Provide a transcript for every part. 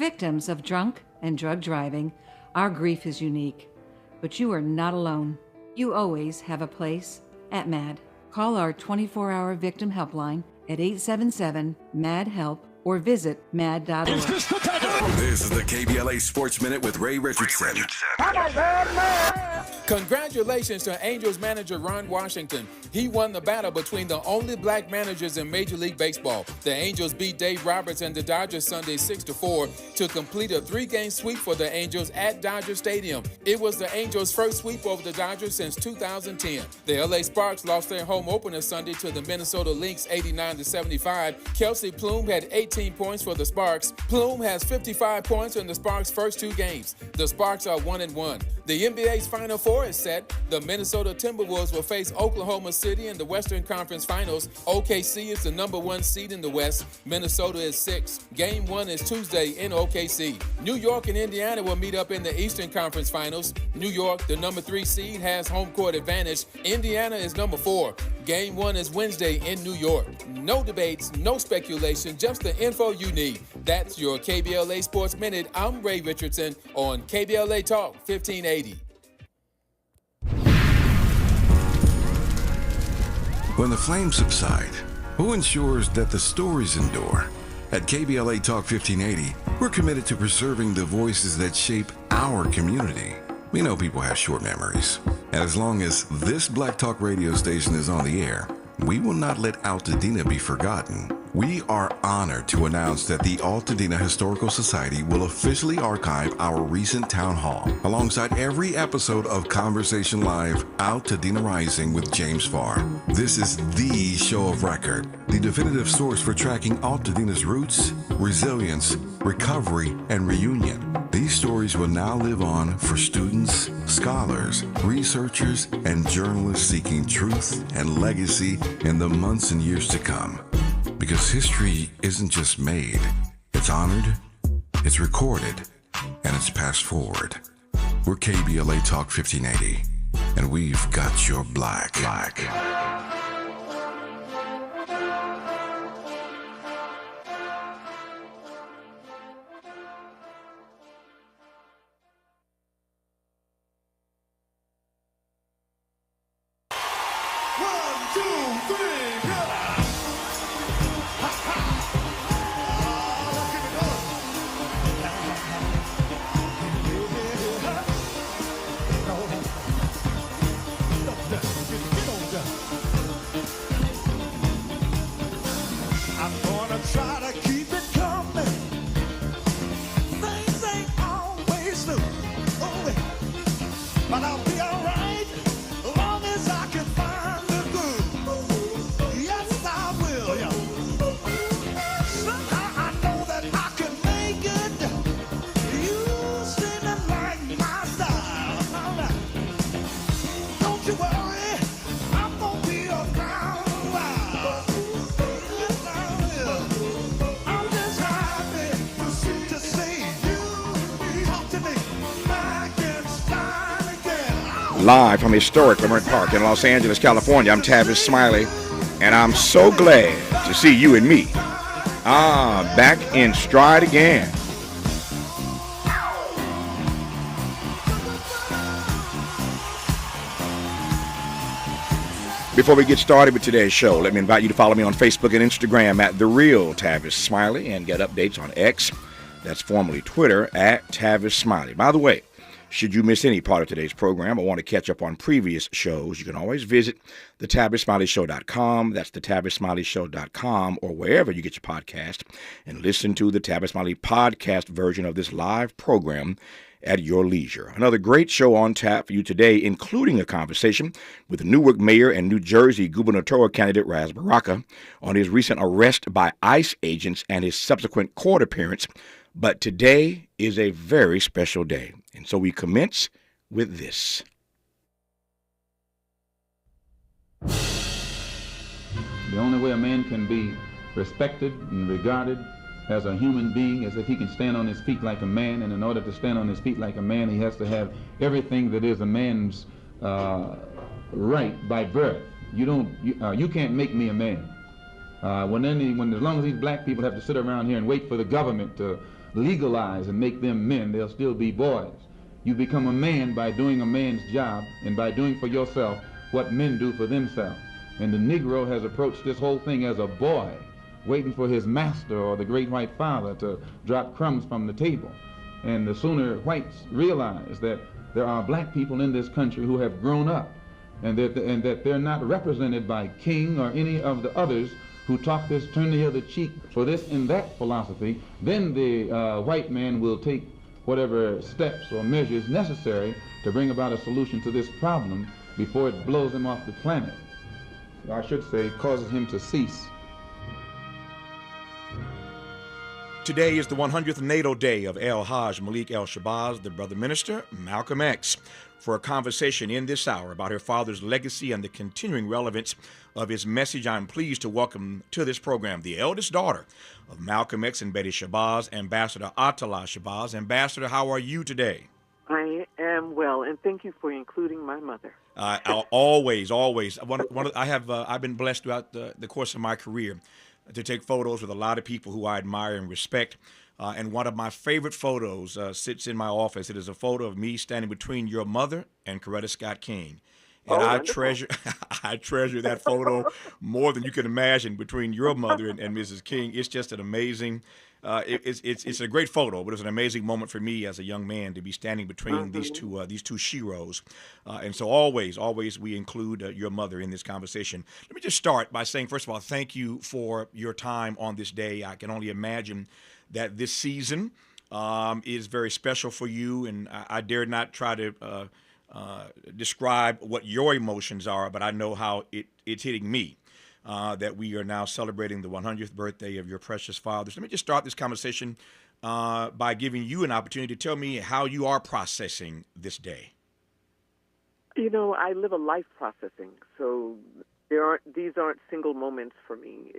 victims of drunk and drug driving, our grief is unique. But you are not alone. You always have a place at MAD. Call our 24-hour victim helpline at 877-MAD-HELP or visit mad.org. This is the KBLA Sports Minute with Ray Richardson. Congratulations to Angels manager Ron Washington. He won the battle between the only black managers in Major League Baseball. The Angels beat Dave Roberts and the Dodgers Sunday 6-4 to complete a 3-game sweep for the Angels at Dodger Stadium. It was the Angels' first sweep over the Dodgers since 2010. The LA Sparks lost their home opener Sunday to the Minnesota Lynx 89-75. Kelsey Plume had 18 points for the Sparks. Plume has 55 points in the Sparks' first 2 games. The Sparks are 1-1. The NBA's Final Four is set. The Minnesota Timberwolves will face Oklahoma City in the Western Conference Finals. OKC is the number 1 seed in the West. Minnesota is 6. Game 1 is Tuesday in OKC. New York and Indiana will meet up in the Eastern Conference Finals. New York, the number 3 seed, has home court advantage. Indiana is number 4. Game 1 is Wednesday in New York. No debates, no speculation, just the info you need. That's your KBLA Sports Minute. I'm Ray Richardson on KBLA Talk 1580. When the flames subside, who ensures that the stories endure? At KBLA Talk 1580, we're committed to preserving the voices that shape our community. We know people have short memories, and as long as this Black Talk radio station is on the air, we will not let Altadena be forgotten. We are honored to announce that the Altadena Historical Society will officially archive our recent town hall, alongside every episode of Conversation Live, Altadena Rising with James Farr. This is the show of record, the definitive source for tracking Altadena's roots, resilience, recovery, and reunion. These stories will now live on for students, scholars, researchers, and journalists seeking truth and legacy in the months and years to come. Because history isn't just made, it's honored, it's recorded, and it's passed forward. We're KBLA Talk 1580, and we've got your black. Live from historic Leimert Park in Los Angeles, California, I'm Tavis Smiley, and I'm so glad to see you and me. Back in stride again. Before we get started with today's show, let me invite you to follow me on Facebook and Instagram at The Real Tavis Smiley and get updates on X, that's formerly Twitter, at Tavis Smiley. By the way, should you miss any part of today's program or want to catch up on previous shows, you can always visit thetavisSmileyShow.com. That's thetavisSmileyShow.com, or wherever you get your podcast, and listen to the Tavis Smiley podcast version of this live program at your leisure. Another great show on tap for you today, including a conversation with Newark Mayor and New Jersey gubernatorial candidate Ras Baraka on his recent arrest by ICE agents and his subsequent court appearance. But today is a very special day, and so we commence with this. The only way a man can be respected and regarded as a human being is if he can stand on his feet like a man, and in order to stand on his feet like a man, he has to have everything that is a man's right by birth. You can't make me a man. As long as these black people have to sit around here and wait for the government to legalize and make them men, they'll still be boys. You become a man by doing a man's job and by doing for yourself what men do for themselves. And the Negro has approached this whole thing as a boy, waiting for his master or the great white father to drop crumbs from the table. And the sooner whites realize that there are black people in this country who have grown up and that they're not represented by King or any of the others who talk this turn the other cheek for this and that philosophy, then the white man will take whatever steps or measures necessary to bring about a solution to this problem before it blows him off the planet. I should say, causes him to cease. Today is the 100th natal day of El Hajj Malik El Shabazz, the brother minister, Malcolm X, for a conversation in this hour about her father's legacy and the continuing relevance of his message. I'm pleased to welcome to this program the eldest daughter of Malcolm X and Betty Shabazz, Ambassador Attallah Shabazz. Ambassador, how are you today? I am well, and thank you for including my mother. Always. I've been blessed throughout the course of my career to take photos with a lot of people who I admire and respect. And one of my favorite photos sits in my office. It is a photo of me standing between your mother and Coretta Scott King. And I treasure that photo more than you can imagine between your mother and Mrs. King. It's just an amazing, it's a great photo, but it's an amazing moment for me as a young man to be standing between these two sheroes. And so always we include your mother in this conversation. Let me just start by saying, first of all, thank you for your time on this day. I can only imagine that this season is very special for you, and I dare not try to describe what your emotions are, but I know how it's hitting me, that we are now celebrating the 100th birthday of your precious father. So let me just start this conversation by giving you an opportunity to tell me how you are processing this day. You know, I live a life processing, so these aren't single moments for me.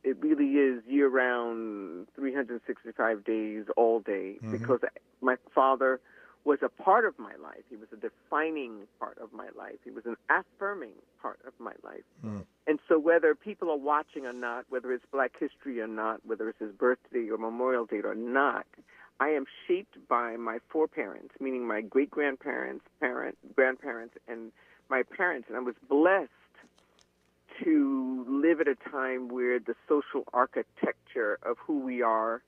It really is year-round, 365 days, all day, because my father was a part of my life. He was a defining part of my life. He was an affirming part of my life. And so whether people are watching or not, whether it's Black History or not, whether it's his birthday or Memorial Day or not, I am shaped by my four parents, meaning my great-grandparents, grandparents, and my parents. And I was blessed to live at a time where the social architecture of who we are,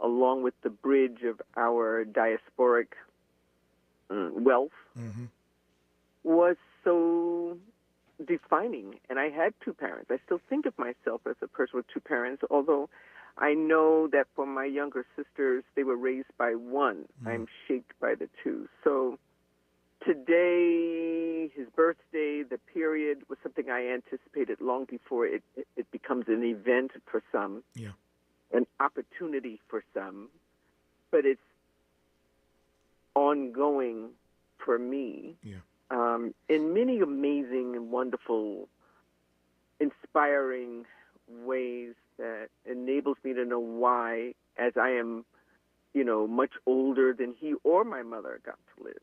along with the bridge of our diasporic wealth, was so defining. And I had two parents. I still think of myself as a person with two parents, although I know that for my younger sisters, they were raised by one. I'm shaped by the two. So today, his birthday, the period, was something I anticipated long before it becomes an event for some, an opportunity for some, but it's ongoing for me in many amazing and wonderful, inspiring ways that enables me to know why, as I am, much older than he or my mother got to live.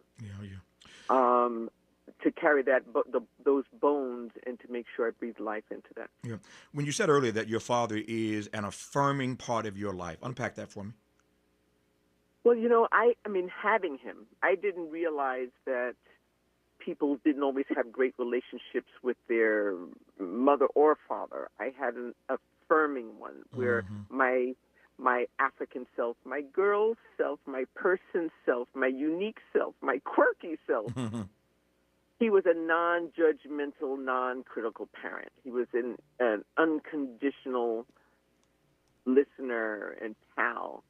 To carry those bones and to make sure I breathe life into that. Yeah. When you said earlier that your father is an affirming part of your life, unpack that for me. Well, I mean, having him, I didn't realize that people didn't always have great relationships with their mother or father. I had an affirming one where my African self, my girl self, my person self, my unique self, my quirky self, he was a non-judgmental, non-critical parent. He was an unconditional listener and pal.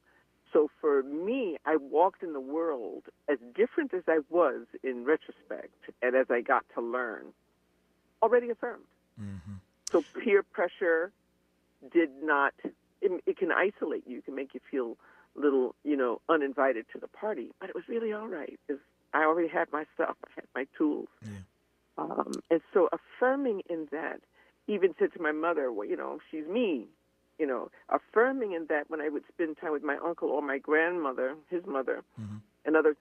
So for me, I walked in the world as different as I was in retrospect and as I got to learn, already affirmed. So peer pressure did not, it can isolate you, it can make you feel a little, uninvited to the party, but it was really all right because I already had my stuff, I had my tools. And so affirming in that, even said to my mother, well, she's me. Affirming in that when I would spend time with my uncle or my grandmother, his mother, and others,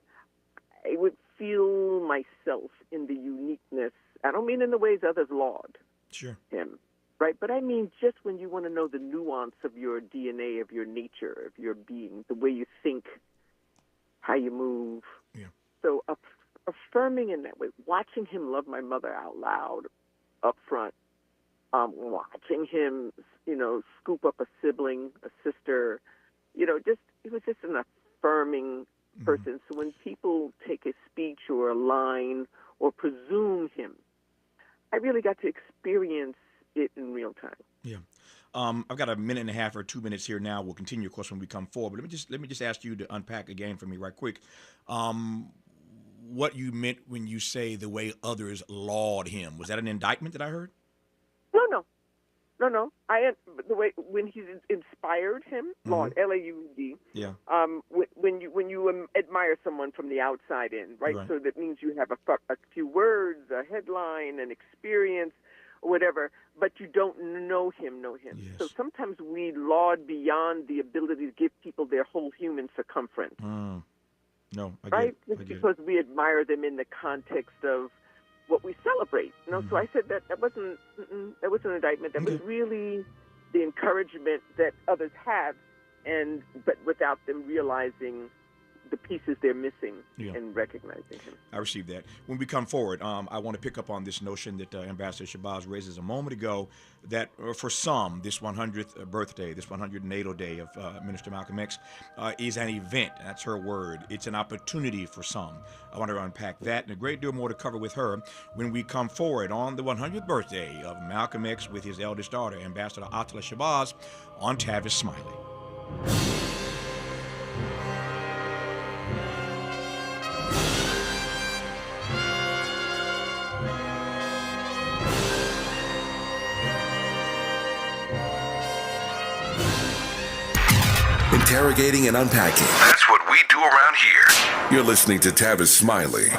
I would feel myself in the uniqueness. I don't mean in the ways others laud him, right? But I mean just when you want to know the nuance of your DNA, of your nature, of your being, the way you think, how you move. Yeah. So affirming in that way, watching him love my mother out loud, up front, watching him, scoop up a sibling, a sister, it was just an affirming person. So when people take a speech or a line or presume him, I really got to experience it in real time. Yeah. I've got a minute and a half or 2 minutes here now. We'll continue, of course, when we come forward. But let me just ask you to unpack again for me right quick what you meant when you say the way others laud him. Was that an indictment that I heard? No. The way when he's inspired him, laud, L-A-U-D. Yeah. When you admire someone from the outside in, right? So that means you have a few words, a headline, an experience, or whatever, but you don't know him. Yes. So sometimes we laud beyond the ability to give people their whole human circumference. No, I right? get Just because we admire them in the context of what we celebrate. So I said that wasn't an indictment. That was really the encouragement that others have, but without them realizing the pieces they're missing and recognizing him. I received that. When we come forward, I want to pick up on this notion that Ambassador Shabazz raises a moment ago, that for some, this 100th birthday, this 100th natal day of Minister Malcolm X is an event. That's her word. It's an opportunity for some. I want to unpack that and a great deal more to cover with her when we come forward on the 100th birthday of Malcolm X with his eldest daughter, Ambassador Attallah Shabazz, on Tavis Smiley. Interrogating and unpacking. That's what we do around here. You're listening to Tavis Smiley.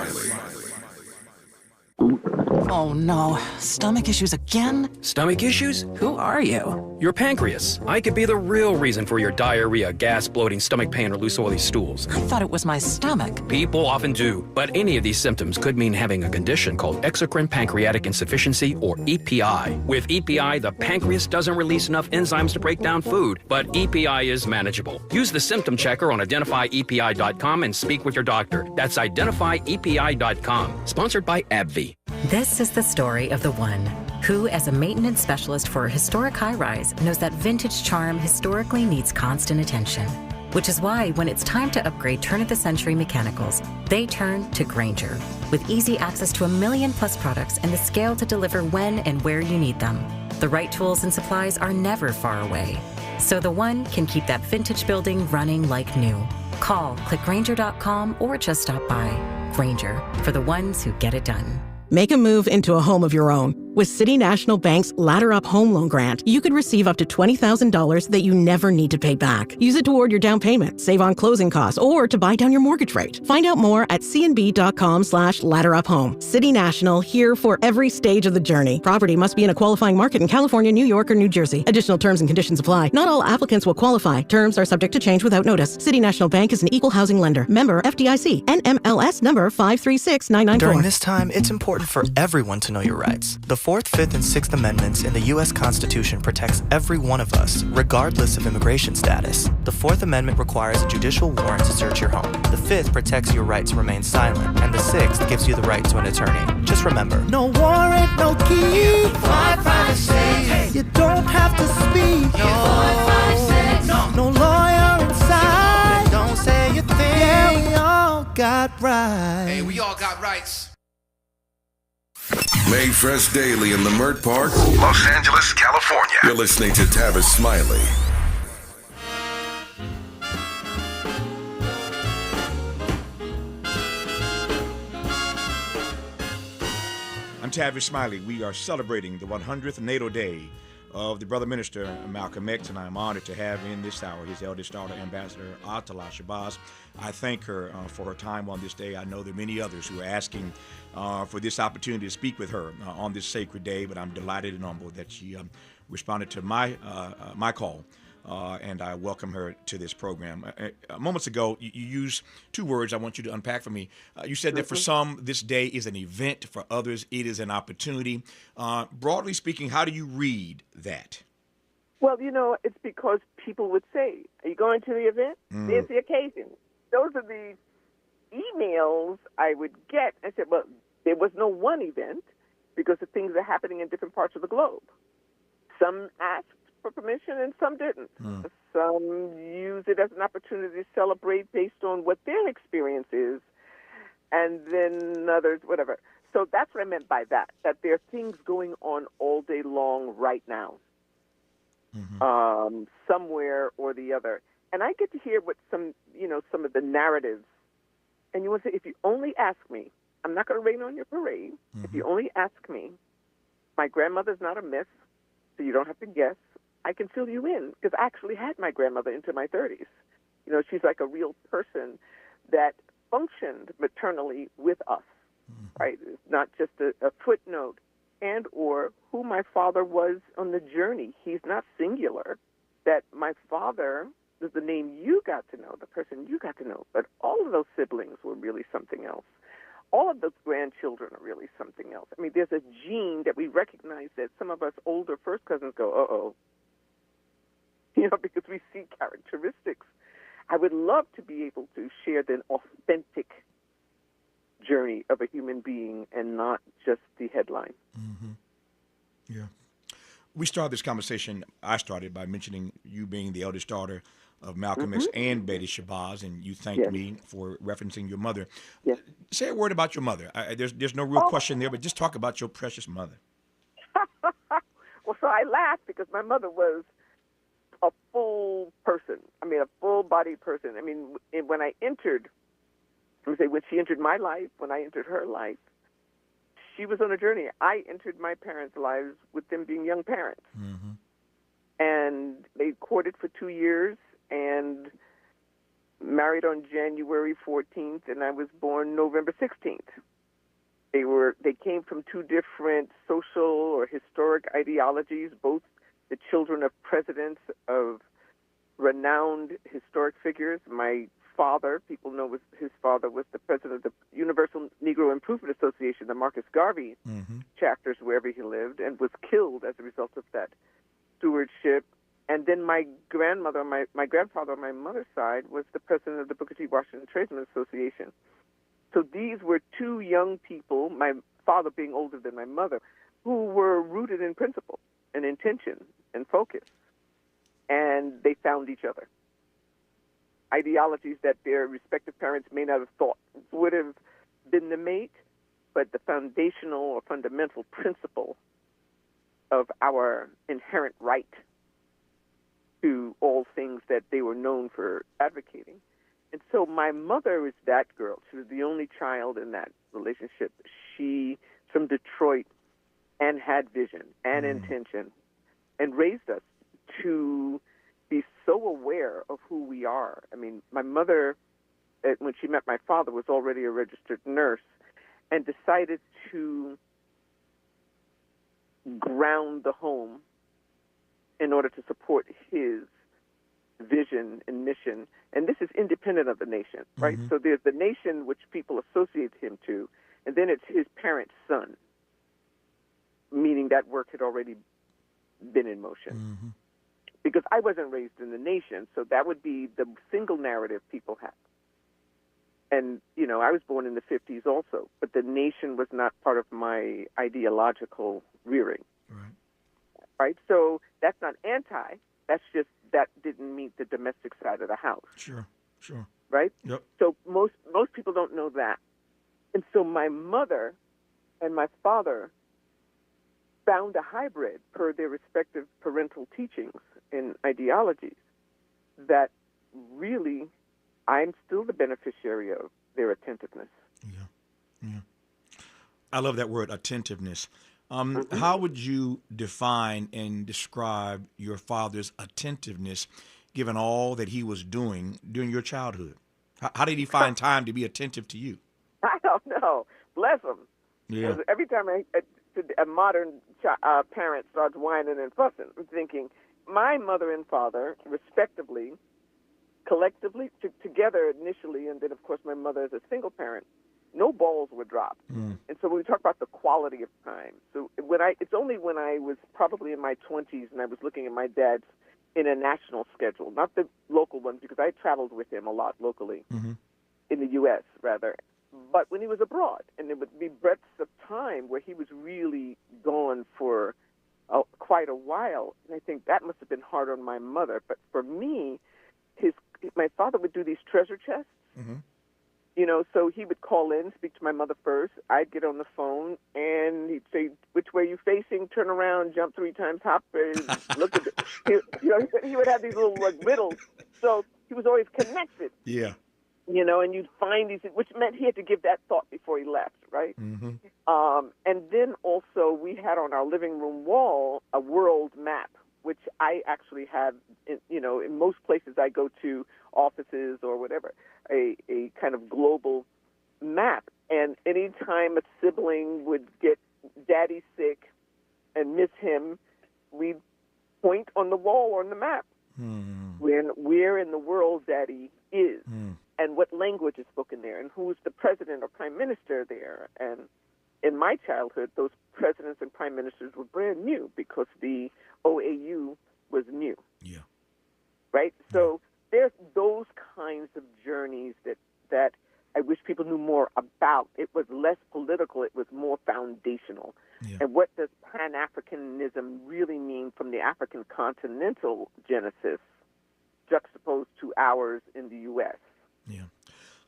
Oh no, stomach issues again? Stomach issues? Who are you? Your pancreas. I could be the real reason for your diarrhea, gas, bloating, stomach pain, or loose oily stools. I thought it was my stomach. People often do, but any of these symptoms could mean having a condition called exocrine pancreatic insufficiency, or EPI. With EPI, the pancreas doesn't release enough enzymes to break down food, but EPI is manageable. Use the symptom checker on identifyepi.com and speak with your doctor. That's identifyepi.com. Sponsored by AbbVie. This is the story of the one who, as a maintenance specialist for a historic high-rise, knows that vintage charm historically needs constant attention. Which is why, when it's time to upgrade turn-of-the-century mechanicals, they turn to Grainger. With easy access to 1 million+ products and the scale to deliver when and where you need them. The right tools and supplies are never far away. So the one can keep that vintage building running like new. Call, click Grainger.com, or just stop by. Grainger, for the ones who get it done. Make a move into a home of your own. With City National Bank's Ladder Up Home Loan Grant, you could receive up to $20,000 that you never need to pay back. Use it toward your down payment, save on closing costs, or to buy down your mortgage rate. Find out more at cnb.com/ladderuphome. City National, here for every stage of the journey. Property must be in a qualifying market in California, New York, or New Jersey. Additional terms and conditions apply. Not all applicants will qualify. Terms are subject to change without notice. City National Bank is an equal housing lender. Member FDIC. NMLS number 536994. During this time, it's important for everyone to know your rights. The 4th, 5th, and 6th Amendments in the U.S. Constitution protects every one of us, regardless of immigration status. The 4th Amendment requires a judicial warrant to search your home. The 5th protects your right to remain silent, and the 6th gives you the right to an attorney. Just remember, no warrant, no key, privacy. You don't have to speak. No lawyer inside. Don't say a thing. Yeah, we all got rights. Hey, we all got rights. Made fresh daily in the Mert Park, Los Angeles, California. You're listening to Tavis Smiley. I'm Tavis Smiley. We are celebrating the 100th natal day of the brother minister Malcolm X, and I am honored to have in this hour his eldest daughter, Ambassador Attallah Shabazz. I thank her for her time on this day. I know there are many others who are asking for this opportunity to speak with her on this sacred day, but I'm delighted and humbled that she responded to my call and I welcome her to this program. Moments ago, you used two words I want you to unpack for me. You said that for some, this day is an event. For others, it is an opportunity. Broadly speaking, how do you read that? Well, it's because people would say, are you going to the event? There's the occasion. Those are the emails I would get. I said, well, there was no one event because the things are happening in different parts of the globe. Some asked for permission and some didn't. Some use it as an opportunity to celebrate based on what their experience is, and then others, whatever. So that's what I meant by that there are things going on all day long right now, somewhere or the other. And I get to hear what some of the narratives. And you want to say, if you only ask me, I'm not going to rain on your parade. If you only ask me, my grandmother's not a myth, so you don't have to guess. I can fill you in because I actually had my grandmother into my 30s. She's like a real person that functioned maternally with us, right? It's not just a footnote, and or who my father was on the journey. He's not singular. That my father is the name you got to know, the person you got to know, but all of those siblings were really something else. All of those grandchildren are really something else. I mean, there's a gene that we recognize that some of us older first cousins go, uh-oh, because we see characteristics. I would love to be able to share the authentic journey of a human being and not just the headline. Yeah. We started this conversation, I started by mentioning you being the eldest daughter of Malcolm X and Betty Shabazz, and you thanked me for referencing your mother. Say a word about your mother. There's no real question there, but just talk about your precious mother. Well, so I laugh because my mother was a full person. I mean, a full-bodied person. I mean, when I entered, when she entered my life, when I entered her life, she was on a journey. I entered my parents' lives with them being young parents. And they courted for 2 years and married on January 14th, and I was born November 16th. They came from two different social or historic ideologies, both the children of presidents, of renowned historic figures. My father, people know his father was the president of the Universal Negro Improvement Association, the Marcus Garvey chapters wherever he lived, and was killed as a result of that stewardship. And then my grandmother, my grandfather on my mother's side was the president of the Booker T. Washington Tradesman Association. So these were two young people, my father being older than my mother, who were rooted in principle and intention and focus. And they found each other. Ideologies that their respective parents may not have thought would have been the mate, but the foundational or fundamental principle of our inherent right to all things that they were known for advocating. And so my mother is that girl. She was the only child in that relationship. She's from Detroit and had vision and intention and raised us to be so aware of who we are. I mean, my mother, when she met my father, was already a registered nurse and decided to ground the home in order to support his vision and mission. And this is independent of the nation, right? So there's the nation which people associate him to, and then it's his parent's son, meaning that work had already been in motion. Because I wasn't raised in the nation, so that would be the single narrative people have. And, I was born in the 50s also, but the nation was not part of my ideological rearing. Right? So that's not anti. That's just that didn't meet the domestic side of the house. Sure. Right? Yep. So most people don't know that. And so my mother and my father found a hybrid per their respective parental teachings and ideologies that really I'm still the beneficiary of their attentiveness. Yeah. I love that word, attentiveness. How would you define and describe your father's attentiveness given all that he was doing during your childhood? How did he find time to be attentive to you? I don't know. Bless him. Yeah. Every time a modern parent starts whining and fussing, I'm thinking, my mother and father, respectively, collectively, together initially, and then, of course, my mother as a single parent, no balls were dropped. And so when we talk about the quality of time, so it's only when I was probably in my 20s and I was looking at my dad's international schedule, not the local ones, because I traveled with him a lot locally, in the U.S., rather. But when he was abroad, and there would be breadths of time where he was really gone for quite a while, and I think that must have been hard on my mother. But for me, my father would do these treasure chests. You know, so he would call in, speak to my mother first. I'd get on the phone, and he'd say, "Which way are you facing? Turn around, jump 3 times, hop." Look at he would have these little riddles. So he was always connected. Yeah. You know, and you'd find these, which meant he had to give that thought before he left, right? And then also we had on our living room wall a world map, which I actually have, in most places I go to, offices or whatever, a kind of global map. And anytime a sibling would get daddy sick and miss him, we'd point on the wall on the map where in the world daddy is and what language is spoken there and who's the president or prime minister there. And in my childhood, those presidents and prime ministers were brand new because the OAU was new. Yeah. Right? So there's those kinds of journeys that I wish people knew more about. It was less political. It was more foundational. Yeah. And what does Pan-Africanism really mean from the African continental genesis juxtaposed to ours in the U.S.? Yeah.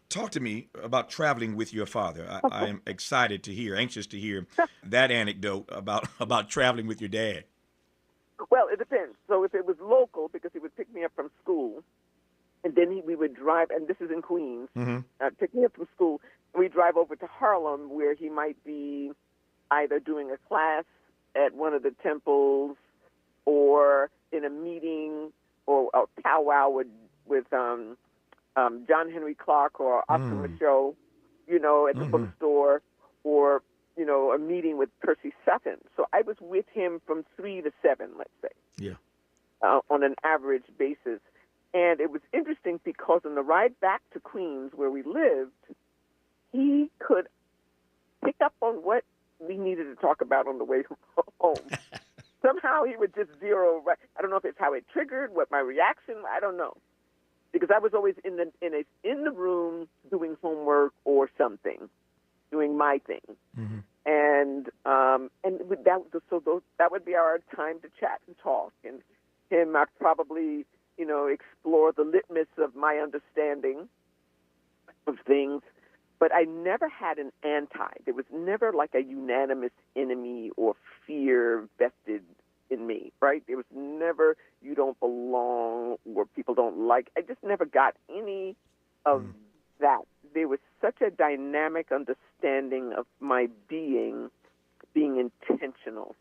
Talk to me about traveling with your father. I am excited to hear, anxious to hear that anecdote about traveling with your dad. Well, it depends. So if it was local, because he would pick me up from school, and then we would drive, and this is in Queens, pick me up from school, and we'd drive over to Harlem where he might be either doing a class at one of the temples or in a meeting or a powwow with John Henry Clark or Oscar Show, at the bookstore, or, a meeting with Percy Sutton. So I was with him from 3 to 7, let's say. Yeah. On an average basis. And it was interesting because on the ride back to Queens where we lived, he could pick up on what we needed to talk about on the way home. Somehow he would just zero right. I don't know if it's how it triggered, what my reaction, I don't know. Because I was always in the room doing homework or something, doing my thing. And that would be our time to chat and talk. And him, I'd probably, explore the litmus of my understanding of things. But I never had an anti. There was never like a unanimous enemy or fear vested in me, right? There was never you don't belong or people don't like. I just never got any of that. There was such a dynamic understanding of my being intentional,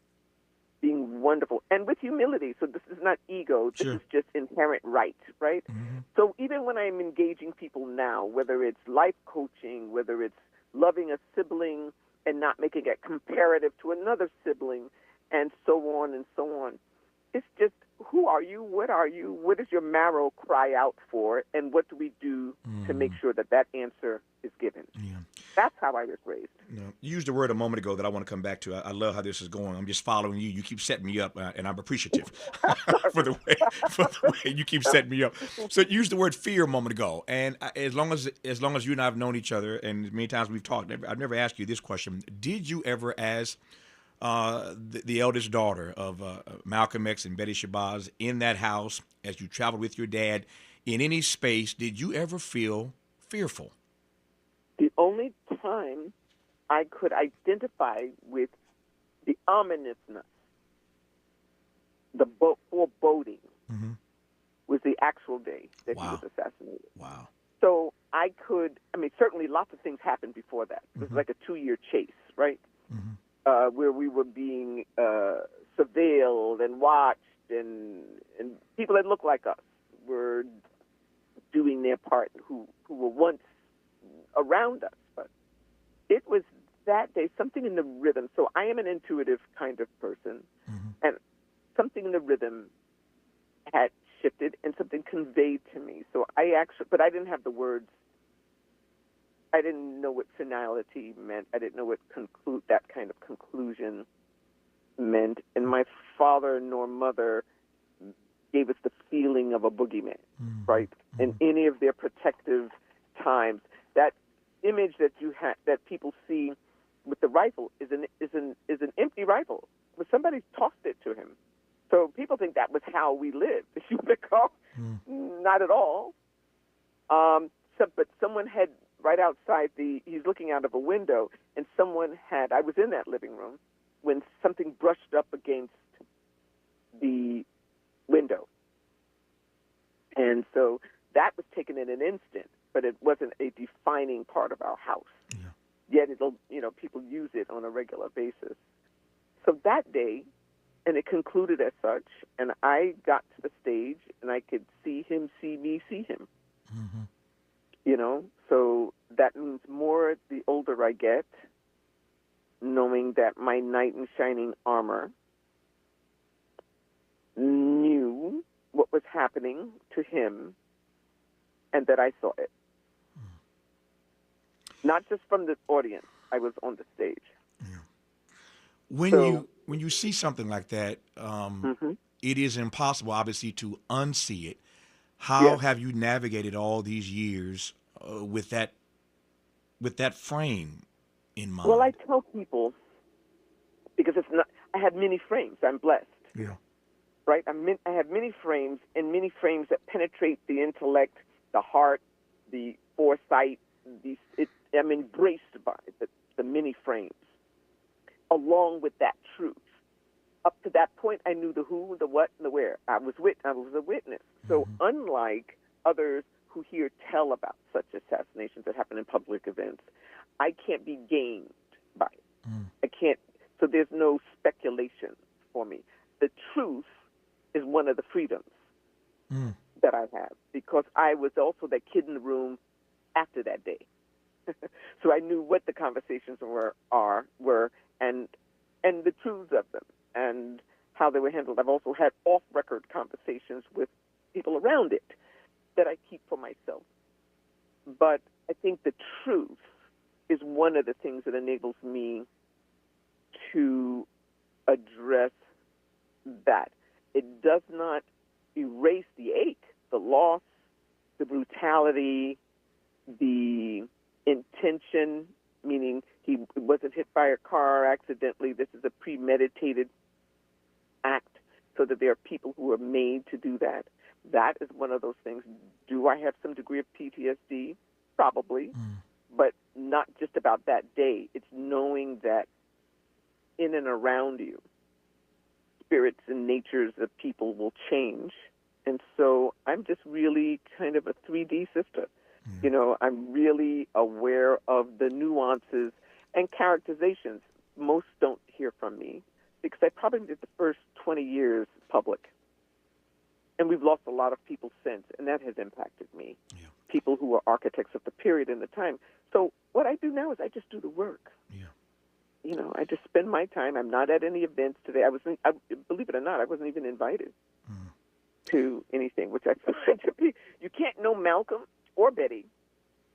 being wonderful, and with humility. So this is not ego. This is just inherent right? So even when I'm engaging people now, whether it's life coaching, whether it's loving a sibling and not making it comparative to another sibling, and so on and so on, it's just, who are you? What are you? What does your marrow cry out for? And what do we do to make sure that answer is given? Yeah. That's how I was raised. You used a word a moment ago that I want to come back to. I love how this is going. I'm just following you. You keep setting me up, and I'm appreciative for the way you keep setting me up. So you used the word fear a moment ago, and as long as you and I have known each other, and many times we've talked, I've never asked you this question: did you ever, as the eldest daughter of Malcolm X and Betty Shabazz, in that house, as you traveled with your dad, in any space, did you ever feel fearful? The only time I could identify with the ominousness, the foreboding, was the actual day that he was assassinated. Wow. So certainly lots of things happened before that. It was like a 2-year chase, right? Where we were being surveilled and watched, and people that looked like us were doing their part who were once around us. But it was that day, something in the rhythm. So I am an intuitive kind of person, and something in the rhythm had shifted and something conveyed to me. So but I didn't have the words. I didn't know what finality meant. I didn't know what that kind of conclusion meant. And my father nor mother gave us the feeling of a boogeyman, right? In any of their protective times, that image that that people see with the rifle is an empty rifle. But somebody tossed it to him. So people think that was how we lived. If you recall, not at all. But someone had right outside he's looking out of a window, and I was in that living room when something brushed up against the window. And so that was taken in an instant, but it wasn't a defining part of our house. Yeah. Yet people use it on a regular basis. So that day, and it concluded as such, and I got to the stage, and I could see him see me see him. So that means more the older I get, knowing that my knight in shining armor knew what was happening to him and that I saw it. Not just from the audience, I was on the stage. When you see something like that, it is impossible, obviously, to unsee it. How have you navigated all these years with that frame in mind? Well, I tell people, because I have many frames. I'm blessed. Yeah. Right? I have many frames, and many frames that penetrate the intellect, the heart, the foresight. I'm embraced by the many frames, along with that truth. Up to that point, I knew the who, the what, and the where. I was a witness. So unlike others who hear tell about such assassinations that happen in public events, I can't be gained by it. I can't. So there's no speculation for me. The truth is one of the freedoms that I have, because I was also that kid in the room after that day. So I knew what the conversations were, and the truths of them, and how they were handled. I've also had off-record conversations with people around it that I keep for myself. But I think the truth is one of the things that enables me to address that. It does not erase the ache, the loss, the brutality, the intention, meaning he wasn't hit by a car accidentally. This is a premeditated act, so that there are people who are made to do that. That is one of those things. Do I have some degree of PTSD? Probably, but not just about that day. It's knowing that in and around you, spirits and natures of people will change. And so I'm just really kind of a 3D sister. I'm really aware of the nuances and characterizations. Most don't hear from me because I probably did the first 20 years public. And we've lost a lot of people since, and that has impacted me. Yeah. People who are architects of the period and the time. So what I do now is I just do the work. Yeah. I just spend my time. I'm not at any events today. Believe it or not, I wasn't even invited to anything, which I find to be, you can't know Malcolm or Betty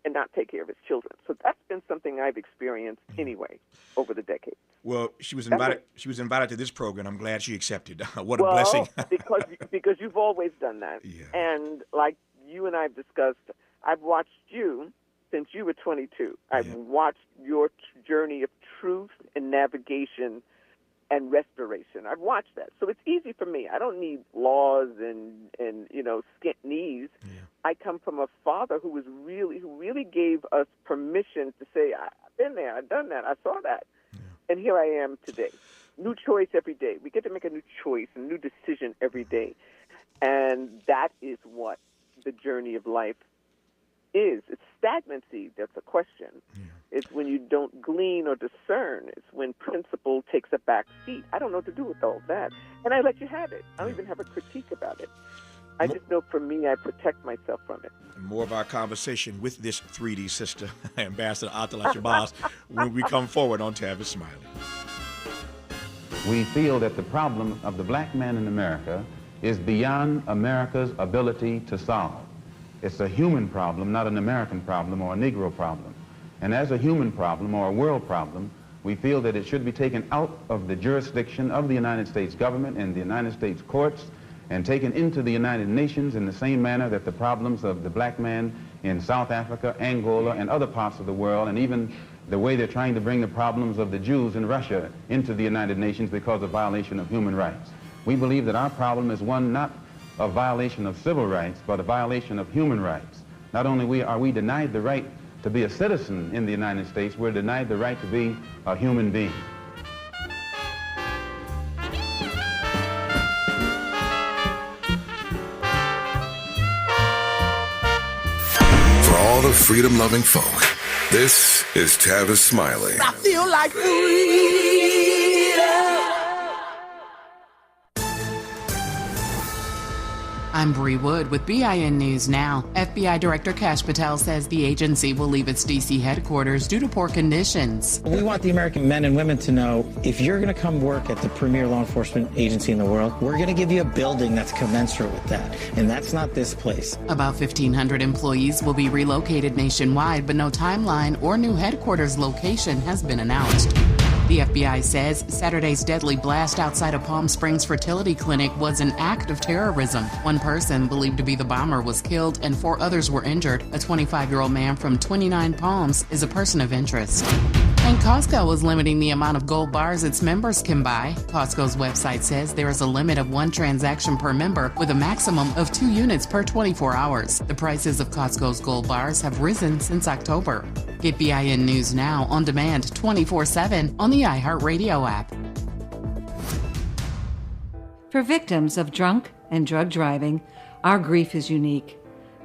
and not take care of his children. So that's been something I've experienced anyway over the decades. Well, she was invited. She was invited to this program. I'm glad she accepted. What a blessing! because you've always done that, and like you and I've discussed, I've watched you since you were 22. I've watched your journey of truth and navigation and restoration. I've watched that, so it's easy for me. I don't need laws and skint knees. Yeah. I come from a father who really gave us permission to say, I've been there, I've done that, I saw that. And here I am today. New choice every day. We get to make a new choice, a new decision every day. And that is what the journey of life is. It's stagnancy that's a question. Yeah. It's when you don't glean or discern. It's when principle takes a back seat. I don't know what to do with all that. And I let you have it. I don't even have a critique about it. I just know for me, I protect myself from it. More of our conversation with this 3D sister, Ambassador Attallah Shabazz, when we come forward on Tavis Smiley. We feel that the problem of the black man in America is beyond America's ability to solve. It's a human problem, not an American problem or a Negro problem. And as a human problem or a world problem, we feel that it should be taken out of the jurisdiction of the United States government and the United States courts and taken into the United Nations in the same manner that the problems of the black man in South Africa, Angola, and other parts of the world, and even the way they're trying to bring the problems of the Jews in Russia into the United Nations because of violation of human rights. We believe that our problem is one not of violation of civil rights, but a violation of human rights. Not only are we denied the right to be a citizen in the United States, we're denied the right to be a human being. For all the freedom-loving folk, this is Tavis Smiley. I feel like freedom. I'm Bree Wood with BIN News Now. FBI Director Kash Patel says the agency will leave its D.C. headquarters due to poor conditions. We want the American men and women to know if you're going to come work at the premier law enforcement agency in the world, we're going to give you a building that's commensurate with that. And that's not this place. About 1,500 employees will be relocated nationwide, but no timeline or new headquarters location has been announced. The FBI says Saturday's deadly blast outside a Palm Springs fertility clinic was an act of terrorism. One person believed to be the bomber was killed and 4 others were injured. A 25-year-old man from 29 Palms is a person of interest. And Costco is limiting the amount of gold bars its members can buy. Costco's website says there is a limit of 1 transaction per member with a maximum of 2 units per 24 hours. The prices of Costco's gold bars have risen since October. Get BIN News Now on demand 24/7 on the iHeartRadio app. For victims of drunk and drug driving, our grief is unique.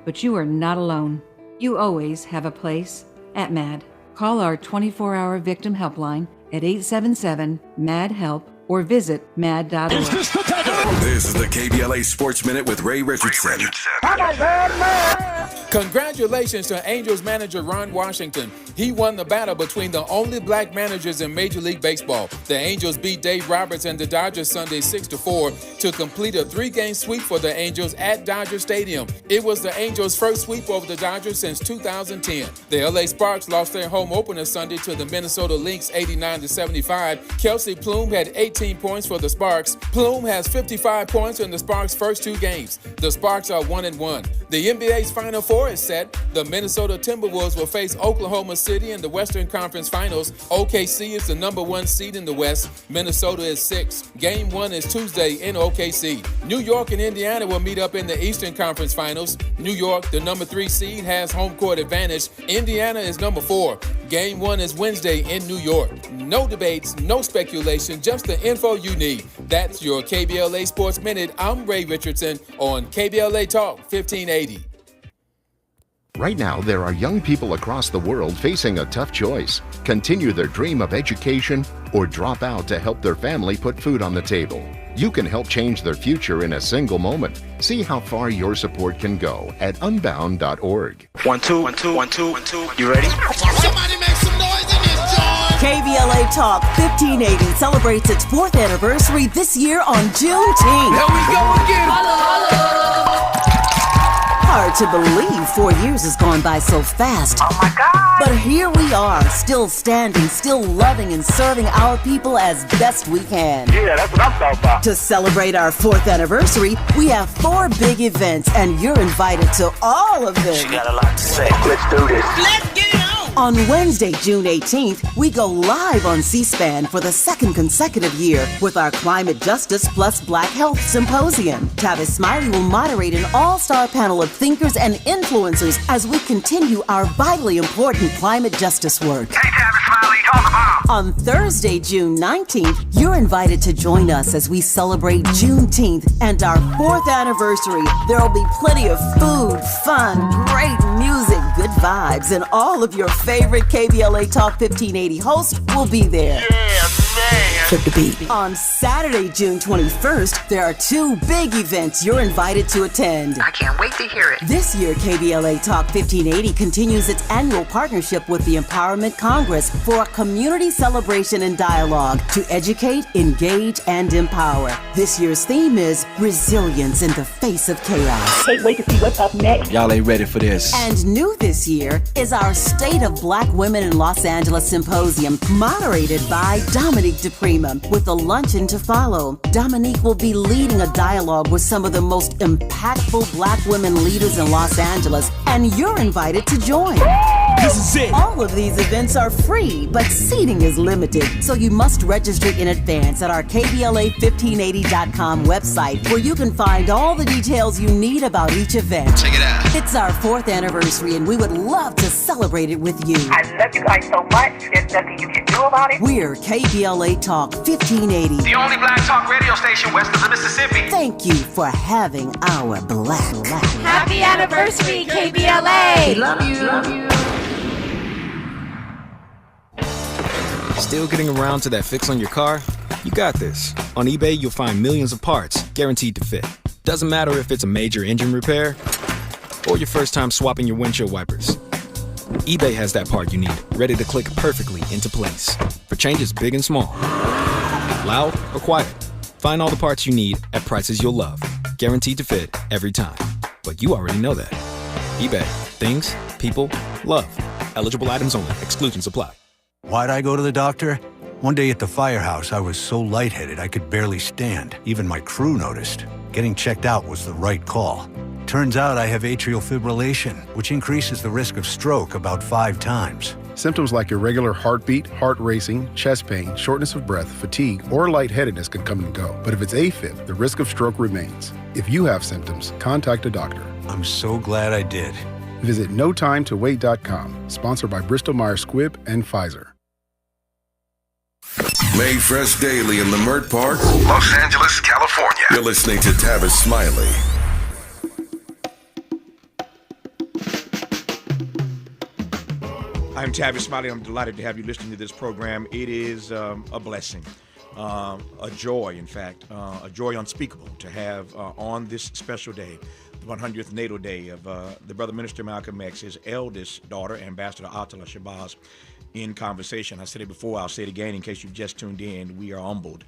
But you are not alone. You always have a place at MAD. Call our 24-hour victim helpline at 877-MAD-HELP or visit mad.org. This is the KBLA Sports Minute with Ray Richardson. Congratulations to Angels manager Ron Washington. He won the battle between the only black managers in Major League Baseball. The Angels beat Dave Roberts and the Dodgers Sunday 6-4 to complete a 3-game sweep for the Angels at Dodger Stadium. It was the Angels' first sweep over the Dodgers since 2010. The LA Sparks lost their home opener Sunday to the Minnesota Lynx 89-75. Kelsey Plume had 18 points for the Sparks. Plume has 55 points in the Sparks' first 2 games. The Sparks are 1-1. The NBA's Final Four is set. The Minnesota Timberwolves will face Oklahoma City in the Western Conference Finals. OKC is the number 1 seed in the West. Minnesota is 6. Game 1 is Tuesday in OKC. New York and Indiana will meet up in the Eastern Conference Finals. New York, the number 3 seed, has home court advantage. Indiana is number 4. Game 1 is Wednesday in New York. No debates, no speculation, just the info you need. That's your KBLA Sports Minute. I'm Ray Richardson on KBLA Talk 1580. Right now, there are young people across the world facing a tough choice. Continue their dream of education or drop out to help their family put food on the table. You can help change their future in a single moment. See how far your support can go at unbound.org. 1 2 1 2 1 2 1 2. You ready? Somebody make some noise in this joint. KBLA Talk 1580 celebrates its 4th anniversary this year on Juneteenth. Here we go again. Holla, holla. Hard to believe 4 years has gone by so fast. Oh my God! But here we are, still standing, still loving and serving our people as best we can. Yeah, that's what I'm talking about. To celebrate our 4th anniversary, we have 4 big events, and you're invited to all of them. She got a lot to say. Let's do this. Let's get it on! On Wednesday, June 18th, we go live on C-SPAN for the 2nd consecutive year with our Climate Justice Plus Black Health Symposium. Tavis Smiley will moderate an all-star panel of thinkers and influencers as we continue our vitally important climate justice work. Hey, Tavis Smiley, talk about. On Thursday, June 19th, you're invited to join us as we celebrate Juneteenth and our 4th anniversary. There will be plenty of food, fun, great music, good vibes, and all of your favorite KBLA Talk 1580 hosts will be there. Yeah, man. Skip the beat. On Saturday, June 21st, there are 2 big events you're invited to attend. I can't wait to hear it. This year, KBLA Talk 1580 continues its annual partnership with the Empowerment Congress for a community celebration and dialogue to educate, engage, and empower. This year's theme is resilience in the face of chaos. Can't wait to see what's up next. Y'all ain't ready for this. And new this year is our State of Black Women in Los Angeles Symposium, moderated by Dominique DePrima, with a luncheon to follow. Dominique will be leading a dialogue with some of the most impactful Black women leaders in Los Angeles, and you're invited to join. This is it. All of these events are free, but seating is limited, so you must register in advance at our KBLA1580.com website, where you can find all the details you need about each event. Check it out. It's our 4th anniversary, and we would love to celebrate it with you. I love you guys so much. There's nothing you can do about it. We're KBLA Talk 1580. The only black talk radio station west of the Mississippi. Thank you for having our black. Happy anniversary, KBLA. Love you. Love you. Still getting around to that fix on your car? You got this. On eBay, you'll find millions of parts guaranteed to fit. Doesn't matter if it's a major engine repair or your first time swapping your windshield wipers. eBay has that part you need, ready to click perfectly into place for changes big and small. Loud or quiet, find all the parts you need at prices you'll love, guaranteed to fit every time. But you already know that. eBay. Things, people, love. Eligible items only. Exclusions apply. Why'd I go to the doctor? One day at the firehouse, I was so lightheaded I could barely stand. Even my crew noticed. Getting checked out was the right call. Turns out I have atrial fibrillation, which increases the risk of stroke about 5 times. Symptoms like irregular heartbeat, heart racing, chest pain, shortness of breath, fatigue, or lightheadedness can come and go. But if it's AFib, the risk of stroke remains. If you have symptoms, contact a doctor. I'm so glad I did. Visit NoTimeToWait.com, sponsored by Bristol-Myers Squibb and Pfizer. Made fresh daily in the Mert Park, Los Angeles, California. You're listening to Tavis Smiley. I'm Tavis Smiley. I'm delighted to have you listening to this program. It is a blessing, a joy, in fact, a joy unspeakable to have on this special day, the 100th natal day of the brother minister Malcolm X, his eldest daughter, Ambassador Attallah Shabazz, in conversation. I said it before, I'll say it again in case you've just tuned in. We are humbled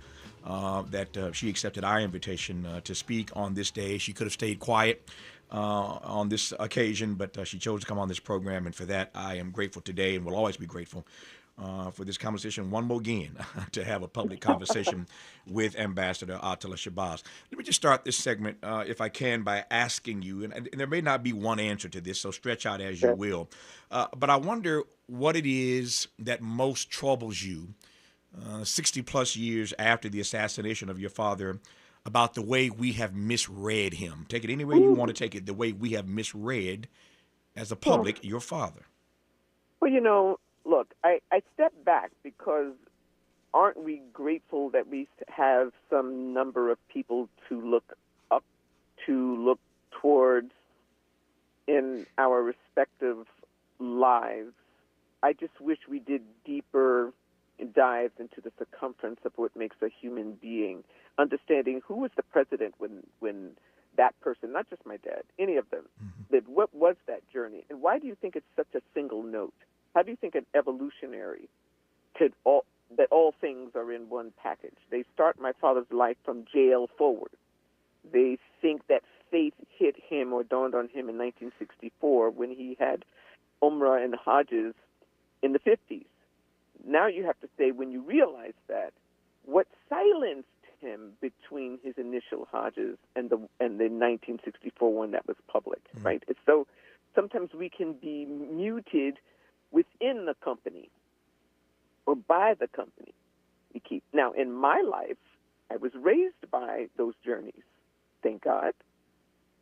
that she accepted our invitation to speak on this day. She could have stayed quiet on this occasion, but she chose to come on this program, and for that I am grateful today and will always be grateful for this conversation one more again, to have a public conversation with Ambassador Attallah Shabazz. Let me just start this segment, if I can, by asking you, and there may not be one answer to this, so stretch out as you will, but I wonder what it is that most troubles you 60 plus years after the assassination of your father, about the way we have misread him. Take it any way you want to take it, the way we have misread as a public your father. Well, you know, look, I step back because aren't we grateful that we have some number of people to look up to, look towards in our respective lives? I just wish we did deeper dives into the circumference of what makes a human being, understanding who was the president when that person, not just my dad, any of them, that what was that journey, and why do you think it's such a single note? How do you think an evolutionary could that all things are in one package? They start my father's life from jail forward. They think that faith hit him or dawned on him in 1964 when he had Umrah and Hajjs in the 50s. Now you have to say, when you realize that, what silenced him between his initial Hajjs and the 1964 one that was public, right? So sometimes we can be muted within the company or by the company we keep. Now, in my life, I was raised by those journeys, thank God.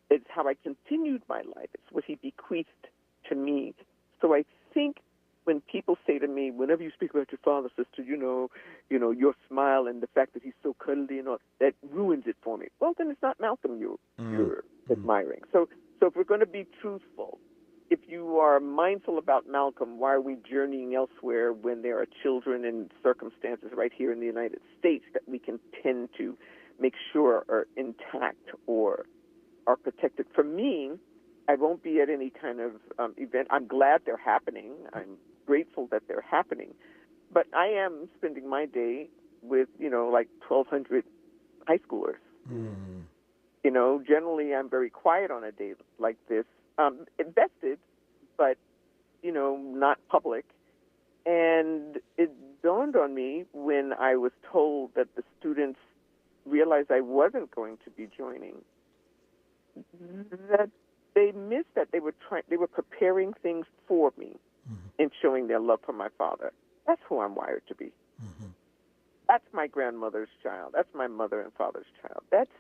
It's how I continued my life. It's what he bequeathed to me. So I think when people say to me, whenever you speak about your father, sister, you know, your smile and the fact that he's so cuddly and all, that ruins it for me. Well, then it's not Malcolm you're admiring. So if we're going to be truthful, if you are mindful about Malcolm, why are we journeying elsewhere when there are children and circumstances right here in the United States that we can tend to make sure are intact or are protected? For me, I won't be at any kind of event. I'm glad they're happening. I'm grateful that they're happening. But I am spending my day with, like 1,200 high schoolers. Generally I'm very quiet on a day like this, invested, but, not public. And it dawned on me when I was told that the students realized I wasn't going to be joining, that they missed that they were preparing things for me and showing their love for my father. That's who I'm wired to be. That's my grandmother's child. That's my mother and father's child. That's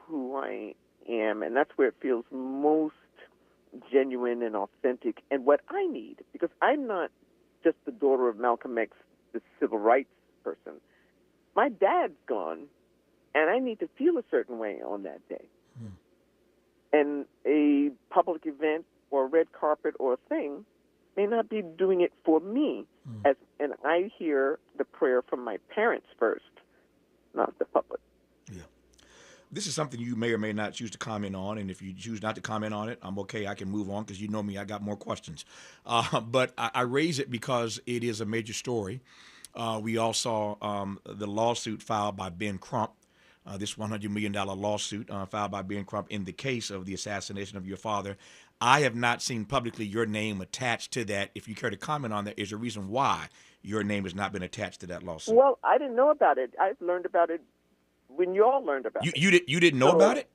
who I am, and that's where it feels most genuine and authentic and what I need, because I'm not just the daughter of Malcolm X, the civil rights person. My dad's gone, and I need to feel a certain way on that day. And a public event or a red carpet or a thing may not be doing it for me. And I hear the prayer from my parents first, not the public. This is something you may or may not choose to comment on, and if you choose not to comment on it, I'm okay. I can move on because you know me. I got more questions. But I raise it because it is a major story. We all saw the lawsuit filed by Ben Crump, this $100 million lawsuit filed by Ben Crump in the case of the assassination of your father. I have not seen publicly your name attached to that. If you care to comment on that, is there a reason why your name has not been attached to that lawsuit? Well, I didn't know about it. I learned about it when you all learned about it. You didn't know about it?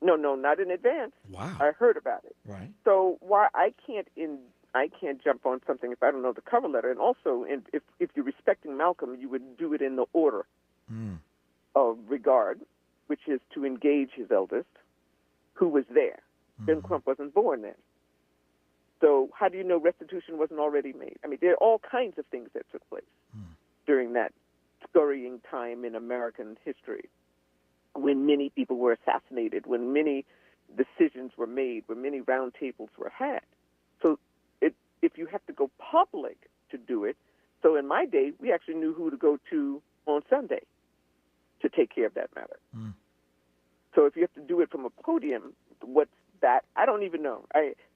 No, not in advance. Wow. I heard about it. Right. So why I can't jump on something if I don't know the cover letter. And also, if you're respecting Malcolm, you would do it in the order of regard, which is to engage his eldest, who was there. Ben Crump wasn't born then. So how do you know restitution wasn't already made? I mean, there are all kinds of things that took place during that scurrying time in American history, when many people were assassinated, when many decisions were made, when many round tables were had. So if you have to go public to do it, so in my day, we actually knew who to go to on Sunday to take care of that matter. So if you have to do it from a podium, what's that? I don't even know.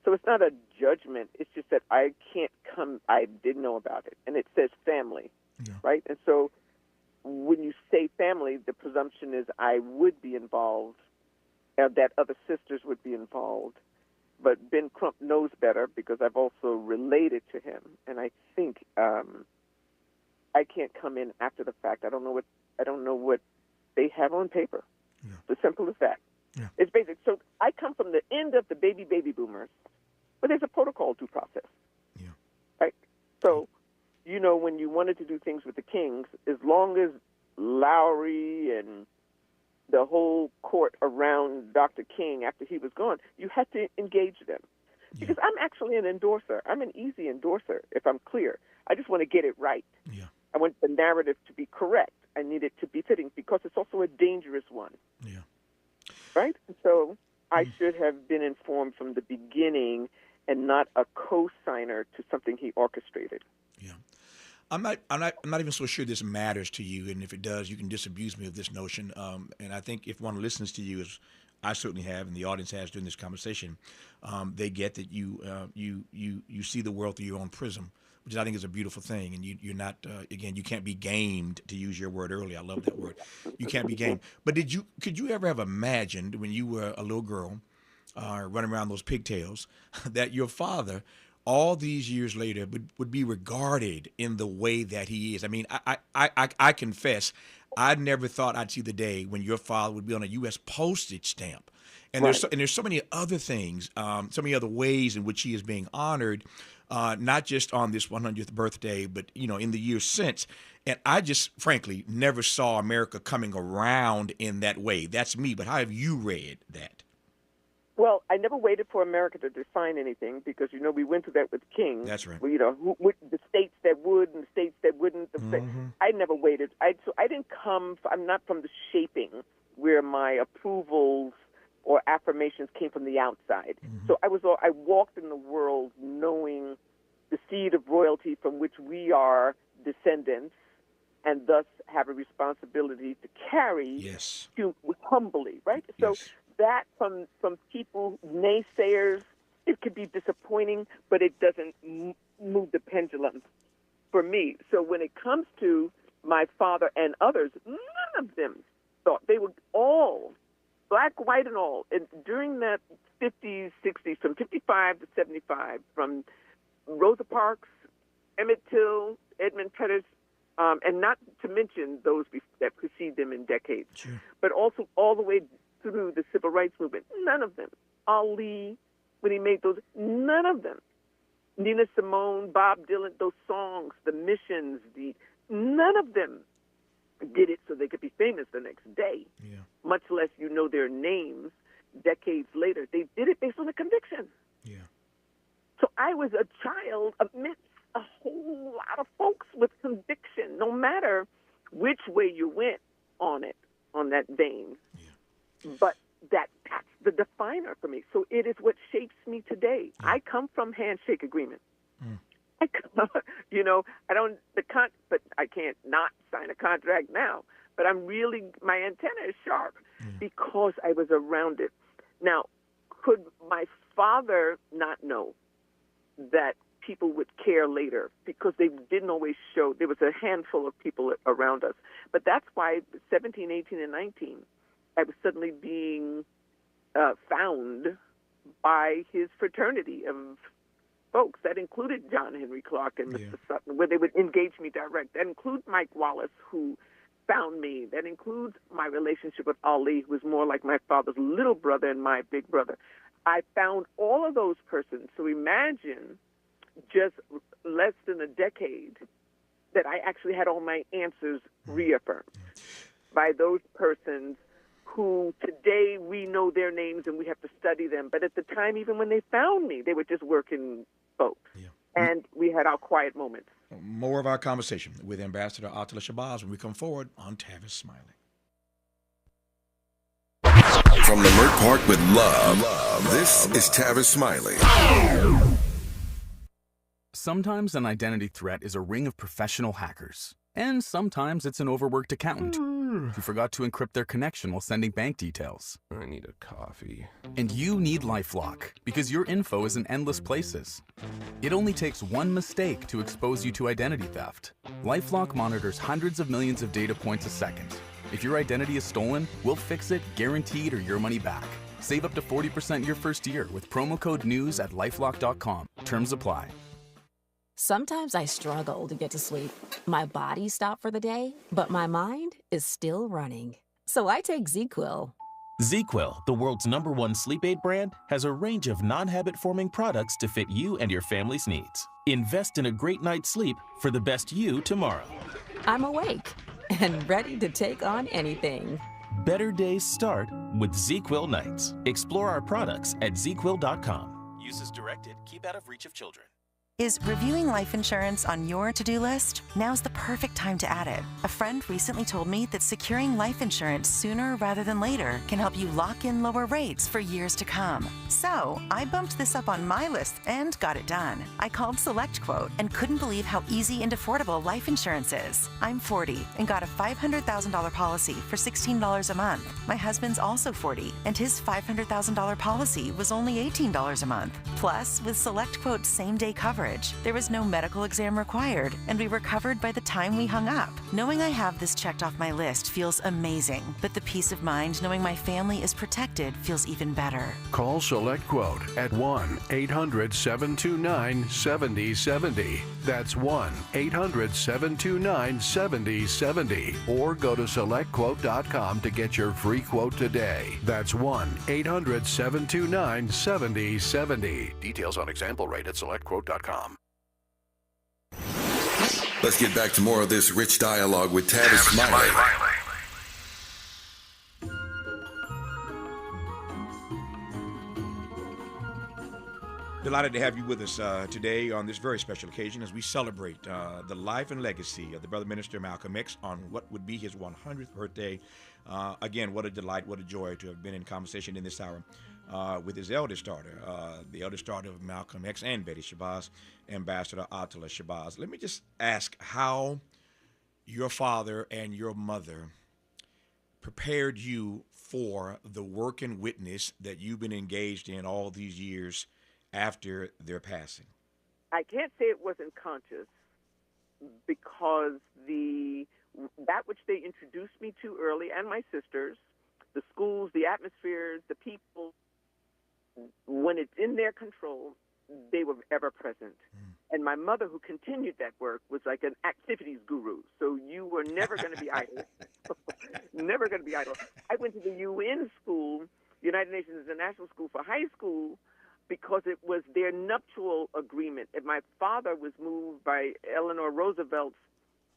So it's not a judgment. It's just that I can't come. I didn't know about it. And it says family, right? And so when you say family, the presumption is I would be involved, that other sisters would be involved. But Ben Crump knows better because I've also related to him. And I think I can't come in after the fact. I don't know what they have on paper. It's as simple as that. It's basic. So I come from the end of the baby boomers, but there's a protocol due process. Right? So, when you wanted to do things with the Kings, as long as Lowry and the whole court around Dr. King after he was gone, you had to engage them. Because I'm actually an endorser. I'm an easy endorser, if I'm clear. I just want to get it right. I want the narrative to be correct. I need it to be fitting because it's also a dangerous one. Right? So I should have been informed from the beginning and not a co-signer to something he orchestrated. I'm not even so sure this matters to you, and if it does, you can disabuse me of this notion. And I think if one listens to you, as I certainly have, and the audience has during this conversation, they get that you see the world through your own prism, which I think is a beautiful thing. And you're not, again, you can't be gamed, to use your word earlier. I love that word. You can't be gamed. But could you ever have imagined when you were a little girl running around those pigtails that your father, all these years later, would be regarded in the way that he is? I mean, I confess, I never thought I'd see the day when your father would be on a U.S. postage stamp. And there's so many other things, so many other ways in which he is being honored, not just on this 100th birthday, but in the years since. And I just, frankly, never saw America coming around in that way. That's me. But how have you read that? Well, I never waited for America to define anything because, we went through that with King. That's right. The states that would and the states that wouldn't. I never waited. I'm not from the shaping where my approvals or affirmations came from the outside. So I walked in the world knowing the seed of royalty from which we are descendants, and thus have a responsibility to carry humbly, right? So that from people, naysayers, it could be disappointing, but it doesn't move the pendulum for me. So when it comes to my father and others, none of them thought. They were all, black, white, and all. And during that 50s, 60s, from 55 to 75, from Rosa Parks, Emmett Till, Edmund Pettus, and not to mention those that precede them in decades, but also all the way through the civil rights movement. None of them. Ali, when he made those, none of them. Nina Simone, Bob Dylan, those songs, the missions, none of them did it so they could be famous the next day, much less you know their names decades later. They did it based on a conviction. So I was a child amidst a whole lot of folks with conviction, no matter which way you went on it, on that vein. But that's the definer for me. So it is what shapes me today. I come from handshake agreement. But I can't not sign a contract now. But my antenna is sharp because I was around it. Now, could my father not know that people would care later, because they didn't always show? There was a handful of people around us. But that's why 17, 18, and 19, I was suddenly being found by his fraternity of folks. That included John Henry Clark and Mr. Sutton, where they would engage me direct. That includes Mike Wallace, who found me. That includes my relationship with Ali, who was more like my father's little brother and my big brother. I found all of those persons. So imagine just less than a decade that I actually had all my answers reaffirmed by those persons who today we know their names and we have to study them. But at the time, even when they found me, they were just working folks. And we had our quiet moments. More of our conversation with Ambassador Attallah Shabazz when we come forward on Tavis Smiley. From the Mert Park with love, this is Tavis Smiley. Sometimes an identity threat is a ring of professional hackers. And sometimes it's an overworked accountant who forgot to encrypt their connection while sending bank details. I need a coffee. And you need LifeLock, because your info is in endless places. It only takes one mistake to expose you to identity theft. LifeLock monitors hundreds of millions of data points a second. If your identity is stolen, we'll fix it, guaranteed, or your money back. Save up to 40% your first year with promo code NEWS at LifeLock.com. Terms apply. Sometimes I struggle to get to sleep. My body stopped for the day, but my mind is still running. So I take ZQuil. ZQuil, the world's #1 sleep aid brand, has a range of non-habit-forming products to fit you and your family's needs. Invest in a great night's sleep for the best you tomorrow. I'm awake and ready to take on anything. Better days start with ZQuil nights. Explore our products at ZQuil.com. Use as directed. Keep out of reach of children. Is reviewing life insurance on your to-do list? Now's the perfect time to add it. A friend recently told me that securing life insurance sooner rather than later can help you lock in lower rates for years to come. So I bumped this up on my list and got it done. I called SelectQuote and couldn't believe how easy and affordable life insurance is. I'm 40 and got a $500,000 policy for $16 a month. My husband's also 40 and his $500,000 policy was only $18 a month. Plus, with SelectQuote's same-day coverage, there was no medical exam required, and we were covered by the time we hung up. Knowing I have this checked off my list feels amazing, but the peace of mind knowing my family is protected feels even better. Call SelectQuote at 1-800-729-7070. That's 1-800-729-7070. Or go to SelectQuote.com to get your free quote today. That's 1-800-729-7070. Details on example rate at SelectQuote.com. Let's get back to more of this rich dialogue with Tavis Smiley. Delighted to have you with us today on this very special occasion as we celebrate the life and legacy of the brother minister Malcolm X on what would be his 100th birthday. Again, what a delight, what a joy to have been in conversation in this hour with his eldest daughter, the eldest daughter of Malcolm X and Betty Shabazz, Ambassador Attallah Shabazz. Let me just ask how your father and your mother prepared you for the work and witness that you've been engaged in all these years after their passing. I can't say it wasn't conscious because that which they introduced me to early, and my sisters, the schools, the atmospheres, the people, when it's in their control, they were ever present. And my mother, who continued that work, was like an activities guru. So you were never going to be idle. Never going to be idle. I went to the UN school, United Nations International School for high school, because it was their nuptial agreement. And my father was moved by Eleanor Roosevelt's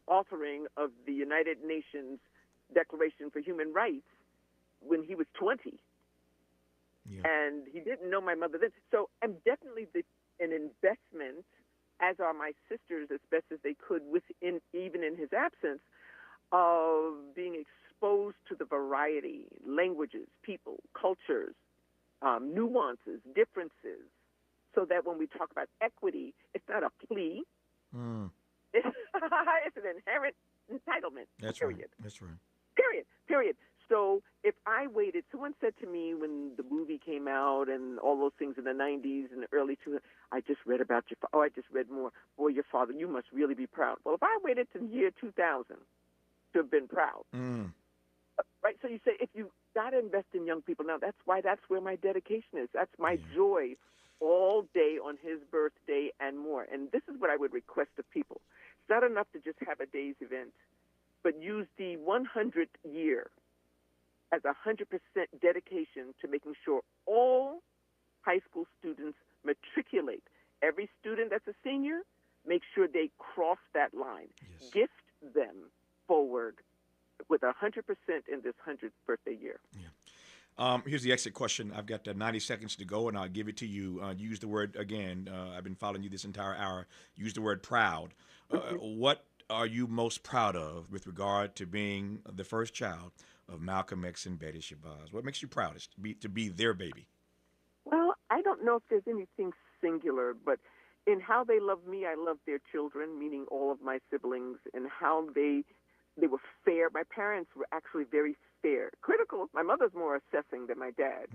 authoring of the United Nations Declaration for Human Rights when he was 20. Yeah. And he didn't know my mother then. So I'm definitely an investment, as are my sisters, as best as they could, even in his absence, of being exposed to the variety, languages, people, cultures, nuances, differences, so that when we talk about equity, it's not a plea. It's an inherent entitlement. That's period. Right. That's right. Period. So if I waited, someone said to me when the movie came out and all those things in the 90s and the early 2000s, I just read about your father. Oh, I just read more. Boy, your father, you must really be proud. Well, if I waited to the year 2000 to have been proud, right? So you say, if you got to invest in young people. Now, that's where my dedication is. That's my joy all day on his birthday and more. And this is what I would request of people. It's not enough to just have a day's event, but use the 100th year as 100% dedication to making sure all high school students matriculate. Every student that's a senior, make sure they cross that line. Yes. Gift them forward with 100% in this 100th birthday year. Yeah. Here's the exit question. I've got 90 seconds to go, and I'll give it to you. Use the word, again, I've been following you this entire hour. Use the word proud. What are you most proud of with regard to being the first child of Malcolm X and Betty Shabazz? What makes you proudest to be their baby? Well, I don't know if there's anything singular, but in how they love me, I love their children, meaning all of my siblings, and how they were fair. My parents were actually very fair. Critical. My mother's more assessing than my dad,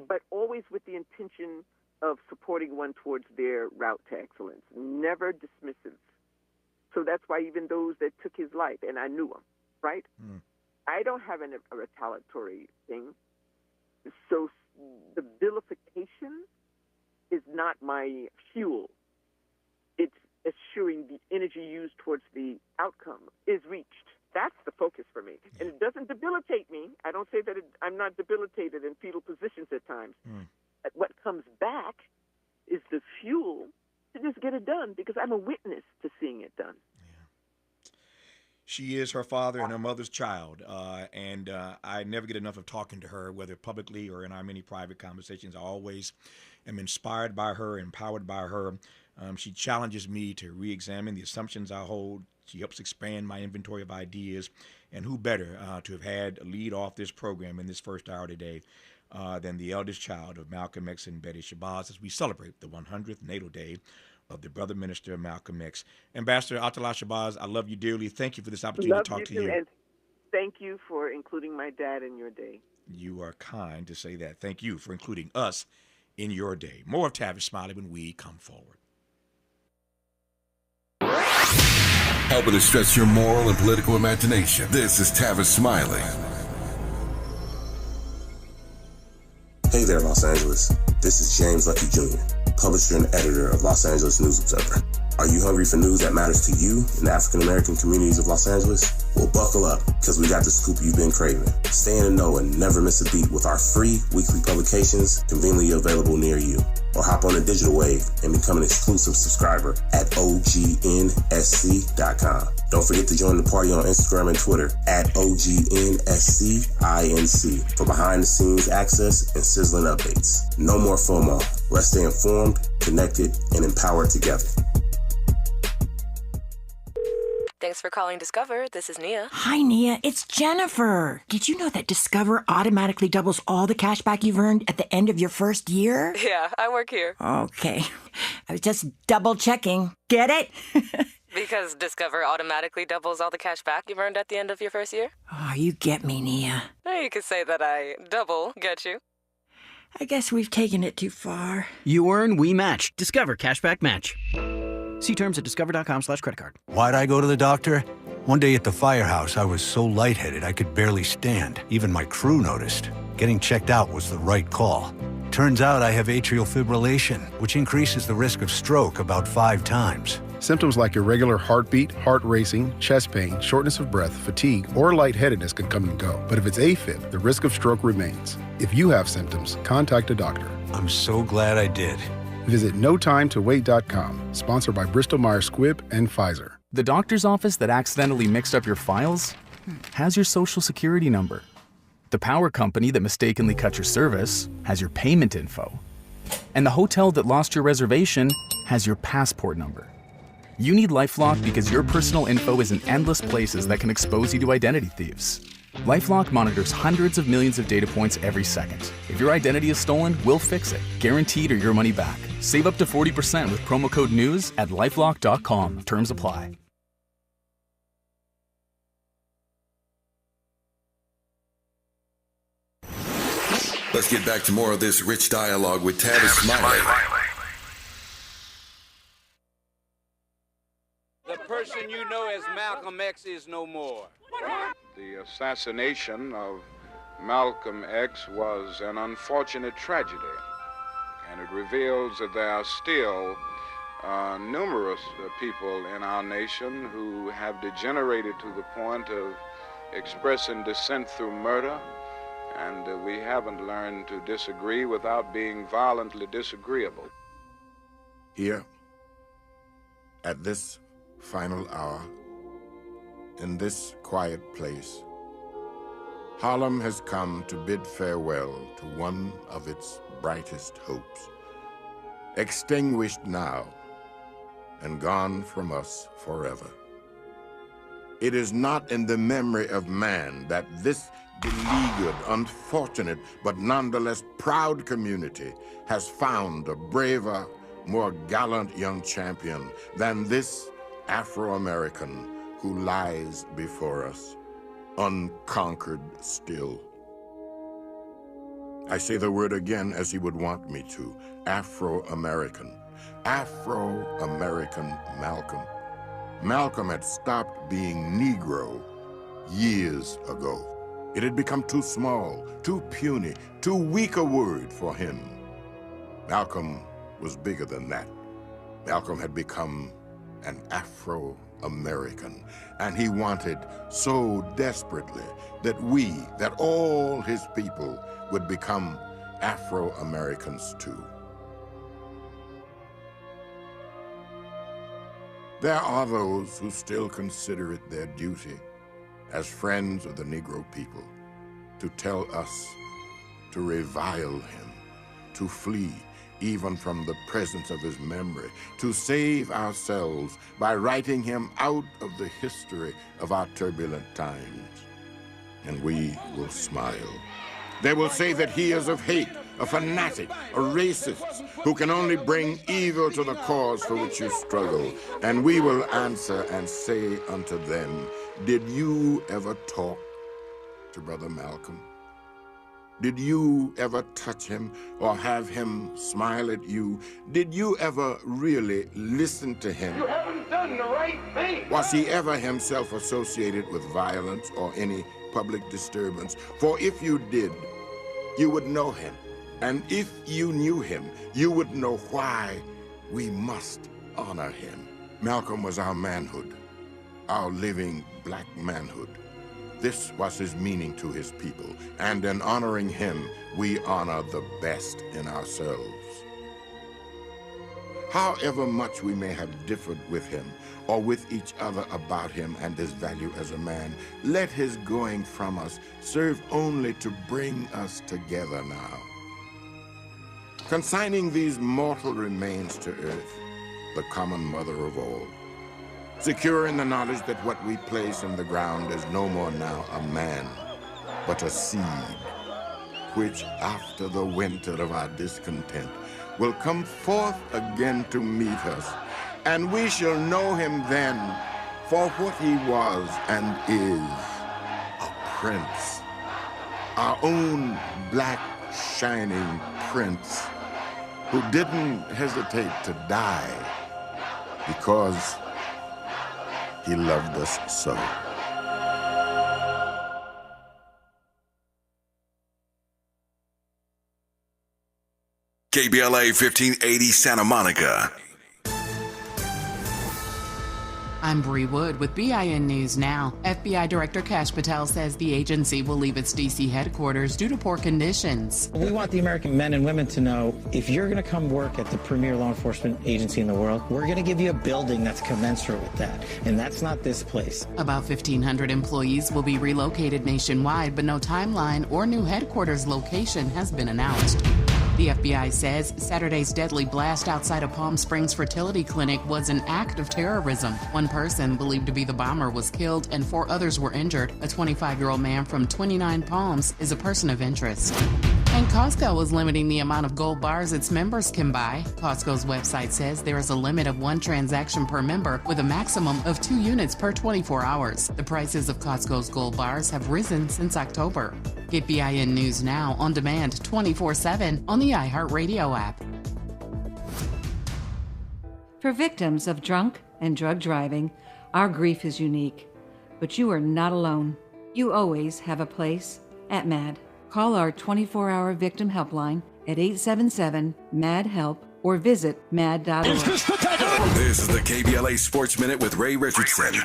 but always with the intention of supporting one towards their route to excellence, never dismissive. So that's why even those that took his life, and I knew him, right? I don't have a retaliatory thing. So the vilification is not my fuel. It's assuring the energy used towards the outcome is reached. That's the focus for me. And it doesn't debilitate me. I don't say that I'm not debilitated in fetal positions at times. What comes back is the fuel to just get it done, because I'm a witness to seeing it done. She is her father and her mother's child, and I never get enough of talking to her, whether publicly or in our many private conversations. I always am inspired by her, empowered by her. She challenges me to re-examine the assumptions I hold. She helps expand my inventory of ideas, and who better to have had lead off this program in this first hour today than the eldest child of Malcolm X and Betty Shabazz as we celebrate the 100th natal day of the brother minister Malcolm X. Ambassador Attallah Shabazz, I love you dearly. Thank you for this opportunity to talk to you. And thank you for including my dad in your day. You are kind to say that. Thank you for including us in your day. More of Tavis Smiley when we come forward. Helping to stretch your moral and political imagination. This is Tavis Smiley. Hey there, Los Angeles. This is James Lucky Jr., publisher and editor of Los Angeles News Observer. Are you hungry for news that matters to you in the African-American communities of Los Angeles? Well, buckle up, because we got the scoop you've been craving. Stay in the know and never miss a beat with our free weekly publications conveniently available near you. or hop on the digital wave and become an exclusive subscriber at OGNSC.com. Don't forget to join the party on Instagram and Twitter at OGNSCINC for behind-the-scenes access and sizzling updates. No more FOMO. Let's stay informed, connected, and empowered together. Thanks for calling Discover. This is Nia. Hi, Nia. It's Jennifer. Did you know that Discover automatically doubles all the cash back you've earned at the end of your first year? Yeah, I work here. Okay. I was just double checking. Get it? Because Discover automatically doubles all the cash back you've earned at the end of your first year? Oh, you get me, Nia. You could say that I double get you. I guess we've taken it too far. You earn, we match. Discover Cashback Match. See terms at discover.com/creditcard. Why'd I go to the doctor? One day at the firehouse, I was so lightheaded I could barely stand. Even my crew noticed. Getting checked out was the right call. Turns out I have atrial fibrillation, which increases the risk of stroke about 5 times. Symptoms like irregular heartbeat, heart racing, chest pain, shortness of breath, fatigue, or lightheadedness can come and go. But if it's AFib, the risk of stroke remains. If you have symptoms, contact a doctor. I'm so glad I did. Visit NoTimeToWait.com, sponsored by Bristol-Myers Squibb and Pfizer. The doctor's office that accidentally mixed up your files has your social security number. The power company that mistakenly cut your service has your payment info. And the hotel that lost your reservation has your passport number. You need LifeLock because your personal info is in endless places that can expose you to identity thieves. LifeLock monitors hundreds of millions of data points every second. If your identity is stolen, we'll fix it, guaranteed or your money back. Save up to 40% with promo code NEWS at LifeLock.com. Terms apply. Let's get back to more of this rich dialogue with Tavis Smiley. The person you know as Malcolm X is no more. The assassination of Malcolm X was an unfortunate tragedy, and it reveals that there are still numerous people in our nation who have degenerated to the point of expressing dissent through murder, and we haven't learned to disagree without being violently disagreeable. Here, at this final hour, in this quiet place, Harlem has come to bid farewell to one of its brightest hopes, extinguished now and gone from us forever. It is not in the memory of man that this beleaguered, unfortunate, but nonetheless proud community has found a braver, more gallant young champion than this Afro-American who lies before us, unconquered still. I say the word again as he would want me to, Afro-American. Afro-American Malcolm. Malcolm had stopped being Negro years ago. It had become too small, too puny, too weak a word for him. Malcolm was bigger than that. Malcolm had become an Afro-American, and he wanted so desperately that that all his people would become Afro-Americans too. There are those who still consider it their duty as friends of the Negro people to tell us to revile him, to flee even from the presence of his memory, to save ourselves by writing him out of the history of our turbulent times. And we will smile. They will say that he is of hate, a fanatic, a racist, who can only bring evil to the cause for which you struggle. And we will answer and say unto them, did you ever talk to Brother Malcolm? Did you ever touch him or have him smile at you? Did you ever really listen to him? You haven't done the right thing. Was he ever himself associated with violence or any public disturbance? For if you did, you would know him. And if you knew him, you would know why we must honor him. Malcolm was our manhood, our living black manhood. This was his meaning to his people, and in honoring him, we honor the best in ourselves. However much we may have differed with him or with each other about him and his value as a man, let his going from us serve only to bring us together now. Consigning these mortal remains to earth, the common mother of all, secure in the knowledge that what we place in the ground is no more now a man, but a seed, which after the winter of our discontent will come forth again to meet us, and we shall know him then for what he was and is, a prince, our own black shining prince, who didn't hesitate to die because he loved us so. KBLA 1580 Santa Monica. I'm Bree Wood with BIN News Now. FBI Director Kash Patel says the agency will leave its D.C. headquarters due to poor conditions. We want the American men and women to know, if you're going to come work at the premier law enforcement agency in the world, we're going to give you a building that's commensurate with that. And that's not this place. About 1,500 employees will be relocated nationwide, but no timeline or new headquarters location has been announced. The FBI says Saturday's deadly blast outside a Palm Springs fertility clinic was an act of terrorism. One person, believed to be the bomber, was killed and 4 others were injured. A 25-year-old man from 29 Palms is a person of interest. And Costco is limiting the amount of gold bars its members can buy. Costco's website says there is a limit of 1 transaction per member with a maximum of 2 units per 24 hours. The prices of Costco's gold bars have risen since October. Get BIN News Now on demand 24/7 on the iHeartRadio app. For victims of drunk and drug driving, our grief is unique. But you are not alone. You always have a place at MAD. Call our 24-hour victim helpline at 877-MAD-HELP or visit mad.org. This is the KBLA Sports Minute with Ray Richardson.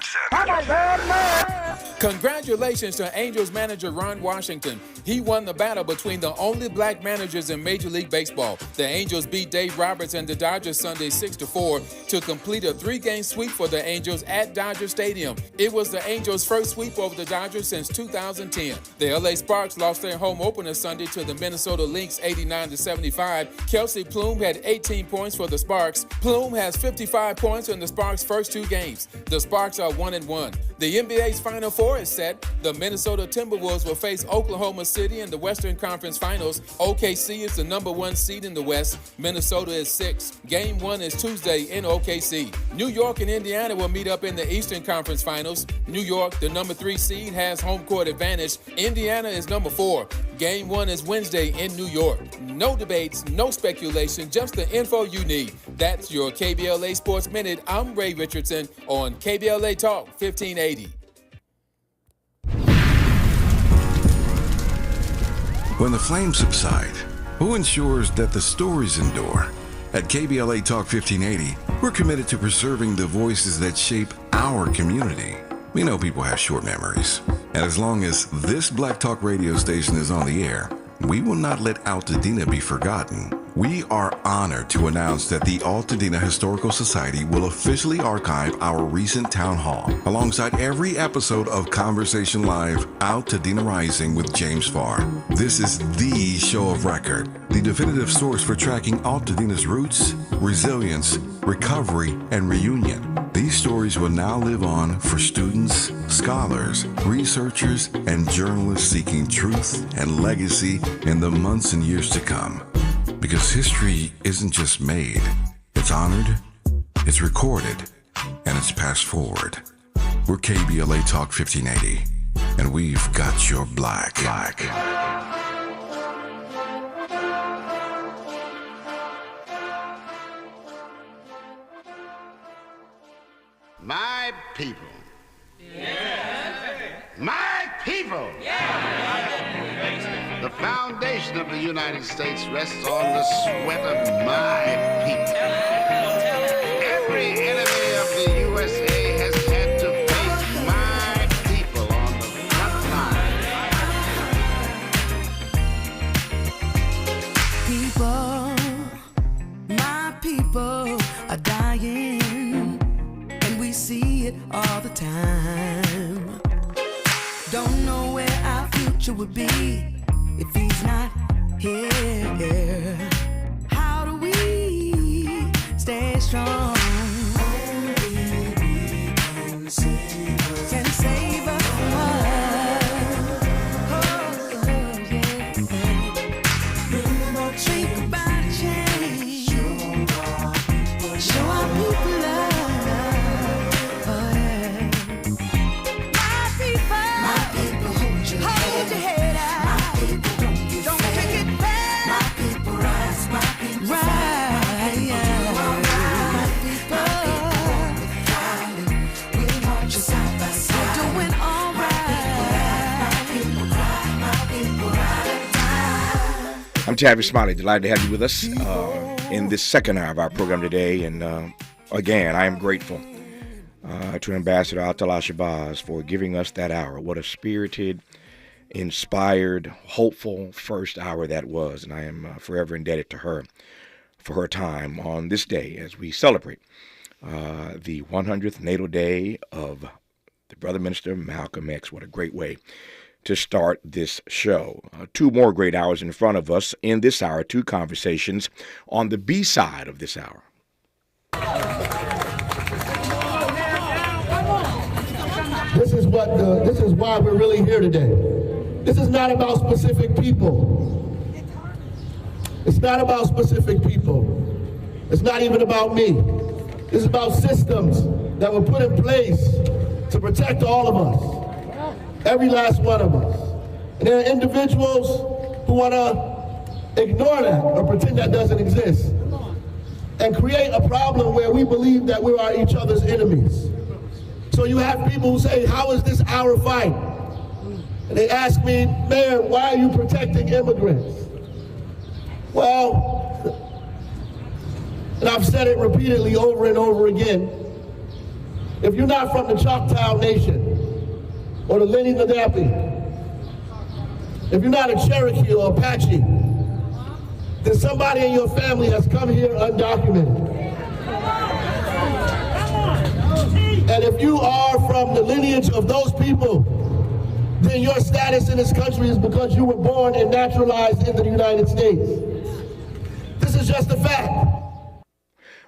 Congratulations to Angels manager Ron Washington. He won the battle between the only black managers in Major League Baseball. The Angels beat Dave Roberts and the Dodgers Sunday 6-4 to complete a 3-game sweep for the Angels at Dodger Stadium. It was the Angels' first sweep over the Dodgers since 2010. The LA Sparks lost their home opener Sunday to the Minnesota Lynx 89-75. Kelsey Plume had 18 points for the Sparks. Plume has 55 points in the Sparks' first 2 games. The Sparks are 1-1. The NBA's Final Four is set. The Minnesota Timberwolves will face Oklahoma City in the Western Conference Finals. OKC is the number 1 seed in the West. Minnesota is 6. Game 1 is Tuesday in OKC. New York and Indiana will meet up in the Eastern Conference Finals. New York, the number 3 seed, has home court advantage. Indiana is number 4. Game 1 is Wednesday in New York. No debates, no speculation, just the info you need. That's your KBLA Sports Minute. I'm Ray Richardson on KBLA Talk 1580. When the flames subside, who ensures that the stories endure? At KBLA Talk 1580, we're committed to preserving the voices that shape our community. We know people have short memories, and as long as this Black Talk radio station is on the air, we will not let Altadena be forgotten. We are honored to announce that the Altadena Historical Society will officially archive our recent town hall alongside every episode of Conversation Live Altadena Rising with James Farr. This is the show of record, the definitive source for tracking Altadena's roots, resilience, recovery, and reunion. These stories will now live on for students, scholars, researchers, and journalists seeking truth and legacy in the months and years to come. Because history isn't just made, it's honored, it's recorded, and it's passed forward. We're KBLA Talk 1580, and we've got your black. My people. Yeah. My people. Yeah. The foundation of the United States rests on the sweat of my people. Every enemy of the USA has had to face my people on the front line. People, my people, see it all the time. Don't know where our future would be if he's not here. How do we stay strong? Can save us from what? Oh, yeah. Think about change. Show our people love. Oh, yeah. My people, hold your head out. My people, don't take it back. My people, rise. My people, rise. Yeah. My people, we want you side by side. Doing all right. My people cry. My people ride. I'm Tavis Smiley. Delighted to have you with us in this second hour of our program today. And again, I am grateful to Ambassador Attallah Shabazz for giving us that hour. What a spirited, inspired, hopeful first hour that was. And I am forever indebted to her for her time on this day as we celebrate the 100th natal day of the brother minister Malcolm X. What a great way to start this show. 2 more great hours in front of us in this hour, 2 conversations on the B side of this hour. This is why we're really here today. This is not about specific people. It's not about specific people. It's not even about me. This is about systems that were put in place to protect all of us. Every last one of us. And there are individuals who want to ignore that or pretend that doesn't exist and create a problem where we believe that we are each other's enemies. So you have people who say, how is this our fight? And they ask me, Mayor, why are you protecting immigrants? Well, and I've said it repeatedly over and over again, if you're not from the Choctaw Nation, or the Lenni Lenape, if you're not a Cherokee or Apache, then somebody in your family has come here undocumented. And if you are from the lineage of those people, then your status in this country is because you were born and naturalized in the United States. This is just a fact.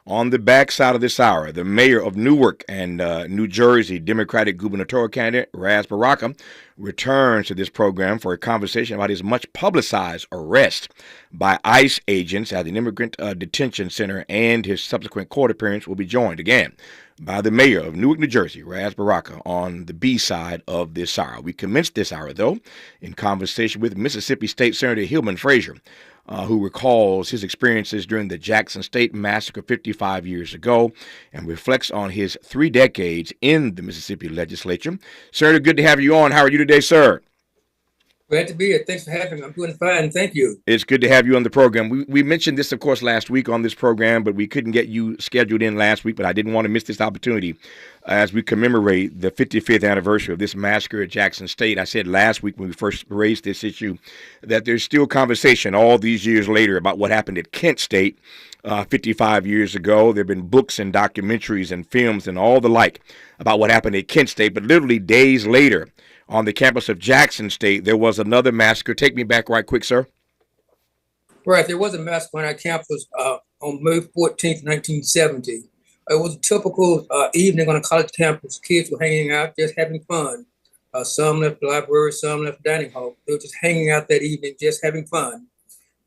On the backside of this hour, the mayor of Newark and New Jersey Democratic gubernatorial candidate Ras Baraka returns to this program for a conversation about his much publicized arrest by ICE agents at an immigrant detention center, and his subsequent court appearance will be joined again by the mayor of Newark, New Jersey, Ras Baraka, on the B side of this hour. We commenced this hour, though, in conversation with Mississippi State Senator Hillman Frazier, who recalls his experiences during the Jackson State Massacre 55 years ago and reflects on his 3 decades in the Mississippi legislature. Senator, good to have you on. How are you today, sir? Glad to be here. Thanks for having me. I'm doing fine. Thank you. It's good to have you on the program. We mentioned this, of course, last week on this program, but we couldn't get you scheduled in last week, but I didn't want to miss this opportunity as we commemorate the 55th anniversary of this massacre at Jackson State. I said last week when we first raised this issue that there's still conversation all these years later about what happened at Kent State 55 years ago. There have been books and documentaries and films and all the like about what happened at Kent State, but literally days later, on the campus of Jackson State, there was another massacre. Take me back right quick, sir. Right, there was a massacre on our campus on May 14th, 1970. It was a typical evening on a college campus. Kids were hanging out, just having fun. Some left the library, some left the dining hall. They were just hanging out that evening, just having fun.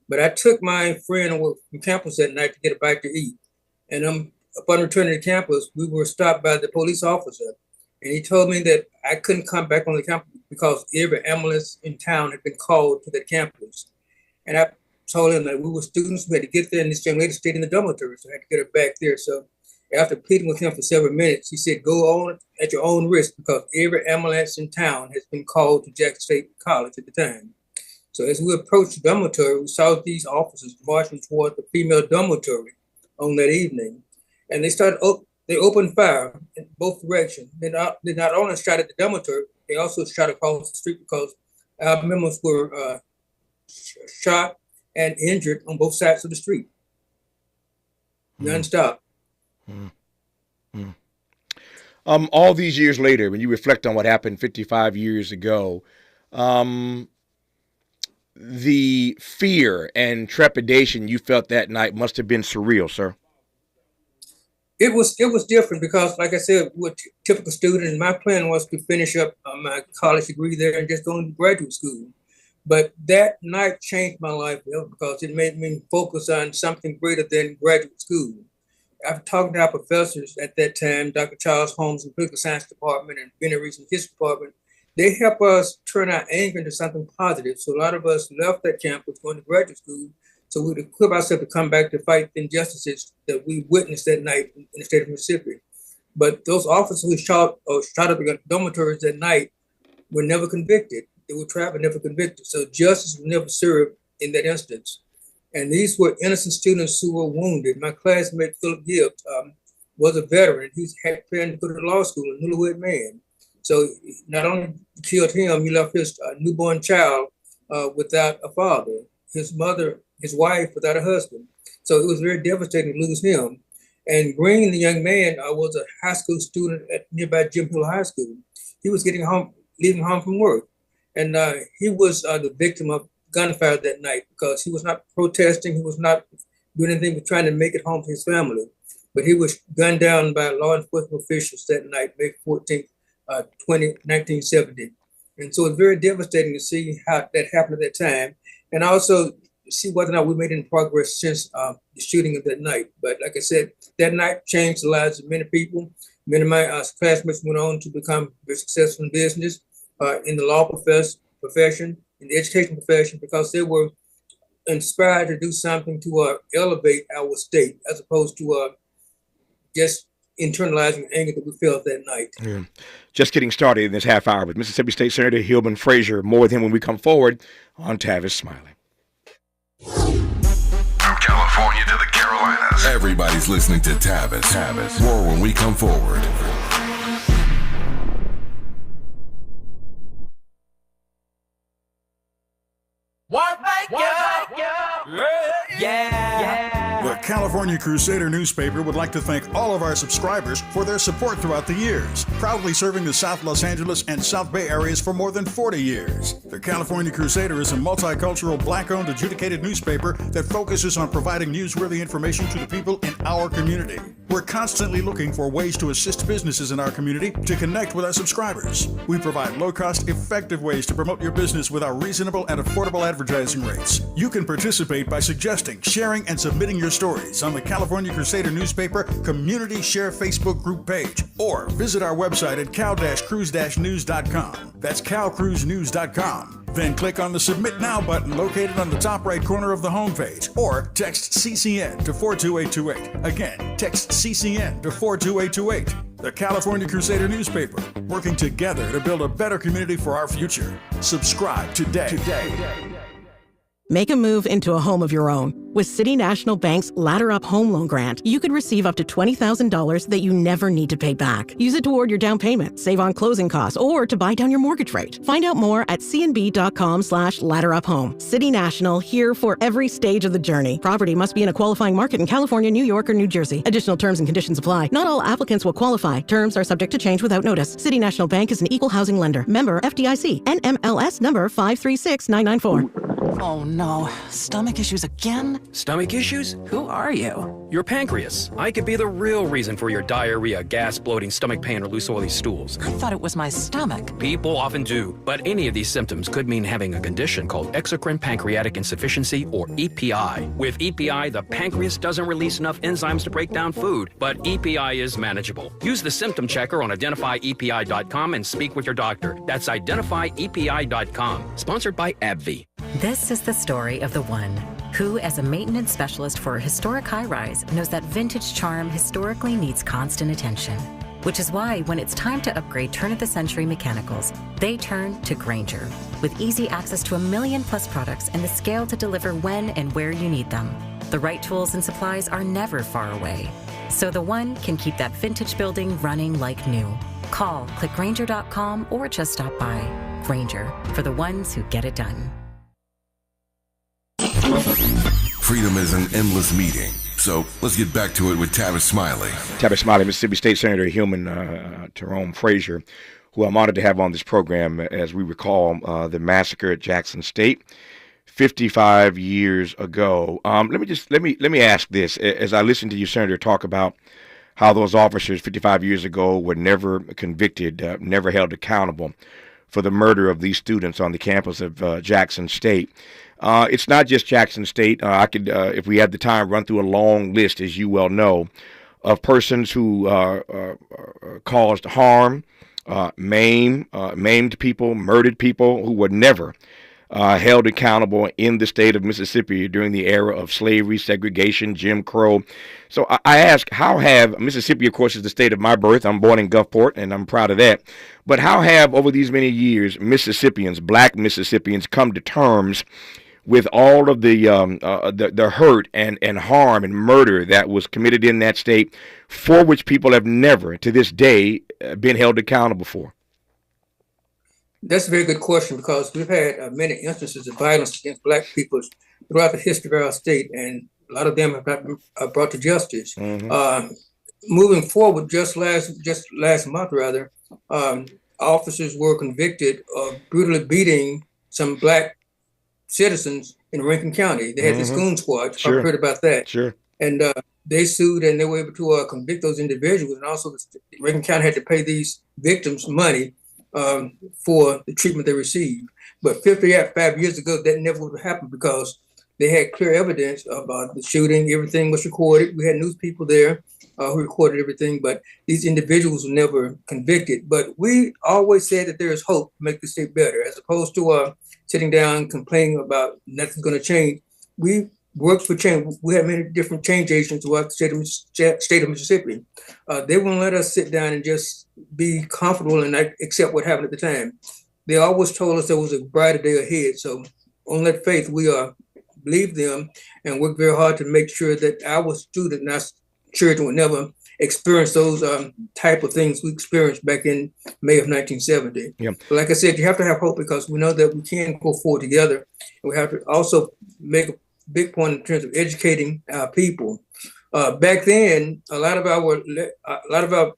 But I took my friend from campus that night to get a bite to eat. And upon returning to campus, we were stopped by the police officer. And he told me that I couldn't come back on the campus because every ambulance in town had been called to that campus. And I told him that we were students, we had to get there, and this young lady stayed in the dormitory, so I had to get her back there. So after pleading with him for several minutes, he said, go on at your own risk because every ambulance in town has been called to Jackson State College at the time. So as we approached the dormitory, we saw these officers marching toward the female dormitory on that evening. And they opened fire in both directions. They not only shot at the dormitory, they also shot across the street because our members were shot and injured on both sides of the street, nonstop. All these years later, when you reflect on what happened 55 years ago, the fear and trepidation you felt that night must have been surreal, sir. It was different because, like I said, we're a typical student, and my plan was to finish up my college degree there and just go into graduate school. But that night changed my life because it made me focus on something greater than graduate school. After talking to our professors at that time, Dr. Charles Holmes in the Political Science Department and Benny Reese in the History Department, they helped us turn our anger into something positive. So a lot of us left that campus going to graduate school, so we would equip ourselves to come back to fight the injustices that we witnessed that night in the state of Mississippi. But those officers who shot up the dormitories that night were never convicted. They were tried but never convicted. So justice was never served in that instance. And these were innocent students who were wounded. My classmate, Philip Gibbs, was a veteran. He had planned to go to law school, a newlywed man. So not only killed him, he left his newborn child without a father, his mother, his wife without a husband. So it was very devastating to lose him. And Green, the young man, was a high school student at nearby Jim Hill High School. He was leaving home from work. And he was the victim of gunfire that night because he was not protesting. He was not doing anything but trying to make it home to his family. But he was gunned down by law enforcement officials that night, May 14th, 1970. And so it's very devastating to see how that happened at that time. And also see whether or not we made any progress since the shooting of that night. But like I said, that night changed the lives of many people. Many of my classmates went on to become very successful in business, in the law profession, in the education profession, because they were inspired to do something to elevate our state as opposed to just internalizing anger that we felt that night. Yeah. Just getting started in this half hour with Mississippi State Senator Hillman Frazier. More with him when we come forward on Tavis Smiley. From California to the Carolinas, everybody's listening to Tavis. More when we come forward. The California Crusader newspaper would like to thank all of our subscribers for their support throughout the years, proudly serving the South Los Angeles and South Bay areas for more than 40 years. The California Crusader is a multicultural, black-owned, adjudicated newspaper that focuses on providing newsworthy information to the people in our community. We're constantly looking for ways to assist businesses in our community to connect with our subscribers. We provide low-cost, effective ways to promote your business with our reasonable and affordable advertising rates. You can participate by suggesting, sharing, and submitting your stories on the California Crusader newspaper Community Share Facebook group page, or visit our website at cal-cruise-news.com. That's calcruisenews.com. Then click on the Submit Now button located on the top right corner of the homepage, or text CCN to 42828. Again, text CCN to 42828. The California Crusader newspaper, working together to build a better community for our future. Subscribe today. Make a move into a home of your own. With City National Bank's Ladder Up Home Loan Grant, you could receive up to $20,000 that you never need to pay back. Use it toward your down payment, save on closing costs, or to buy down your mortgage rate. Find out more at cnb.com/ladderuphome. City National, here for every stage of the journey. Property must be in a qualifying market in California, New York, or New Jersey. Additional terms and conditions apply. Not all applicants will qualify. Terms are subject to change without notice. City National Bank is an equal housing lender. Member FDIC. NMLS number 536994. Oh no, stomach issues again? Stomach issues? Who are you? Your pancreas. I could be the real reason for your diarrhea, gas, bloating, stomach pain, or loose oily stools. I thought it was my stomach. People often do, but any of these symptoms could mean having a condition called exocrine pancreatic insufficiency, or EPI. With EPI, the pancreas doesn't release enough enzymes to break down food, but EPI is manageable. Use the symptom checker on identifyepi.com and speak with your doctor. That's identifyepi.com. Sponsored by AbbVie. This is the story of the one who, as a maintenance specialist for a historic high-rise, knows that vintage charm historically needs constant attention. Which is why, when it's time to upgrade turn-of-the-century mechanicals, they turn to Grainger. With easy access to 1 million+ products and the scale to deliver when and where you need them. The right tools and supplies are never far away. So the one can keep that vintage building running like new. Call, click Grainger.com, or just stop by. Grainger, for the ones who get it done. freedom is an endless meeting. So let's get back to it with Tavis Smiley. Tavis Smiley, Mississippi State Senator Hillman, Terome, Frazier, who I'm honored to have on this program as we recall the massacre at Jackson State 55 years ago. Let me ask this. As I listen to you, Senator, talk about how those officers 55 years ago were never convicted, never held accountable for the murder of these students on the campus of Jackson State. It's not just Jackson State. I could, if we had the time, run through a long list, as you well know, of persons who caused harm, maimed people, murdered people who were never held accountable in the state of Mississippi during the era of slavery, segregation, Jim Crow. So I ask, how have Mississippi, of course, is the state of my birth. I'm born in Gulfport, and I'm proud of that. But how have, over these many years, Mississippians, black Mississippians, come to terms with all of the hurt and harm and murder that was committed in that state, for which people have never, to this day, been held accountable for? That's a very good question, because we've had many instances of violence against black people throughout the history of our state, and a lot of them have not been brought to justice. Mm-hmm. Moving forward, just last month, officers were convicted of brutally beating some black citizens in Rankin County. They had this goon squad. Sure. I've heard about that. Sure. And they sued, and they were able to convict those individuals. And also, Rankin County had to pay these victims money for the treatment they received. But 55 years ago, that never would have happened, because they had clear evidence about the shooting. Everything was recorded. We had news people there who recorded everything, but these individuals were never convicted. But we always said that there is hope to make the state better, as opposed to sitting down complaining about nothing's going to change. We worked for change. We have many different change agents throughout the state of Mississippi. They won't let us sit down and just be comfortable and accept what happened at the time. They always told us there was a brighter day ahead. So on that faith, we believe them and work very hard to make sure that our students and our children would never experience those type of things we experienced back in May of 1970. Yeah. But like I said, you have to have hope, because we know that we can go forward together. And we have to also make a big point in terms of educating our people. Back then, a lot of our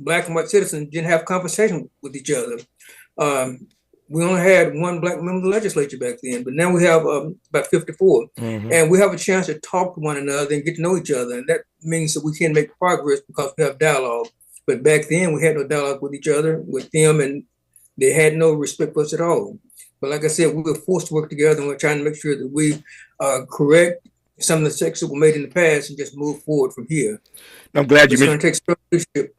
black and white citizens didn't have conversation with each other. We only had one black member of the legislature back then, but now we have about 54. Mm-hmm. And we have a chance to talk to one another and get to know each other. And that means that we can make progress because we have dialogue. But back then, we had no dialogue with each other, with them, and they had no respect for us at all. But like I said, we were forced to work together, and we're trying to make sure that we correct some of the mistakes that were made in the past and just move forward from here. I'm glad you mentioned. It's going to take leadership.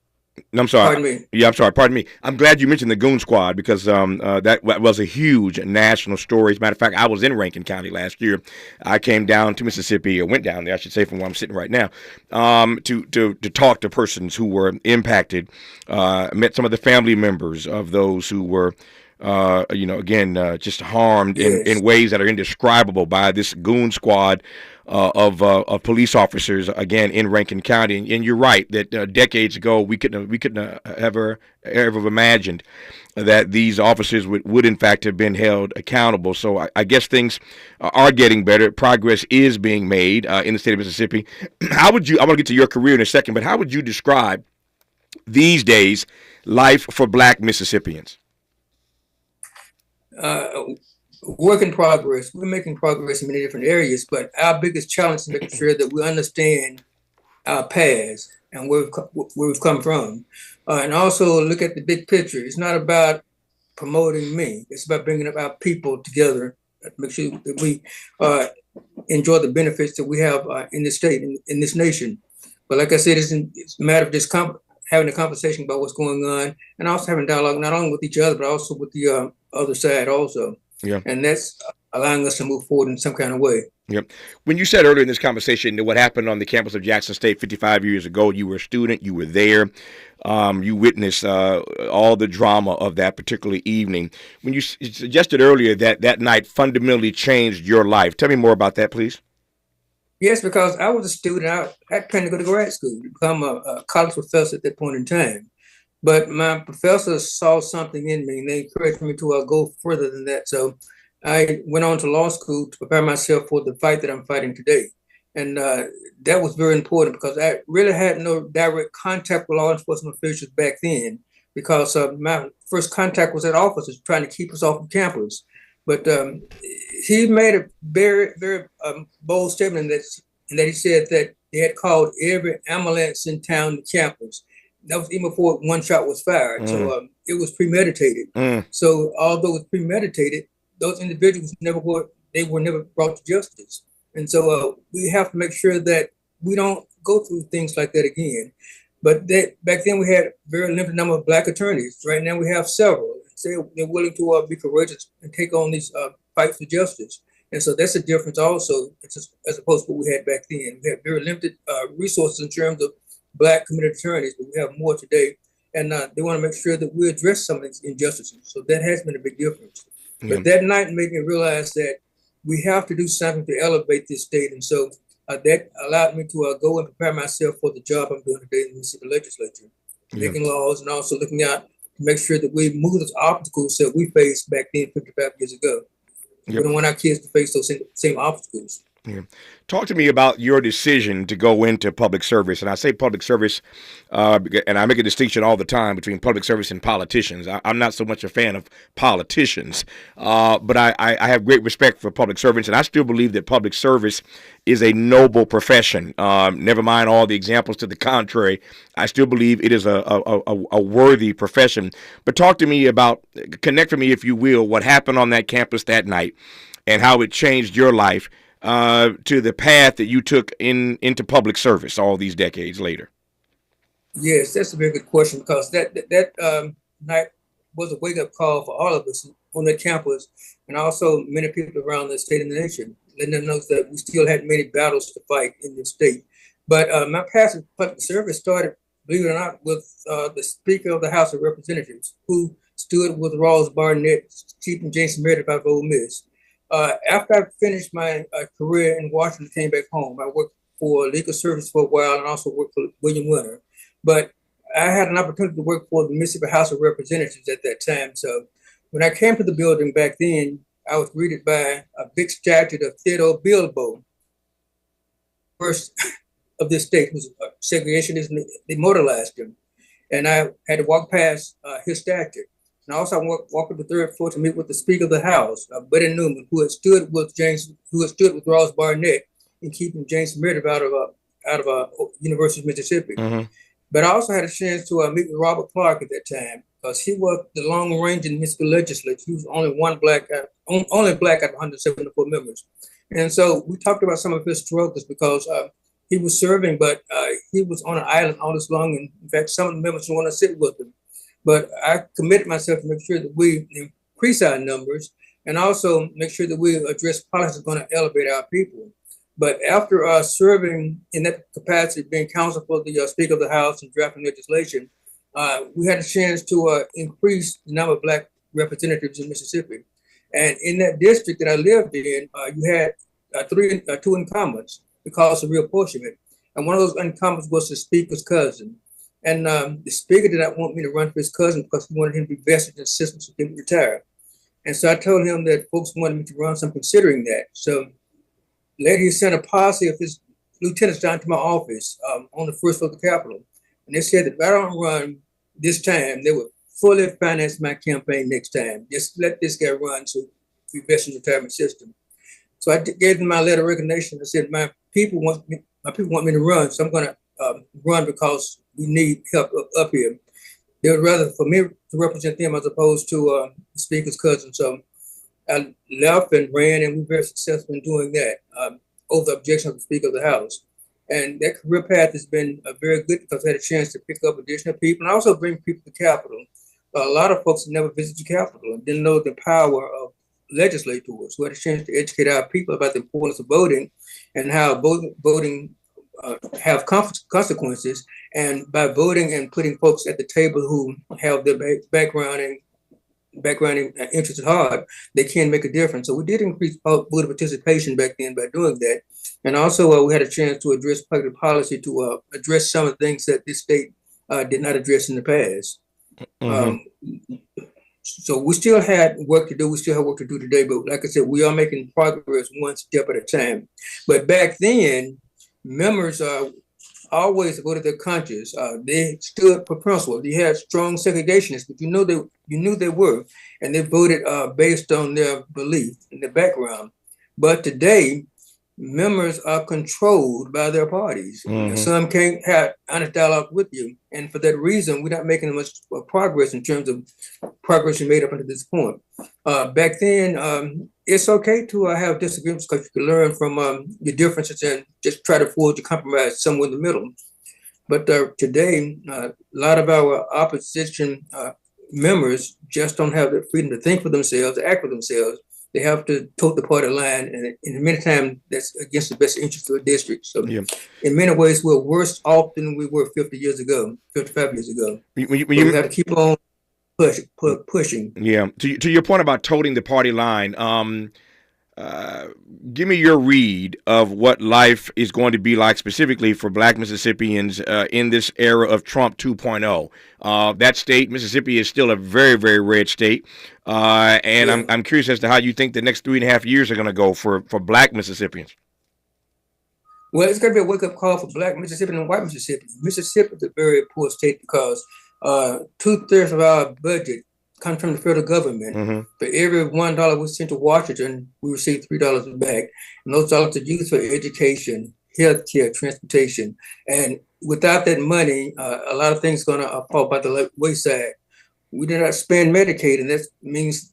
I'm sorry. Pardon me. Yeah, I'm sorry. Pardon me. I'm glad you mentioned the Goon Squad, because that was a huge national story. As a matter of fact, I was in Rankin County last year. I came down to Mississippi, or went down there, I should say, from where I'm sitting right now, to talk to persons who were impacted. Met some of the family members of those who were, just harmed in ways that are indescribable by this Goon Squad of police officers, again, in Rankin County. And you're right that decades ago we couldn't have ever imagined that these officers would in fact have been held accountable. So I guess things are getting better. Progress is being made in the state of Mississippi. I want to get to your career in a second, but how would you describe these days life for black Mississippians? Work in progress. We're making progress in many different areas, but our biggest challenge is making sure that we understand our past and where we've come from, and also look at the big picture. It's not about promoting me. It's about bringing up our people together, make sure that we enjoy the benefits that we have in this state, in this nation. But like I said, it's a matter of just having a conversation about what's going on, and also having dialogue not only with each other, but also with the other side also. Yeah. And that's allowing us to move forward in some kind of way. Yep. When you said earlier in this conversation that what happened on the campus of Jackson State 55 years ago, you were a student, you were there, you witnessed all the drama of that particular evening. When you suggested earlier that night fundamentally changed your life, tell me more about that, please. Yes, because I was a student. I planned to go to grad school, to become a college professor at that point in time. But my professors saw something in me, and they encouraged me to go further than that. So I went on to law school to prepare myself for the fight that I'm fighting today. And that was very important because I really had no direct contact with law enforcement officials back then, because my first contact was at officers trying to keep us off of campus. But he made a very, very bold statement that he said that they had called every ambulance in town to campus. That was even before one shot was fired. So it was premeditated. So although it was premeditated, those individuals were never brought to justice. And so we have to make sure that we don't go through things like that again. But back then we had a very limited number of Black attorneys. Right now we have several. They're willing to be courageous and take on these fights for justice. And so that's a difference also, as opposed to what we had back then. We had very limited resources in terms of Black committed attorneys, but we have more today. And they want to make sure that we address some of these injustices. So that has been a big difference. Yeah. But that night made me realize that we have to do something to elevate this state. And so that allowed me to go and prepare myself for the job I'm doing today in the Mississippi legislature, making laws and also looking out to make sure that we move those obstacles that we faced back then 55 years ago. We don't want our kids to face those same obstacles. Yeah. Talk to me about your decision to go into public service. And I say public service, and I make a distinction all the time between public service and politicians. I'm not so much a fan of politicians, but I have great respect for public servants, and I still believe that public service is a noble profession. Never mind all the examples to the contrary. I still believe it is a worthy profession. But talk to me about, connect with me, if you will, what happened on that campus that night and how it changed your life to the path that you took into public service all these decades later. Yes, that's a very good question, because that night was a wake-up call for all of us on that campus, and also many people around the state and the nation, letting them know that we still had many battles to fight in this state. But my path in public service started, believe it or not, with the Speaker of the House of Representatives, who stood with Ras Baraka, keeping Jackson State out of Ole Miss. After I finished my career in Washington, came back home. I worked for legal service for a while and also worked for William Winter. But I had an opportunity to work for the Mississippi House of Representatives at that time. So when I came to the building back then, I was greeted by a big statue of Theodore Bilbo, first of this state, who's segregationists, immortalized him. And I had to walk past his statue. And also I walked up the third floor to meet with the Speaker of the House, Buddy Newman, who had stood with Ras Baraka in keeping James Meredith out of University of Mississippi. But I also had a chance to meet with Robert Clark at that time, because he was the long range in the Mississippi legislature. He was only black out of 174 members. And so we talked about some of his struggles, because he was serving, but he was on an island all this long. And in fact, some of the members didn't want to sit with him. But I committed myself to make sure that we increase our numbers and also make sure that we address policies going to elevate our people. But after serving in that capacity, being counsel for the Speaker of the House and drafting legislation, we had a chance to increase the number of Black representatives in Mississippi. And in that district that I lived in, you had two incumbents because of reapportionment. And one of those incumbents was the Speaker's cousin. And the Speaker did not want me to run for his cousin because he wanted him to be vested in the system so he didn't retire. And so I told him that folks wanted me to run, so I'm considering that. So later he sent a posse of his lieutenants down to my office on the first floor of the Capitol. And they said that if I don't run this time, they would fully finance my campaign next time. Just let this guy run so we invest in the retirement system. So I gave them my letter of resignation. I said, my people want me to run, so I'm going to run because we need help up here. They would rather for me to represent them as opposed to the Speaker's cousin. So I left and ran, and we were very successful in doing that over the objection of the Speaker of the House. And that career path has been very good because I had a chance to pick up additional people and also bring people to the Capitol. A lot of folks never visited the Capitol and didn't know the power of legislators who had a chance to educate our people about the importance of voting and how voting have consequences. And by voting and putting folks at the table who have their background and interests at heart, they can make a difference. So we did increase voter participation back then by doing that. And also we had a chance to address public policy to address some of the things that this state did not address in the past. So we still had work to do. We still have work to do today. But like I said, we are making progress one step at a time. But back then, members always voted their conscience. They stood for principle. They had strong segregationists, but you knew they were, and they voted based on their belief and their background. But today, members are controlled by their parties. Mhm. Some can't have honest dialogue with you, and for that reason, we're not making much progress in terms of progress we made up until this point. Back then, it's okay to have disagreements because you can learn from your differences and just try to forge a compromise somewhere in the middle. But today, a lot of our opposition members just don't have the freedom to think for themselves, to act for themselves. They have to toe the party line, and many times that's against the best interest of the district. So, in many ways, we're worse off than we were 55 years ago. We have to keep on pushing. Yeah. To your point about toting the party line, give me your read of what life is going to be like specifically for Black Mississippians in this era of Trump 2.0. That state, Mississippi, is still a very, very red state. And I'm curious as to how you think the next 3.5 years are going to go for Black Mississippians. Well, it's going to be a wake-up call for Black Mississippi and white Mississippi. Mississippi is a very poor state because 2/3 of our budget comes from the federal government. Mm-hmm. For every $1 we send to Washington, we receive $3 back. And those dollars are used for education, healthcare, transportation. And without that money, a lot of things are going to fall by the wayside. We did not spend Medicaid, and that means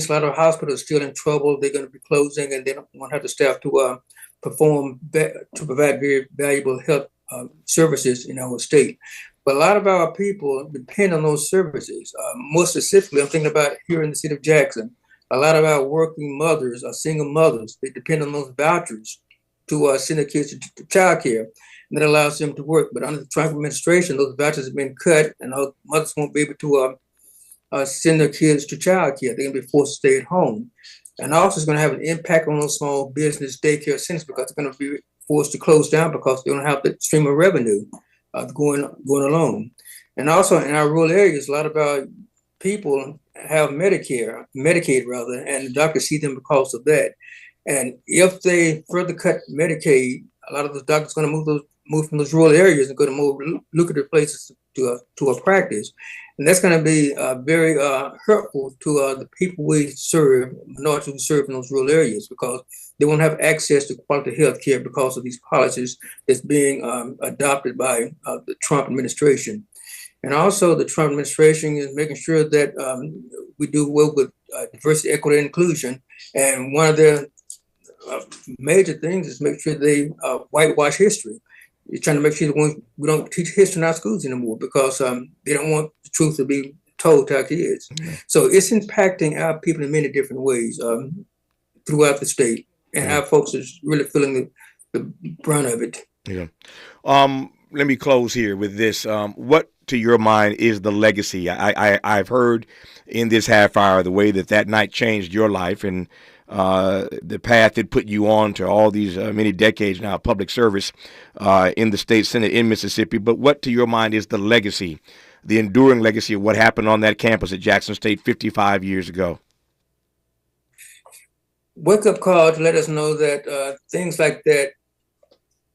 a lot of hospitals are still in trouble. They're going to be closing, and they don't want to have the staff to provide very valuable health services in our state. But a lot of our people depend on those services. More specifically, I'm thinking about here in the city of Jackson. A lot of our working mothers are single mothers. They depend on those vouchers to send their kids to child care. And that allows them to work. But under the Trump administration, those vouchers have been cut, and those mothers won't be able to send their kids to child care. They're going to be forced to stay at home. And also, it's going to have an impact on those small business daycare centers because they're going to be forced to close down because they don't have the stream of revenue going along. And also, in our rural areas, a lot of our people have Medicaid rather, and the doctors see them because of that. And if they further cut Medicaid, a lot of those doctors are going to move from those rural areas and go to more lucrative places to a practice. And that's going to be very hurtful to the people we serve, minorities we serve in those rural areas, because they won't have access to quality health care because of these policies that's being adopted by the Trump administration. And also the Trump administration is making sure that we do well with diversity, equity, and inclusion. And one of their major things is make sure they whitewash history. You're trying to make sure that we don't teach history in our schools anymore because they don't want the truth to be told to our kids. Mm-hmm. So it's impacting our people in many different ways throughout the state. And our folks are really feeling the brunt of it. Yeah. Let me close here with this. What, to your mind, is the legacy? I've heard in this half hour the way that night changed your life and the path it put you on to all these many decades now of public service in the state Senate in Mississippi. But what, to your mind, is the legacy, the enduring legacy of what happened on that campus at Jackson State 55 years ago? Wake-up call to let us know that things like that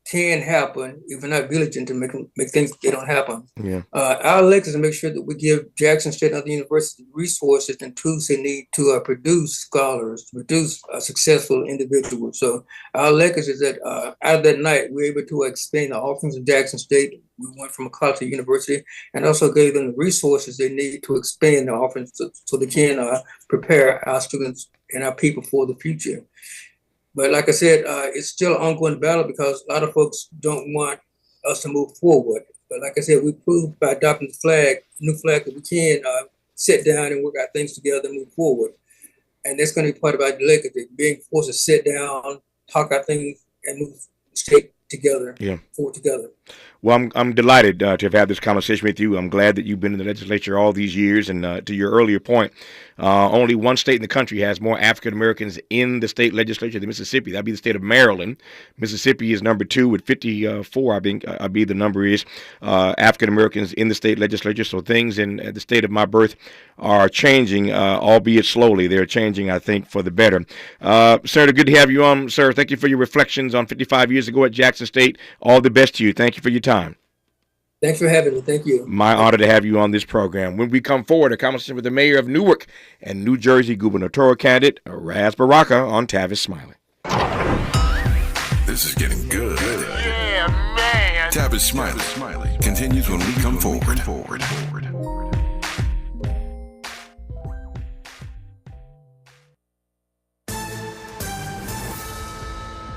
can happen if we're not vigilant to make things they don't happen. Yeah. Our legacy is to make sure that we give Jackson State and other universities resources and tools they need to produce scholars, to produce successful individuals. So our legacy is that out of that night, we were able to expand the offerings of Jackson State. We went from a college to university and also gave them the resources they need to expand the offerings so they can prepare our students and our people for the future. But like I said, it's still an ongoing battle because a lot of folks don't want us to move forward. But like I said, we proved by adopting the new flag, that we can sit down and work out things together and move forward. And that's going to be part of our legacy, being forced to sit down, talk out things, and move the state together, forward together. Well, I'm delighted to have had this conversation with you. I'm glad that you've been in the legislature all these years. And to your earlier point, only one state in the country has more African Americans in the state legislature than Mississippi. That'd be the state of Maryland. Mississippi is number 2 with 54, I believe the number is, African Americans in the state legislature. So things in the state of my birth are changing, albeit slowly. They're changing, I think, for the better. Senator, good to have you on, sir. Thank you for your reflections on 55 years ago at Jackson State. All the best to you. Thank you for your time. Thanks for having me. Thank you. My honor to have you on this program. When we come forward, a conversation with the mayor of Newark and New Jersey gubernatorial candidate Ras Baraka on Tavis Smiley. This is getting good. Yeah, man. Tavis Smiley continues when we come forward.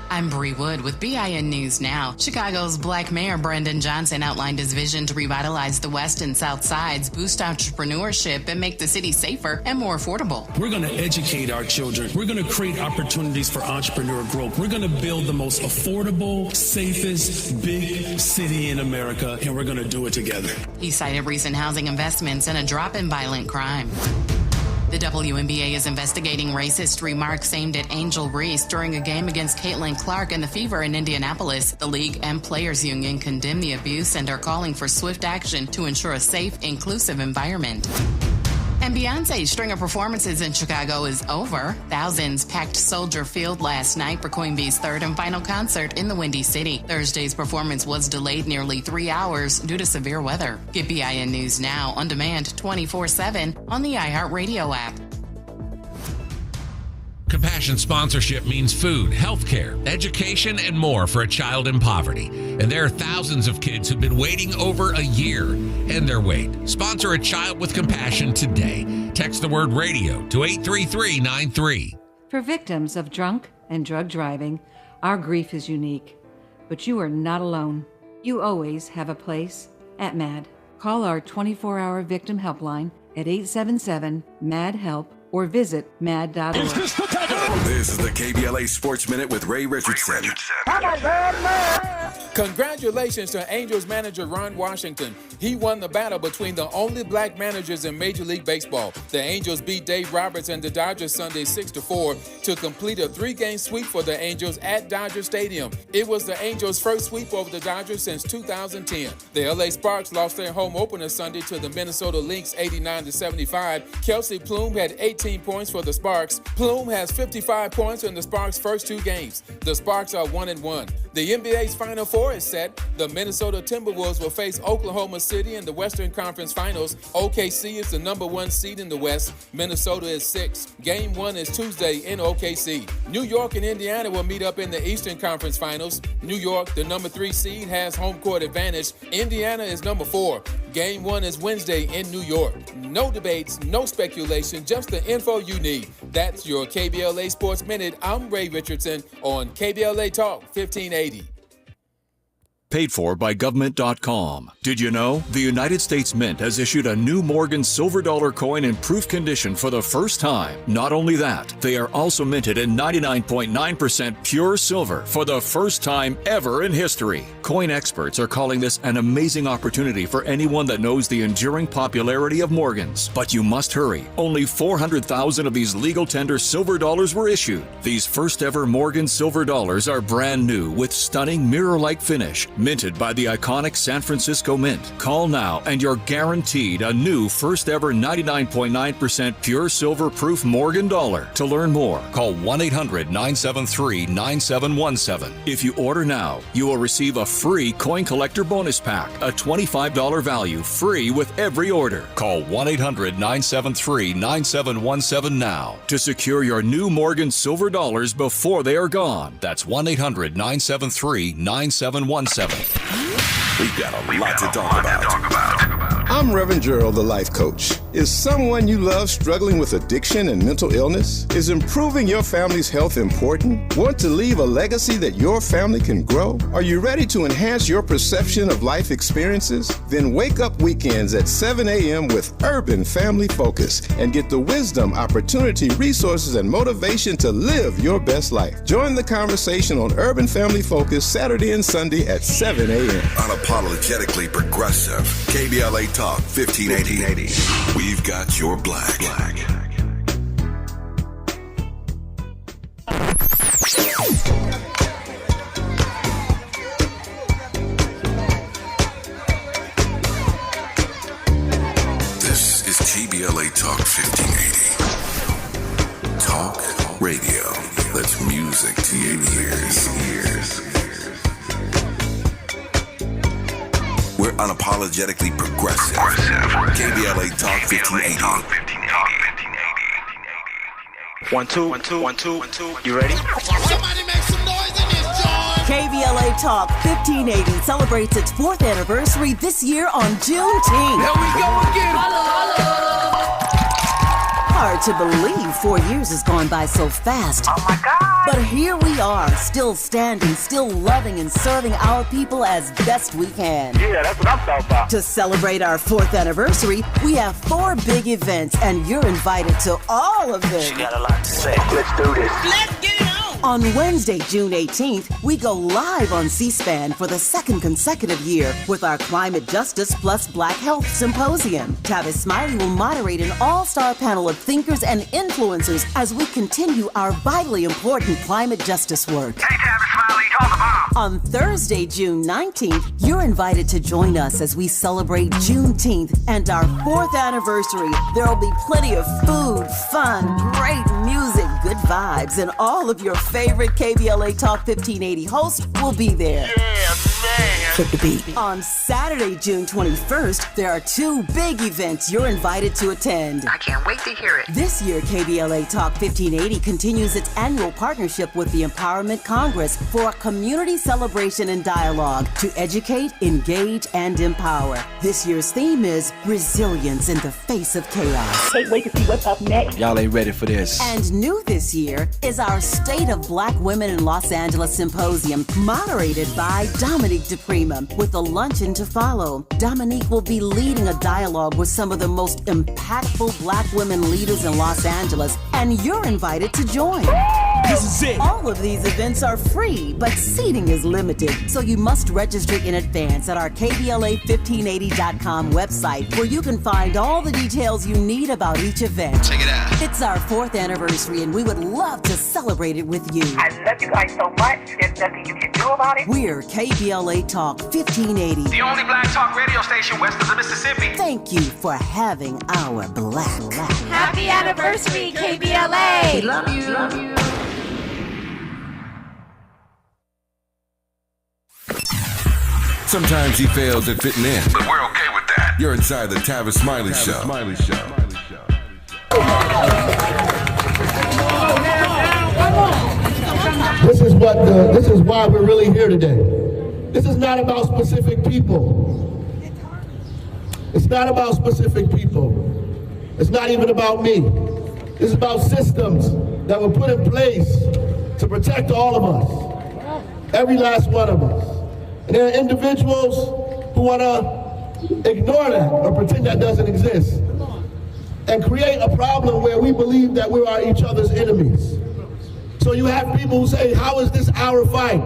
I'm Bree Wood with BIN News Now. Chicago's Black Mayor Brendan Johnson outlined his vision to revitalize the West and South Sides, boost entrepreneurship, and make the city safer and more affordable. We're going to educate our children. We're going to create opportunities for entrepreneur growth. We're going to build the most affordable, safest, big city in America, and we're going to do it together. He cited recent housing investments and a drop in violent crime. The WNBA is investigating racist remarks aimed at Angel Reese during a game against Caitlin Clark and the Fever in Indianapolis. The league and players union condemn the abuse and are calling for swift action to ensure a safe, inclusive environment. And Beyonce's string of performances in Chicago is over. Thousands packed Soldier Field last night for Queen Bee's third and final concert in the Windy City. Thursday's performance was delayed nearly 3 hours due to severe weather. Get BIN News Now on demand 24/7 on the iHeartRadio app. Compassion sponsorship means food, healthcare, education, and more for a child in poverty. And there are thousands of kids who've been waiting over a year and their wait. Sponsor a child with compassion today. Text the word radio to 83393. For victims of drunk and drug driving, our grief is unique. But you are not alone. You always have a place at MAD. Call our 24-hour victim helpline at 877-MAD-HELP or visit mad.org. This is the KBLA Sports Minute with Ray Richardson. Congratulations to Angels manager Ron Washington. He won the battle between the only black managers in Major League Baseball. The Angels beat Dave Roberts and the Dodgers Sunday 6-4 to complete a 3-game sweep for the Angels at Dodger Stadium. It was the Angels' first sweep over the Dodgers since 2010. The LA Sparks lost their home opener Sunday to the Minnesota Lynx 89-75. Kelsey Plume had 18 points for the Sparks. Plume has 55 points in the Sparks' first 2 games. The Sparks are 1-1. The NBA's Final Four is set. The Minnesota Timberwolves will face Oklahoma City in the Western Conference Finals. OKC is the number 1 seed in the West. Minnesota is 6. Game 1 is Tuesday in OKC. New York and Indiana will meet up in the Eastern Conference Finals. New York, the number 3 seed, has home court advantage. Indiana is number 4. Game 1 is Wednesday in New York. No debates, no speculation, just the info you need. That's your KBLA Sports Minute. I'm Ray Richardson on KBLA Talk 1580. Paid for by government.com. Did you know? The United States Mint has issued a new Morgan silver dollar coin in proof condition for the first time. Not only that, they are also minted in 99.9% pure silver for the first time ever in history. Coin experts are calling this an amazing opportunity for anyone that knows the enduring popularity of Morgans. But you must hurry. Only 400,000 of these legal tender silver dollars were issued. These first ever Morgan silver dollars are brand new with stunning mirror-like finish, minted by the iconic San Francisco Mint. Call now and you're guaranteed a new first ever 99.9% pure silver proof Morgan dollar. To learn more, call 1-800-973-9717. If you order now, you will receive a free coin collector bonus pack, a $25 value, free with every order. Call 1-800-973-9717 now to secure your new Morgan silver dollars before they are gone. That's 1-800-973-9717. We've got a lot to talk about. I'm Reverend Gerald, the life coach. Is someone you love struggling with addiction and mental illness? Is improving your family's health important? Want to leave a legacy that your family can grow? Are you ready to enhance your perception of life experiences? Then wake up weekends at 7 a.m. with Urban Family Focus and get the wisdom, opportunity, resources, and motivation to live your best life. Join the conversation on Urban Family Focus Saturday and Sunday at 7 a.m. Unapologetically progressive. KBLA Talk 1580. We've got your black. This is KBLA Talk 1580. Talk radio. That's music to your ears. We're unapologetically progressive. KBLA Talk 1580. 1 2 1 2 1 2 1 2. You ready? Somebody make some noise in this joint. KBLA Talk 1580 celebrates its 4th anniversary this year on Juneteenth. Here we go again. Hard to believe 4 years has gone by so fast. Oh my God. But here we are, still standing, still loving and serving our people as best we can. Yeah, that's what I'm talking about. To celebrate our 4th anniversary, we have 4 big events, and you're invited to all of them. She got a lot to say. Let's do this. Let's get it on! On Wednesday, June 18th, we go live on C-SPAN for the 2nd consecutive year with our Climate Justice Plus Black Health Symposium. Tavis Smiley will moderate an all-star panel of thinkers and influencers as we continue our vitally important climate justice work. Hey, Tavis Smiley, talk about. On Thursday, June 19th, you're invited to join us as we celebrate Juneteenth and our 4th anniversary. There will be plenty of food, fun, great music, good vibes, and all of your favorite KBLA Talk 1580 hosts will be there. Yeah, man. Flip the beat. On Saturday, June 21st, there are 2 big events you're invited to attend. I can't wait to hear it. This year, KBLA Talk 1580 continues its annual partnership with the Empowerment Congress for a community celebration and dialogue to educate, engage, and empower. This year's theme is resilience in the face of chaos. Can't wait to see what's up next. Y'all ain't ready for this. And new this year is our State of Black Women in Los Angeles Symposium, moderated by Dominique DePrima, with a luncheon to follow. Dominique will be leading a dialogue with some of the most impactful Black women leaders in Los Angeles, and you're invited to join. This is it. All of these events are free, but seating is limited, so you must register in advance at our KBLA1580.com website, where you can find all the details you need about each event. Check it out. It's our 4th anniversary, and we would love to celebrate it with you. I love you guys so much. There's nothing you can do about it. We're KBLA Talk 1580. The only black talk radio station west of the Mississippi. Thank you for having our black. Happy anniversary, KBLA. We love you. Love you. Sometimes he fails at fitting in, But we're okay with that. You're inside the Tavis Smiley Show. This is why we're really here today. This is not about specific people. It's not about specific people. It's not even about me. It's about systems that were put in place to protect all of us. Every last one of us. And there are individuals who want to ignore that or pretend that doesn't exist and create a problem where we believe that we are each other's enemies. So you have people who say, how is this our fight?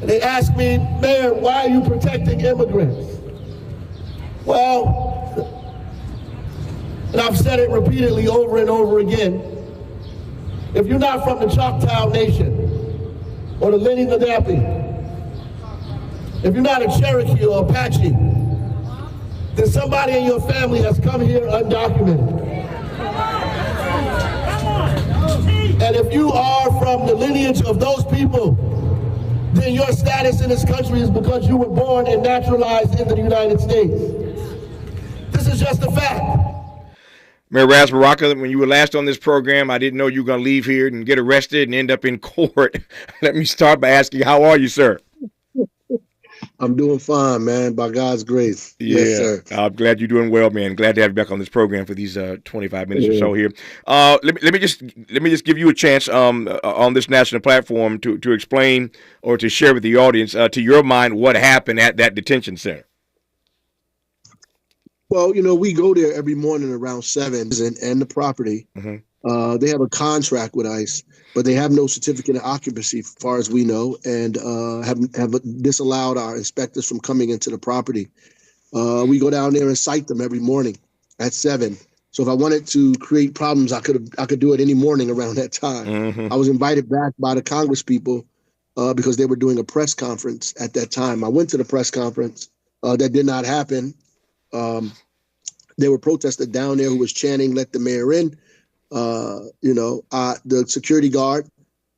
And they ask me, Mayor, why are you protecting immigrants? Well, and I've said it repeatedly over and over again, if you're not from the Choctaw Nation or the Lenni Lenape, if you're not a Cherokee or Apache, then somebody in your family has come here undocumented. And if you are from the lineage of those people, then your status in this country is because you were born and naturalized into the United States. This is just a fact. Mayor Ras Baraka, when you were last on this program, I didn't know you were going to leave here and get arrested and end up in court. Let me start by asking, how are you, sir? I'm doing fine, man, by God's grace. Yeah, Yes, sir. I'm glad you're doing well, man. Glad to have you back on this program for these 25 minutes or so here. Let me just give you a chance on this national platform to explain or to share with the audience, to your mind, what happened at that detention center. Well, we go there every morning around 7 and the property. Mm-hmm. They have a contract with ICE, but they have no certificate of occupancy, as far as we know, and have disallowed our inspectors from coming into the property. We go down there and cite them every morning at 7. So if I wanted to create problems, I could do it any morning around that time. Mm-hmm. I was invited back by the Congress people because they were doing a press conference at that time. I went to the press conference. That did not happen. There were protesters down there who was chanting, "Let the mayor in." The security guard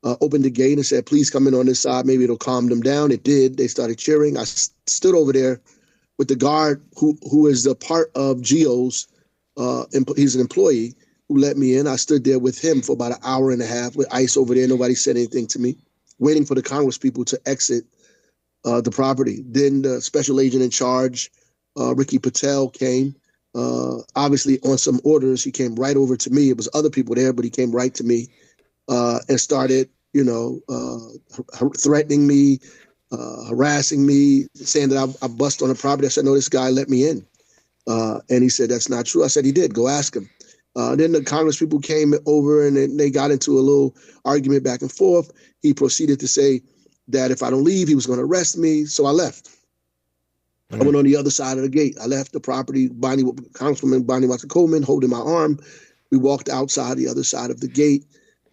opened the gate and said, "Please come in on this side. Maybe it'll calm them down." It did. They started cheering. I stood over there with the guard who is a part of Geo's. He's an employee who let me in. I stood there with him for about an hour and a half with ICE over there. Nobody said anything to me, waiting for the Congress people to exit the property. Then the special agent in charge, Ricky Patel, came. Obviously on some orders, he came right over to me. It was other people there, but he came right to me and started, threatening me, harassing me, saying that I bust on the property. I said, "No, this guy let me in." And he said, "That's not true." I said, "He did. Go ask him." Then the Congress people came over and they got into a little argument back and forth. He proceeded to say that if I don't leave, he was going to arrest me. So I left. I went on the other side of the gate. I left the property, Congresswoman Bonnie Watson-Coleman holding my arm. We walked outside the other side of the gate.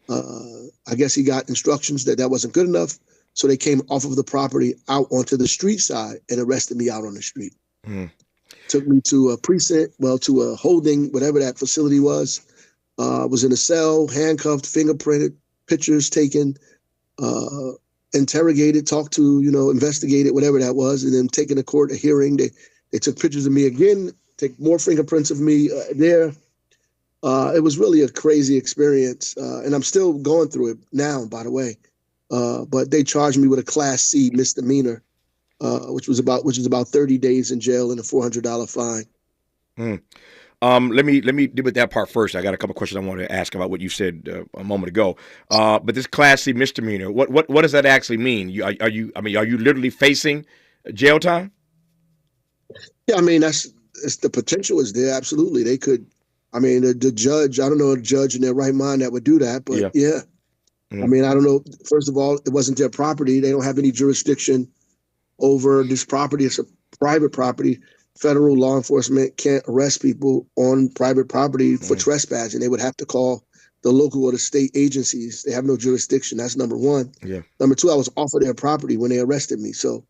I guess he got instructions that wasn't good enough. So they came off of the property out onto the street side and arrested me out on the street. Mm. Took me to a precinct, to a holding, whatever that facility was. Was in a cell, handcuffed, fingerprinted, pictures taken, interrogated, talked to, investigated, whatever that was, and then taken to court, a hearing. They took pictures of me again, take more fingerprints of me there. It was really a crazy experience, and I'm still going through it now, by the way. But they charged me with a Class C misdemeanor, which is about 30 days in jail and a $400 fine. Mm. Let me deal with that part first. I got a couple of questions I want to ask about what you said a moment ago. But this Class C misdemeanor, what does that actually mean? Are you literally facing jail time? Yeah, it's the potential is there. Absolutely, they could. The judge. I don't know a judge in their right mind that would do that, but yeah. Mm-hmm. I don't know. First of all, it wasn't their property. They don't have any jurisdiction over this property. It's a private property. Federal law enforcement can't arrest people on private property for trespassing. They would have to call the local or the state agencies. They have no jurisdiction. That's number one. Yeah. Number two, I was off of their property when they arrested me. So,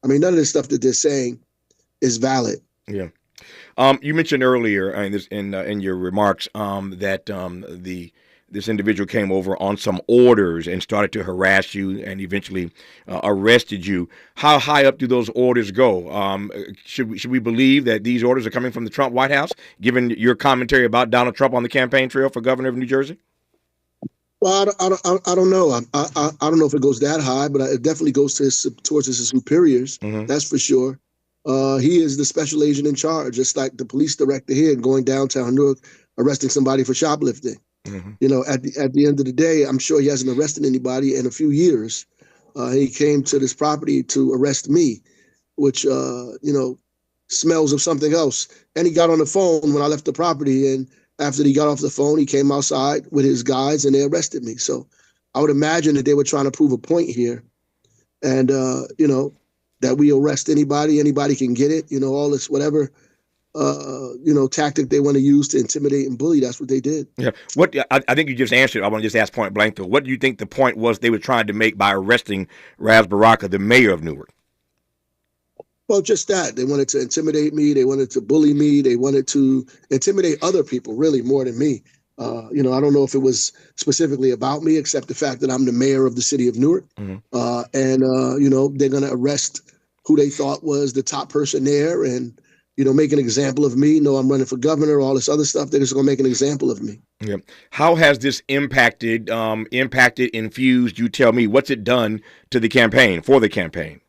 none of this stuff that they're saying is valid. Yeah. You mentioned earlier in your remarks that this individual came over on some orders and started to harass you and eventually arrested you. How high up do those orders go? Should we believe that these orders are coming from the Trump White House, given your commentary about Donald Trump on the campaign trail for governor of New Jersey? Well, I don't know. I don't know if it goes that high, but it definitely goes towards his superiors. Mm-hmm. That's for sure. He is the special agent in charge, just like the police director here going downtown Newark, arresting somebody for shoplifting. Mm-hmm. At the end of the day, I'm sure he hasn't arrested anybody in a few years. He came to this property to arrest me, which, smells of something else. And he got on the phone when I left the property. And after he got off the phone, he came outside with his guys and they arrested me. So I would imagine that they were trying to prove a point here. And, that we arrest anybody can get it, all this, whatever. Tactic they want to use to intimidate and bully. That's what they did. Yeah. What I think you just answered. I want to just ask point blank though. What do you think the point was they were trying to make by arresting Ras Baraka, the mayor of Newark? Well, just that. They wanted to intimidate me. They wanted to bully me. They wanted to intimidate other people, really, more than me. I don't know if it was specifically about me, except the fact that I'm the mayor of the city of Newark. Mm-hmm. They're going to arrest who they thought was the top person there and, make an example of me. No, I'm running for governor, all this other stuff. They're just going to make an example of me. Yeah. How has this infused, you tell me, what's it done to the campaign, for the campaign?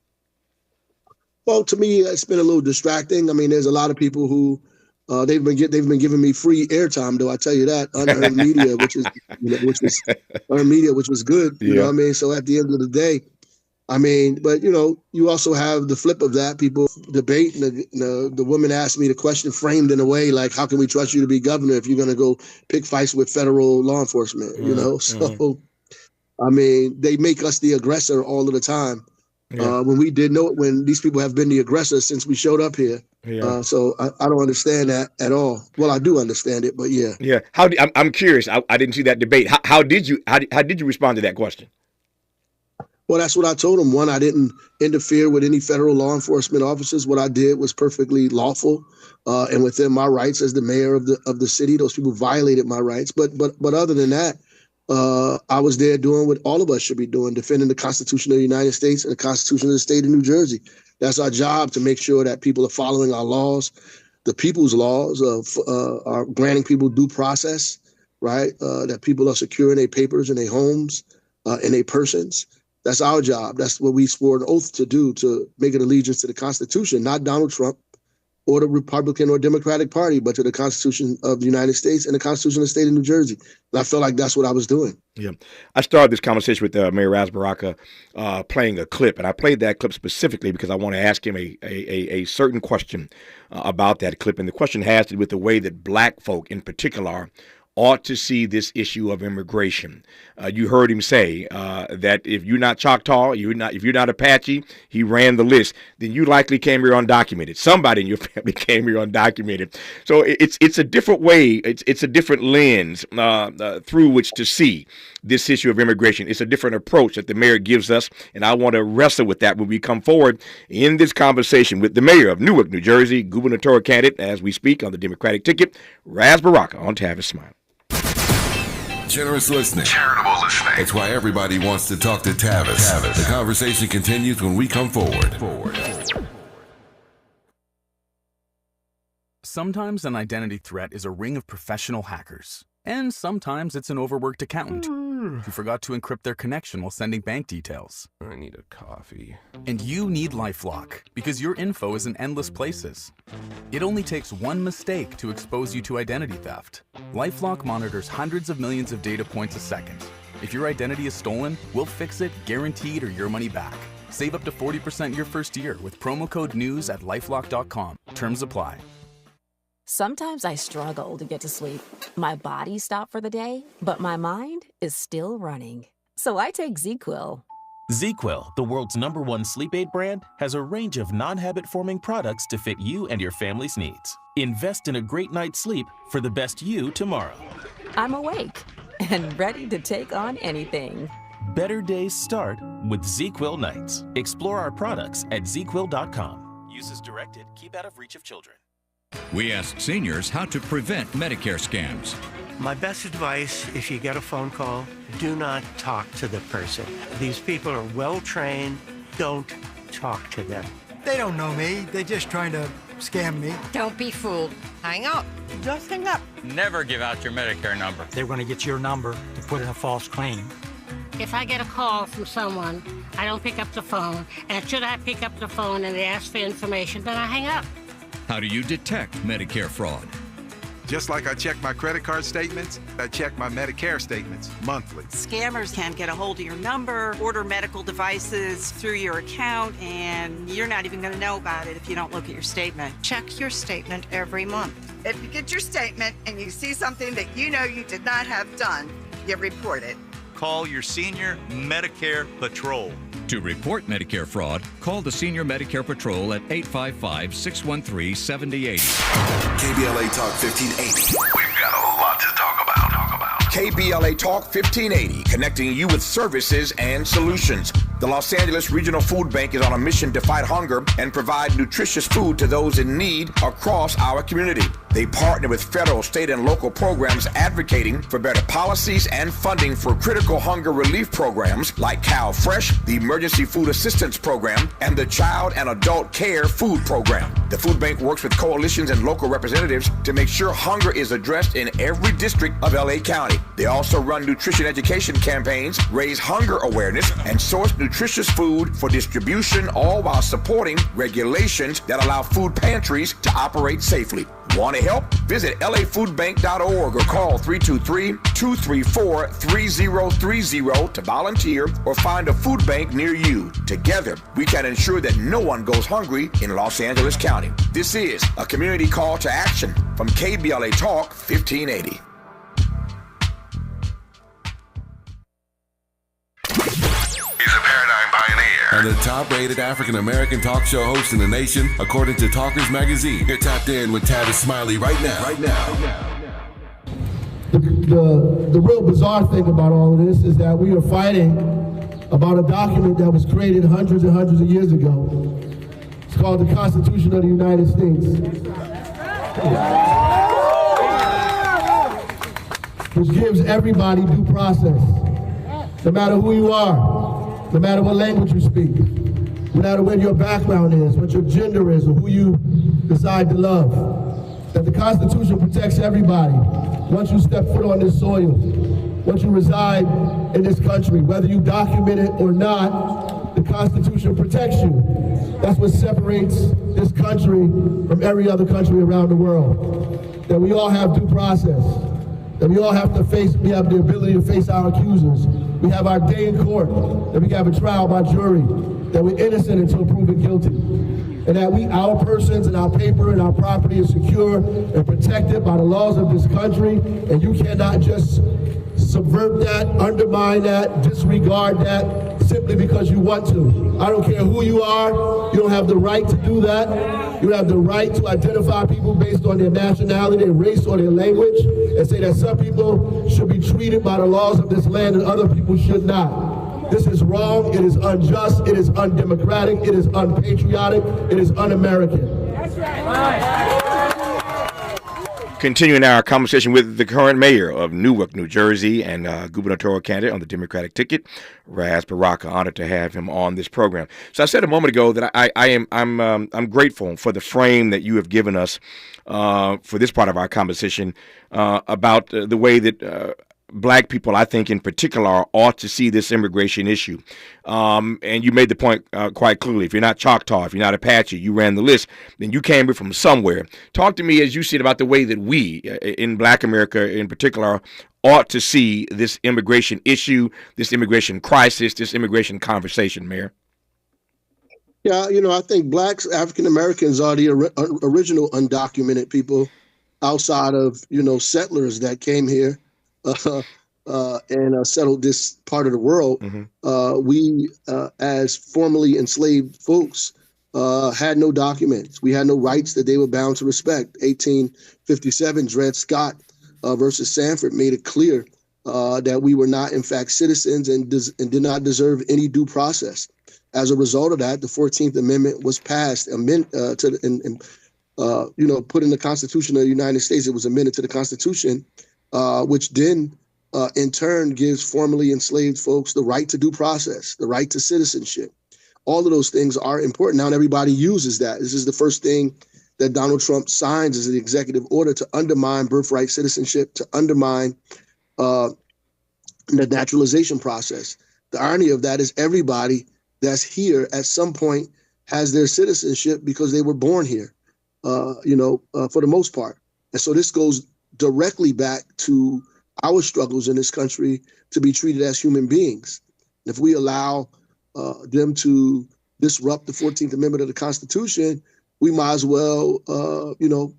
Well, to me, it's been a little distracting. I mean, there's a lot of people who they've been giving me free airtime, though. I tell you that, unearned media, which was good. You know what I mean? So at the end of the day, I mean, but you also have the flip of that. People debate, and the woman asked me the question framed in a way like, "How can we trust you to be governor if you're going to go pick fights with federal law enforcement?" So I mean, they make us the aggressor all of the time. When we did know it, when these people have been the aggressor since we showed up here. So I don't understand that at all. Well, I do understand it, but yeah. Yeah. I'm curious. I didn't see that debate. How did you respond to that question? Well, that's what I told them. One, I didn't interfere with any federal law enforcement officers. What I did was perfectly lawful and within my rights as the mayor of the city. Those people violated my rights. But other than that, I was there doing what all of us should be doing, defending the Constitution of the United States and the Constitution of the state of New Jersey. That's our job, to make sure that people are following our laws, the people's laws are granting people due process, right? That people are secure in their papers and their homes and their persons. That's our job. That's what we swore an oath to do, to make an allegiance to the Constitution, not Donald Trump or the Republican or Democratic Party, but to the Constitution of the United States and the Constitution of the state of New Jersey. And I felt like that's what I was doing. Yeah. I started this conversation with Mayor Ras Baraka playing a clip, and I played that clip specifically because I want to ask him a certain question about that clip. And the question has to do with the way that black folk in particular ought to see this issue of immigration. You heard him say that if you're not Choctaw, if you're not Apache, he ran the list, then you likely came here undocumented. Somebody in your family came here undocumented. So it's a different way. It's a different lens through which to see this issue of immigration. It's a different approach that the mayor gives us, and I want to wrestle with that when we come forward in this conversation with the mayor of Newark, New Jersey, gubernatorial candidate as we speak on the Democratic ticket, Ras Baraka on Tavis Smiley. Generous listening. Charitable listening. It's why everybody wants to talk to Tavis. The conversation continues when we come forward. Sometimes an identity threat is a ring of professional hackers. And sometimes it's an overworked accountant who forgot to encrypt their connection while sending bank details. I need a coffee. And you need LifeLock, because your info is in endless places. It only takes one mistake to expose you to identity theft. LifeLock monitors hundreds of millions of data points a second. If your identity is stolen, we'll fix it, guaranteed, or your money back. Save up to 40% your first year with promo code NEWS at lifelock.com. Terms apply. Sometimes I struggle to get to sleep. My body stopped for the day, but my mind is still running. So I take ZQuil. ZQuil, the world's #1 sleep aid brand, has a range of non-habit-forming products to fit you and your family's needs. Invest in a great night's sleep for the best you tomorrow. I'm awake and ready to take on anything. Better days start with ZQuil nights. Explore our products at ZQuil.com. Use as directed. Keep out of reach of children. We asked seniors how to prevent Medicare scams. My best advice, if you get a phone call, do not talk to the person. These people are well-trained. Don't talk to them. They don't know me. They're just trying to scam me. Don't be fooled. Hang up. Just hang up. Never give out your Medicare number. They're going to get your number to put in a false claim. If I get a call from someone, I don't pick up the phone. And should I pick up the phone and they ask for information, then I hang up. How do you detect Medicare fraud? Just like I check my credit card statements, I check my Medicare statements monthly. Scammers can get a hold of your number, order medical devices through your account, and you're not even going to know about it if you don't look at your statement. Check your statement every month. If you get your statement and you see something that you know you did not have done, you report it. Call your senior Medicare Patrol. To report Medicare fraud, call the Senior Medicare Patrol at 855-613-7080. KBLA Talk 1580. We've got a lot to talk about. KBLA Talk 1580, connecting you with services and solutions. The Los Angeles Regional Food Bank is on a mission to fight hunger and provide nutritious food to those in need across our community. They partner with federal, state, and local programs advocating for better policies and funding for critical hunger relief programs like Cow Fresh, the Emergency Food Assistance Program, and the Child and Adult Care Food Program. The food bank works with coalitions and local representatives to make sure hunger is addressed in every district of LA County. They also run nutrition education campaigns, raise hunger awareness, and source nutritious food for distribution, all while supporting regulations that allow food pantries to operate safely. Want to help? Visit lafoodbank.org or call 323-234-3030 to volunteer or find a food bank near you. Together, we can ensure that no one goes hungry in Los Angeles County. This is a community call to action from KBLA Talk 1580. He's a paradigm pioneer and the top-rated African-American talk show host in the nation, according to Talkers Magazine. You're tapped in with Tavis Smiley right now. The real bizarre thing about all of this is that we are fighting about a document that was created hundreds and hundreds of years ago. It's called the Constitution of the United States, which gives everybody due process, no matter who you are, no matter what language you speak, no matter what your background is, what your gender is, or who you decide to love. That the Constitution protects everybody once you step foot on this soil, once you reside in this country, whether you document it or not, the Constitution protects you. That's what separates this country from every other country around the world. That we all have due process. That we all have to face, we have the ability to face our accusers. We have our day in court, that we have a trial by jury, that we're innocent until proven guilty. And that our persons and our paper and our property is secure and protected by the laws of this country, and you cannot just subvert that, undermine that, disregard that, simply because you want to. I don't care who you are, you don't have the right to do that. You have the right to identify people based on their nationality, their race, or their language, and say that some people should be treated by the laws of this land and other people should not. This is wrong, it is unjust, it is undemocratic, it is unpatriotic, it is un-American. That's right. Continuing our conversation with the current mayor of Newark, New Jersey, and gubernatorial candidate on the Democratic ticket, Ras Baraka. Honored to have him on this program. So I said a moment ago that I'm grateful for the frame that you have given us for this part of our conversation about the way that Black people, I think in particular, ought to see this immigration issue. And you made the point quite clearly. If you're not Choctaw, if you're not Apache, you ran the list, then you came from somewhere. Talk to me as you see it about the way that we, in Black America in particular, ought to see this immigration issue, this immigration crisis, this immigration conversation, Mayor. Yeah, I think Blacks, African Americans are the original undocumented people outside of, settlers that came here and settled this part of the world. Mm-hmm. We, as formerly enslaved folks, had no documents. We had no rights that they were bound to respect. 1857, Dred Scott versus Sanford made it clear that we were not, in fact, citizens and did not deserve any due process. As a result of that, the 14th Amendment was passed, put in the Constitution of the United States. It was amended to the Constitution, which then, in turn, gives formerly enslaved folks the right to due process, the right to citizenship. All of those things are important. Now, everybody uses that. This is the first thing that Donald Trump signs as an executive order to undermine birthright citizenship, to undermine the naturalization process. The irony of that is everybody that's here at some point has their citizenship because they were born here, for the most part. And so this goes directly back to our struggles in this country to be treated as human beings. If we allow them to disrupt the 14th Amendment of the Constitution, we might as well,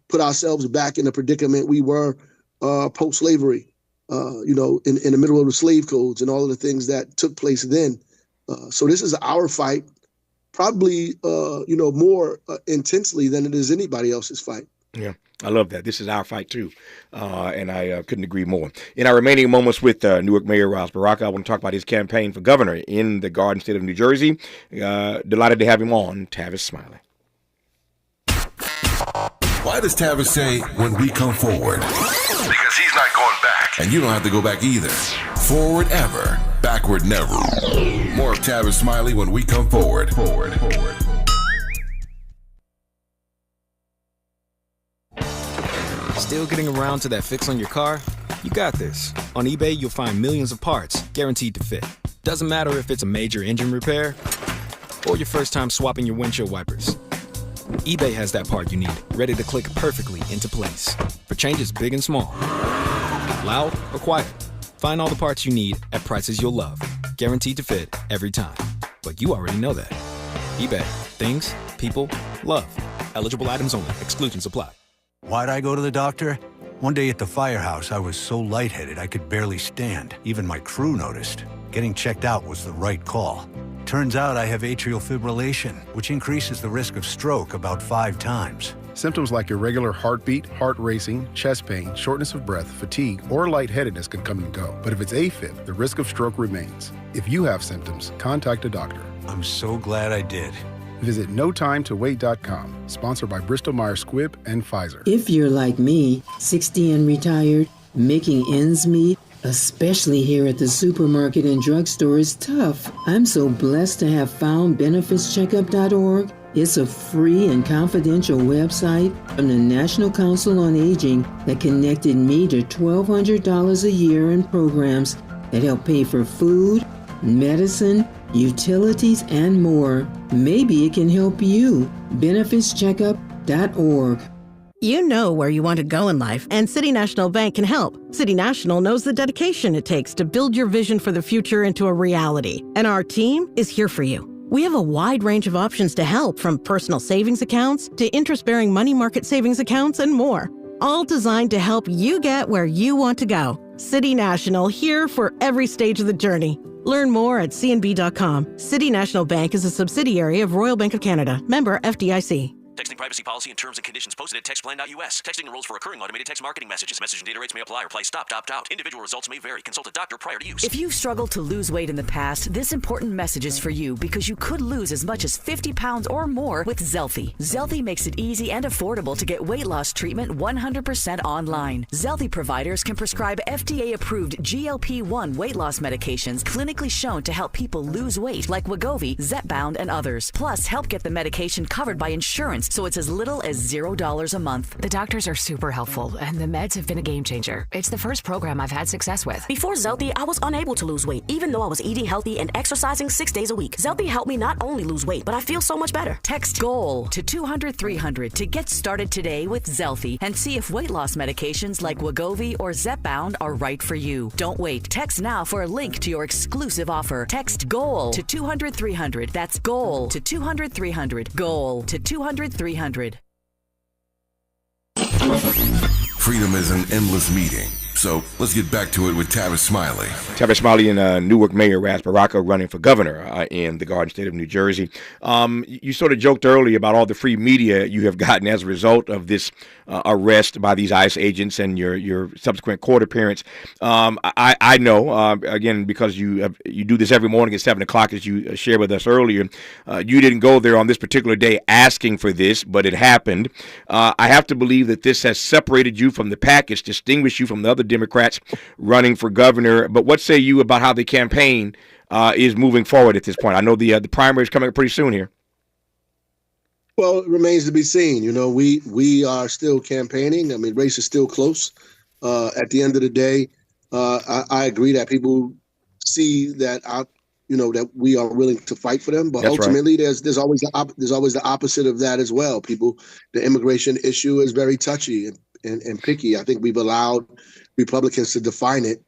put ourselves back in the predicament we were post-slavery, in the middle of the slave codes and all of the things that took place then. So this is our fight, probably, more intensely than it is anybody else's fight. Yeah, I love that. This is our fight, too. And I couldn't agree more. In our remaining moments with Newark Mayor Ras Baraka, I want to talk about his campaign for governor in the Garden State of New Jersey. Delighted to have him on, Tavis Smiley. Why does Tavis say, when we come forward? Because he's not going back. And you don't have to go back either. Forward ever, backward never. More of Tavis Smiley when we come forward. Still getting around to that fix on your car? You got this. On eBay, you'll find millions of parts guaranteed to fit. Doesn't matter if it's a major engine repair or your first time swapping your windshield wipers. eBay has that part you need, ready to click perfectly into place for changes big and small. Loud or quiet, find all the parts you need at prices you'll love. Guaranteed to fit every time. But you already know that. eBay. Things, people, love. Eligible items only. Exclusions apply. Why'd I go to the doctor? One day at the firehouse, I was so lightheaded I could barely stand. Even my crew noticed. Getting checked out was the right call. Turns out I have atrial fibrillation, which increases the risk of stroke about 5 times. Symptoms like irregular heartbeat, heart racing, chest pain, shortness of breath, fatigue, or lightheadedness can come and go. But if it's AFib, the risk of stroke remains. If you have symptoms, contact a doctor. I'm so glad I did. Visit NoTimeToWait.com, sponsored by Bristol-Myers Squibb and Pfizer. If you're like me, 60 and retired, making ends meet, especially here at the supermarket and drugstore, is tough. I'm so blessed to have found BenefitsCheckup.org. It's a free and confidential website from the National Council on Aging that connected me to $1,200 a year in programs that help pay for food, medicine, utilities, and more. Maybe it can help you. BenefitsCheckup.org. You know where you want to go in life, and City National Bank can help. City National knows the dedication it takes to build your vision for the future into a reality, and our team is here for you. We have a wide range of options to help, from personal savings accounts to interest-bearing money market savings accounts and more, all designed to help you get where you want to go. City National, here for every stage of the journey. Learn more at cnb.com. City National Bank is a subsidiary of Royal Bank of Canada. Member FDIC. Texting privacy policy and terms and conditions posted at textplan.us. Texting enrolls for recurring automated text marketing messages. Message and data rates may apply. Reply stop, opt out. Individual results may vary. Consult a doctor prior to use. If you've struggled to lose weight in the past, this important message is for you because you could lose as much as 50 pounds or more with Zelfie. Zelfie makes it easy and affordable to get weight loss treatment 100% online. Zelfie providers can prescribe FDA-approved GLP-1 weight loss medications clinically shown to help people lose weight, like Wegovy, Zepbound, and others. Plus, help get the medication covered by insurance, so it's as little as $0 a month. The doctors are super helpful, and the meds have been a game changer. It's the first program I've had success with. Before Zelfie, I was unable to lose weight, even though I was eating healthy and exercising 6 days a week. Zelfie helped me not only lose weight, but I feel so much better. Text GOAL to 200-300 to get started today with Zelfie and see if weight loss medications like Wegovy or Zepbound are right for you. Don't wait. Text now for a link to your exclusive offer. Text GOAL to 200-300. That's GOAL to 200-300. GOAL to 200-300. Freedom is an endless meeting. So let's get back to it with Tavis Smiley. Tavis Smiley and Newark Mayor Ras Baraka running for governor in the Garden State of New Jersey. You sort of joked earlier about all the free media you have gotten as a result of this arrest by these ICE agents and your subsequent court appearance. I know, again, because you do this every morning at 7 o'clock, as you shared with us earlier, you didn't go there on this particular day asking for this, but it happened. I have to believe that this has separated you from the package, distinguished you from the other Democrats running for governor. But what say you about how the campaign is moving forward at this point? I know the primary is coming up pretty soon here. Well, it remains to be seen. You know, we are still campaigning. I mean, race is still close. At the end of the day, I agree that people see that that we are willing to fight for them. But That's ultimately, right. there's always the opposite of that as well. The immigration issue is very touchy and picky. I think we've allowed Republicans to define it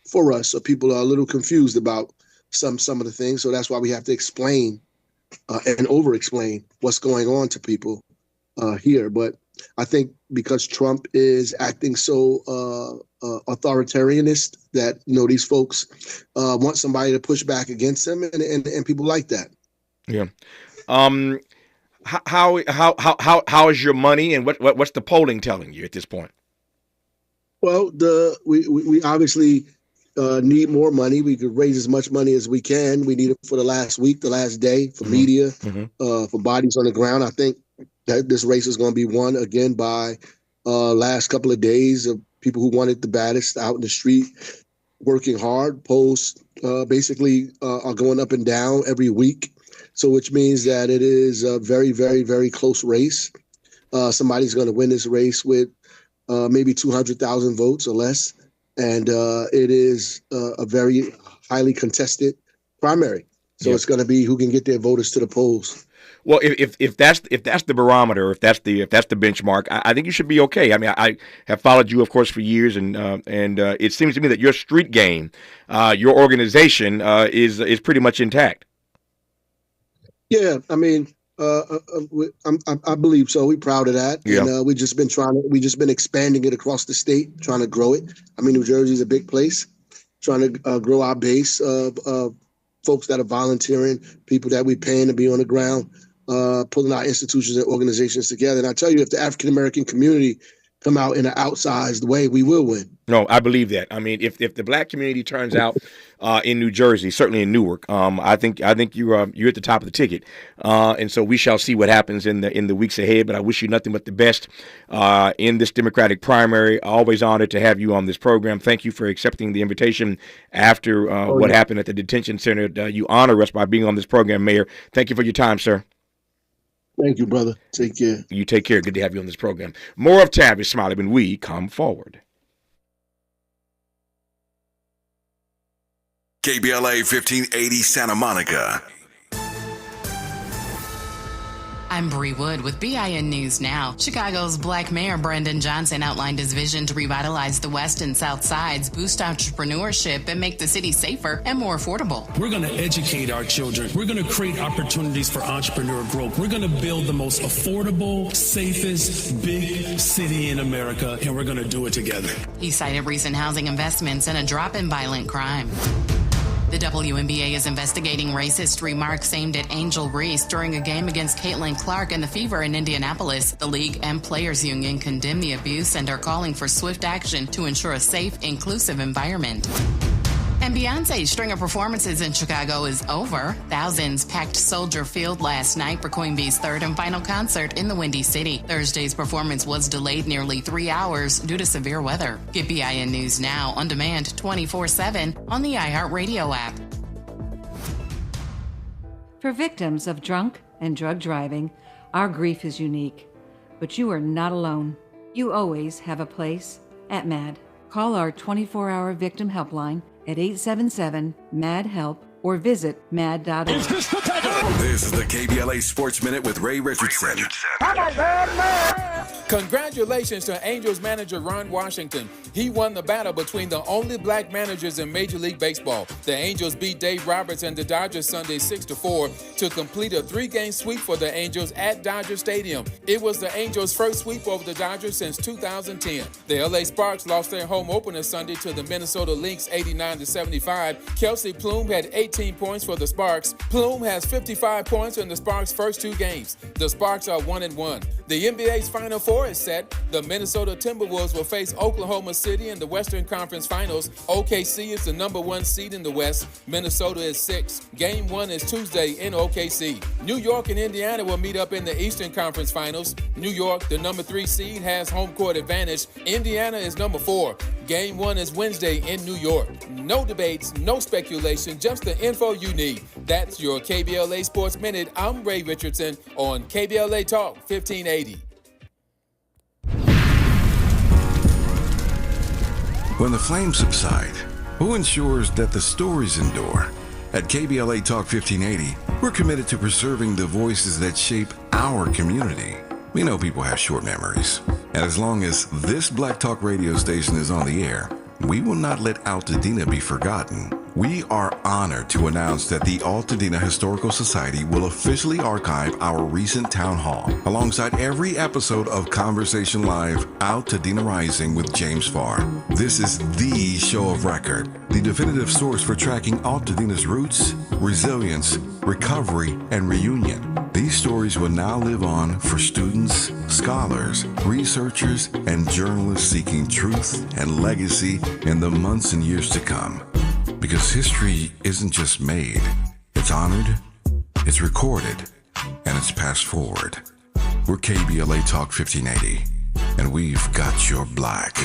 for us, so people are a little confused about some of the things. So that's why we have to explain and over-explain what's going on to people here. But I think because Trump is acting so authoritarianist that these folks want somebody to push back against them, and people like that. Yeah. How is your money, and what's the polling telling you at this point? Well, we obviously need more money. We could raise as much money as we can. We need it for the last week, the last day, for media, for bodies on the ground. I think that this race is going to be won again by last couple of days of people who want it the baddest out in the street, working hard. Polls basically are going up and down every week. So which means that it is a very, very, very close race. Somebody's going to win this race with maybe 200,000 votes or less. And it is a very highly contested primary. So it's going to be who can get their voters to the polls. Well, if that's the barometer, if that's the benchmark, I think you should be okay. I mean, I have followed you, of course, for years, and it seems to me that your street game, your organization, is pretty much intact. Yeah, I mean, I believe so. We're proud of that, and we just been expanding it across the state, trying to grow it. I mean, New Jersey's a big place, trying to grow our base of folks that are volunteering, people that we're paying to be on the ground. Pulling our institutions and organizations together. And I tell you, if the African-American community come out in an outsized way, we will win. No, I believe that. I mean, if the black community turns out in New Jersey, certainly in Newark, I think you're at the top of the ticket. And so we shall see what happens in the weeks ahead. But I wish you nothing but the best in this Democratic primary. Always honored to have you on this program. Thank you for accepting the invitation after what happened at the detention center. You honor us by being on this program, Mayor. Thank you for your time, sir. Thank you, brother. Take care. You take care. Good to have you on this program. More of Tavis Smiley when we come forward. KBLA 1580 Santa Monica. I'm Bree Wood with BIN News Now. Chicago's Black Mayor Brandon Johnson outlined his vision to revitalize the West and South Sides, boost entrepreneurship, and make the city safer and more affordable. We're going to educate our children. We're going to create opportunities for entrepreneur growth. We're going to build the most affordable, safest, big city in America, and we're going to do it together. He cited recent housing investments and a drop in violent crime. The WNBA is investigating racist remarks aimed at Angel Reese during a game against Caitlin Clark and the Fever in Indianapolis. The league and players union condemn the abuse and are calling for swift action to ensure a safe, inclusive environment. And Beyonce's string of performances in Chicago is over. Thousands packed Soldier Field last night for Queen Bee's third and final concert in the Windy City. Thursday's performance was delayed nearly 3 hours due to severe weather. Get BIN News Now on demand 24/7 on the iHeartRadio app. For victims of drunk and drug driving, our grief is unique. But you are not alone. You always have a place at MAD. Call our 24-hour victim helpline at 877-MAD-HELP or visit mad.org. This is the KBLA Sports Minute with Ray Richardson. Congratulations to Angels manager Ron Washington. He won the battle between the only black managers in Major League Baseball. The Angels beat Dave Roberts and the Dodgers Sunday 6-4 to complete a 3-game sweep for the Angels at Dodger Stadium. It was the Angels' first sweep over the Dodgers since 2010. The LA Sparks lost their home opener Sunday to the Minnesota Lynx 89-75. Kelsey Plume had 18 points for the Sparks. Plume has 55 points in the Sparks' first 2 games. The Sparks are 1-1. The NBA's Final Four is set. The Minnesota Timberwolves will face Oklahoma City in the Western Conference Finals. OKC is the number 1 seed in the West. Minnesota is 6. Game 1 is Tuesday in OKC. New York and Indiana will meet up in the Eastern Conference Finals. New York, the number 3 seed, has home court advantage. Indiana is number 4. Game 1 is Wednesday in New York. No debates, no speculation, just the info you need. That's your KBLA Sports Minute. I'm Ray Richardson on KBLA Talk 1580. When the flames subside, who ensures that the stories endure? At KBLA Talk 1580, we're committed to preserving the voices that shape our community. We know people have short memories, and as long as this Black Talk radio station is on the air, we will not let Altadena be forgotten. We are honored to announce that the Altadena Historical Society will officially archive our recent town hall alongside every episode of Conversation Live Altadena Rising with James Farr. This is the show of record, the definitive source for tracking Altadena's roots, resilience, recovery, and reunion. These stories will now live on for students, scholars, researchers, and journalists seeking truth and legacy in the months and years to come. Because history isn't just made, it's honored, it's recorded, and it's passed forward. We're KBLA Talk 1580, and we've got your black.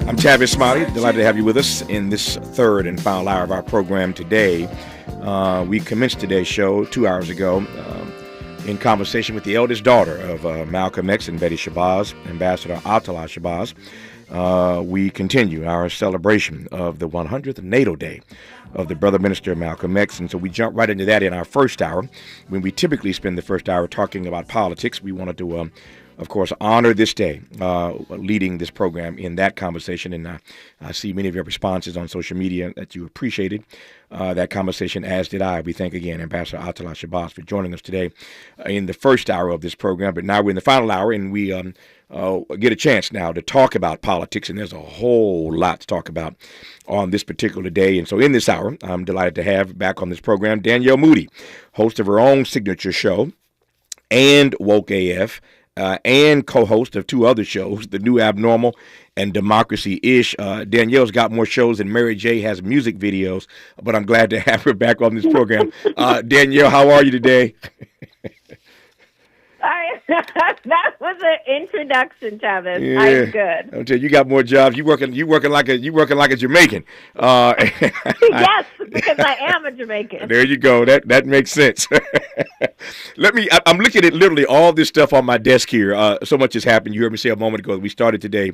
I'm Tavis, Smiley. Delighted to have you with us in this third and final hour of our program today. We commenced today's show 2 hours ago in conversation with the eldest daughter of Malcolm X and Betty Shabazz, Ambassador Attallah Shabazz. We continue our celebration of the 100th NATO Day of the brother minister Malcolm X, and so we jump right into that in our first hour. When we typically spend the first hour talking about politics, we wanted to of course, honor this day, leading this program in that conversation. And I see many of your responses on social media that you appreciated that conversation, as did I. We thank again Ambassador Attallah Shabazz for joining us today in the first hour of this program. But now we're in the final hour, and we get a chance now to talk about politics. And there's a whole lot to talk about on this particular day. And so in this hour, I'm delighted to have back on this program Danielle Moodie, host of her own signature show, and Woke AF, and co-host of two other shows, The New Abnormal and Democracy-ish. Danielle's got more shows than Mary J. has music videos, but I'm glad to have her back on this program. Danielle, how are you today? That was an introduction, Tavis. Yeah. I'm good. I'll tell you, you got more jobs. You working like a Jamaican. Yes, because I am a Jamaican. There you go. That makes sense. I'm looking at literally all this stuff on my desk here. So much has happened. You heard me say a moment ago that we started today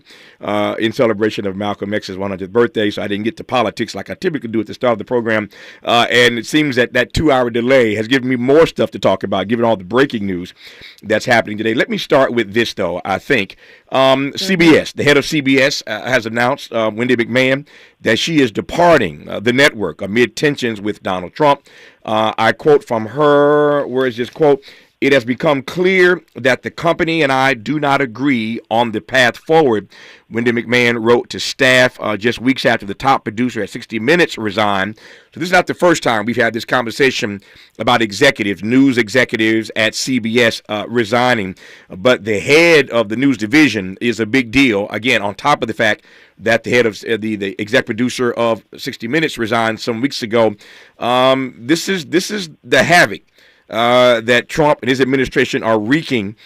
in celebration of Malcolm X's 100th birthday, so I didn't get to politics like I typically do at the start of the program. And it seems that 2-hour delay has given me more stuff to talk about, given all the breaking news that's happening today. Let me start with this, though, I think. CBS, the head of CBS has announced, Wendy McMahon, that she is departing the network amid tensions with Donald Trump. I quote from her, where is this quote? "It has become clear that the company and I do not agree on the path forward," Wendy McMahon wrote to staff just weeks after the top producer at 60 Minutes resigned. So this is not the first time we've had this conversation about executives, news executives at CBS resigning. But the head of the news division is a big deal, again, on top of the fact that the head of the exec producer of 60 Minutes resigned some weeks ago. This is the havoc that Trump and his administration are wreaking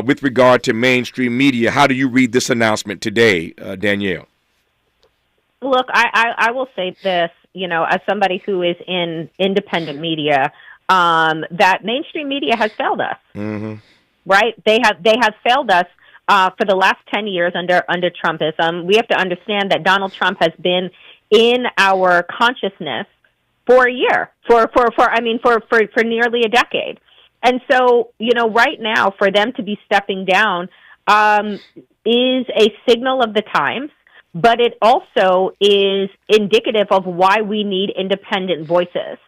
with regard to mainstream media. How do you read this announcement today, Danielle? Look, I will say this, as somebody who is in independent media, that mainstream media has failed us. Mm-hmm. Right? They have failed us for the last 10 years under Trumpism. We have to understand that Donald Trump has been in our consciousness for a year, for nearly a decade. And so, right now, for them to be stepping down is a signal of the times, but it also is indicative of why we need independent voices,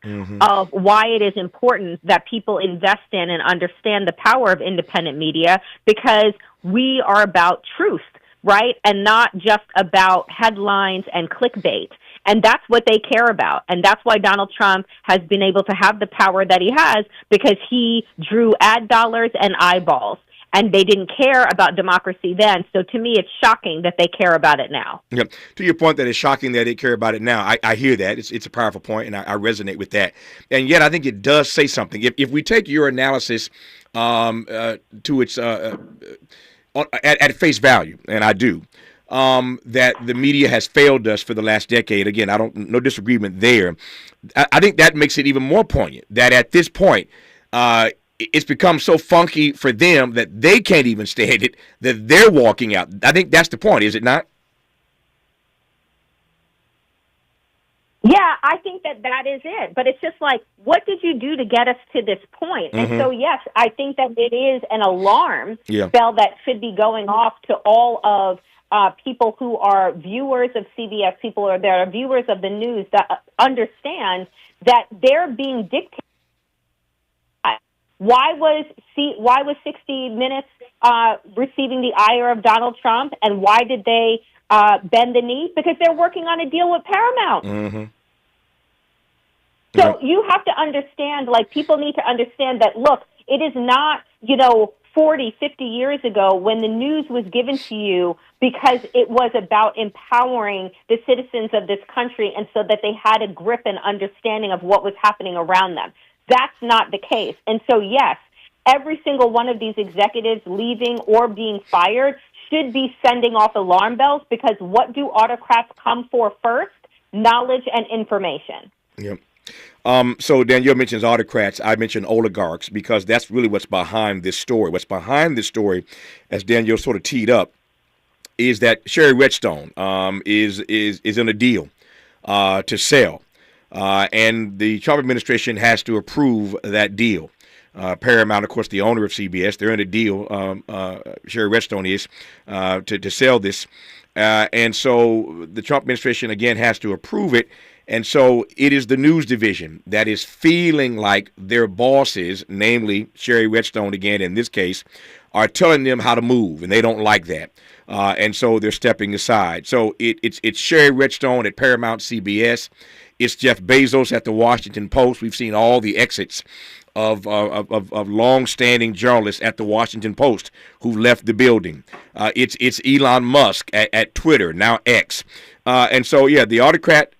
of why it is important that people invest in and understand the power of independent media, because we are about truth, right? And not just about headlines and clickbait. And that's what they care about. And that's why Donald Trump has been able to have the power that he has, because he drew ad dollars and eyeballs. And they didn't care about democracy then. So to me, it's shocking that they care about it now. Yep. To your point that it's shocking that they care about it now, I hear that. It's a powerful point, and I resonate with that. And yet I think it does say something. If we take your analysis to its at face value, and I do. That the media has failed us for the last decade. Again, no disagreement there. I think that makes it even more poignant that at this point, it's become so funky for them that they can't even stand it, that they're walking out. I think that's the point, is it not? Yeah, I think that is it. But it's just like, what did you do to get us to this point? Mm-hmm. And so, yes, I think that it is an alarm Yeah. bell that should be going off to all of people who are viewers of CBS, people that are viewers of the news, that understand that they're being dictated. Why was 60 Minutes receiving the ire of Donald Trump, and why did they bend the knee? Because they're working on a deal with Paramount. Mm-hmm. So you have to understand, like, people need to understand that, look, it is not, 40, 50 years ago when the news was given to you because it was about empowering the citizens of this country and so that they had a grip and understanding of what was happening around them. That's not the case. And so, yes, every single one of these executives leaving or being fired should be sending off alarm bells, because what do autocrats come for first? Knowledge and information. Yep. So Danielle mentions autocrats. I mentioned oligarchs because that's really what's behind this story. What's behind this story, as Danielle sort of teed up, is that Sherry Redstone is in a deal to sell, and the Trump administration has to approve that deal. Paramount, of course, the owner of CBS, they're in a deal. Sherry Redstone is to sell this, and so the Trump administration again has to approve it. And so it is the news division that is feeling like their bosses, namely Sherry Redstone again in this case, are telling them how to move, and they don't like that. And so they're stepping aside. So it's Sherry Redstone at Paramount CBS. It's Jeff Bezos at the Washington Post. We've seen all the exits of long-standing journalists at the Washington Post who left the building. It's Elon Musk at Twitter, now X. And so, yeah, the autocrat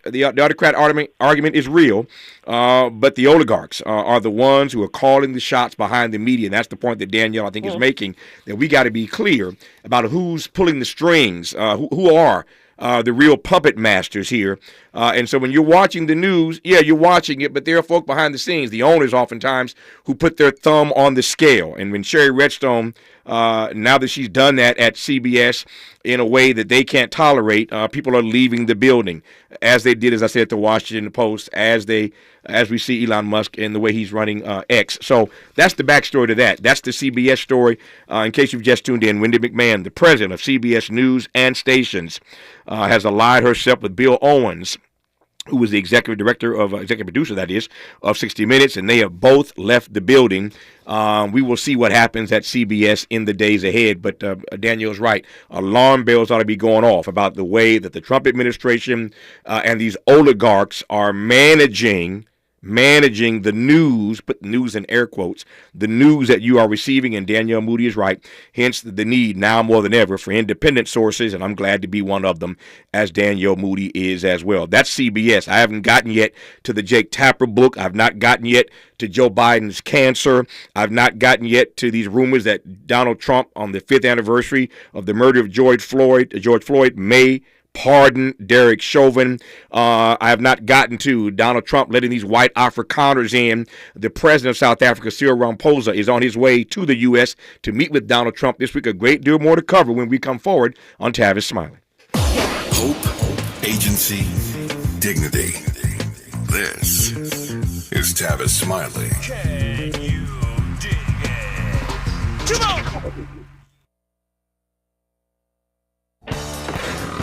argument is real, but the oligarchs are the ones who are calling the shots behind the media. And that's the point that Danielle, I think, is making, that we got to be clear about who's pulling the strings, who are the real puppet masters here. And so when you're watching the news, yeah, you're watching it, but there are folk behind the scenes, the owners oftentimes, who put their thumb on the scale. And when Sherry Redstone, now that she's done that at CBS in a way that they can't tolerate, people are leaving the building, as they did, as I said, at the Washington Post, as we see Elon Musk and the way he's running X. So that's the backstory to that. That's the CBS story. In case you've just tuned in, Wendy McMahon, the president of CBS News and Stations, has allied herself with Bill Owens, who was the executive producer, that is, of 60 Minutes, and they have both left the building. We will see what happens at CBS in the days ahead, but Danielle's right. Alarm bells ought to be going off about the way that the Trump administration and these oligarchs are managing the news, put news in air quotes, the news that you are receiving, and Danielle Moodie is right. Hence the need now more than ever for independent sources, and I'm glad to be one of them, as Danielle Moodie is as well. That's CBS. I haven't gotten yet to the Jake Tapper book. I've not gotten yet to Joe Biden's cancer. I've not gotten yet to these rumors that Donald Trump, on the 5th anniversary of the murder of George Floyd, may pardon Derek Chauvin. I have not gotten to Donald Trump letting these white Afrikaners in. The president of South Africa, Cyril Ramaphosa, is on his way to the U.S. to meet with Donald Trump this week. A great deal more to cover when we come forward on Tavis Smiley. Hope, agency, dignity. This is Tavis Smiley. Can you dig it? Come on!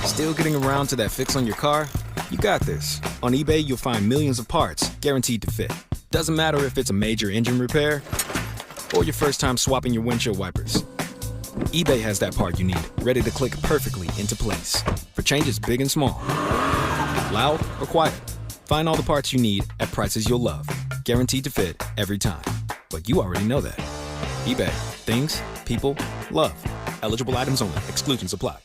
Still getting around to that fix on your car? You got this. On eBay, you'll find millions of parts guaranteed to fit. Doesn't matter if it's a major engine repair or your first time swapping your windshield wipers. eBay has that part you need, ready to click perfectly into place for changes big and small. Loud or quiet, find all the parts you need at prices you'll love, guaranteed to fit every time. But you already know that. eBay, things, people, love. Eligible items only. Exclusions apply.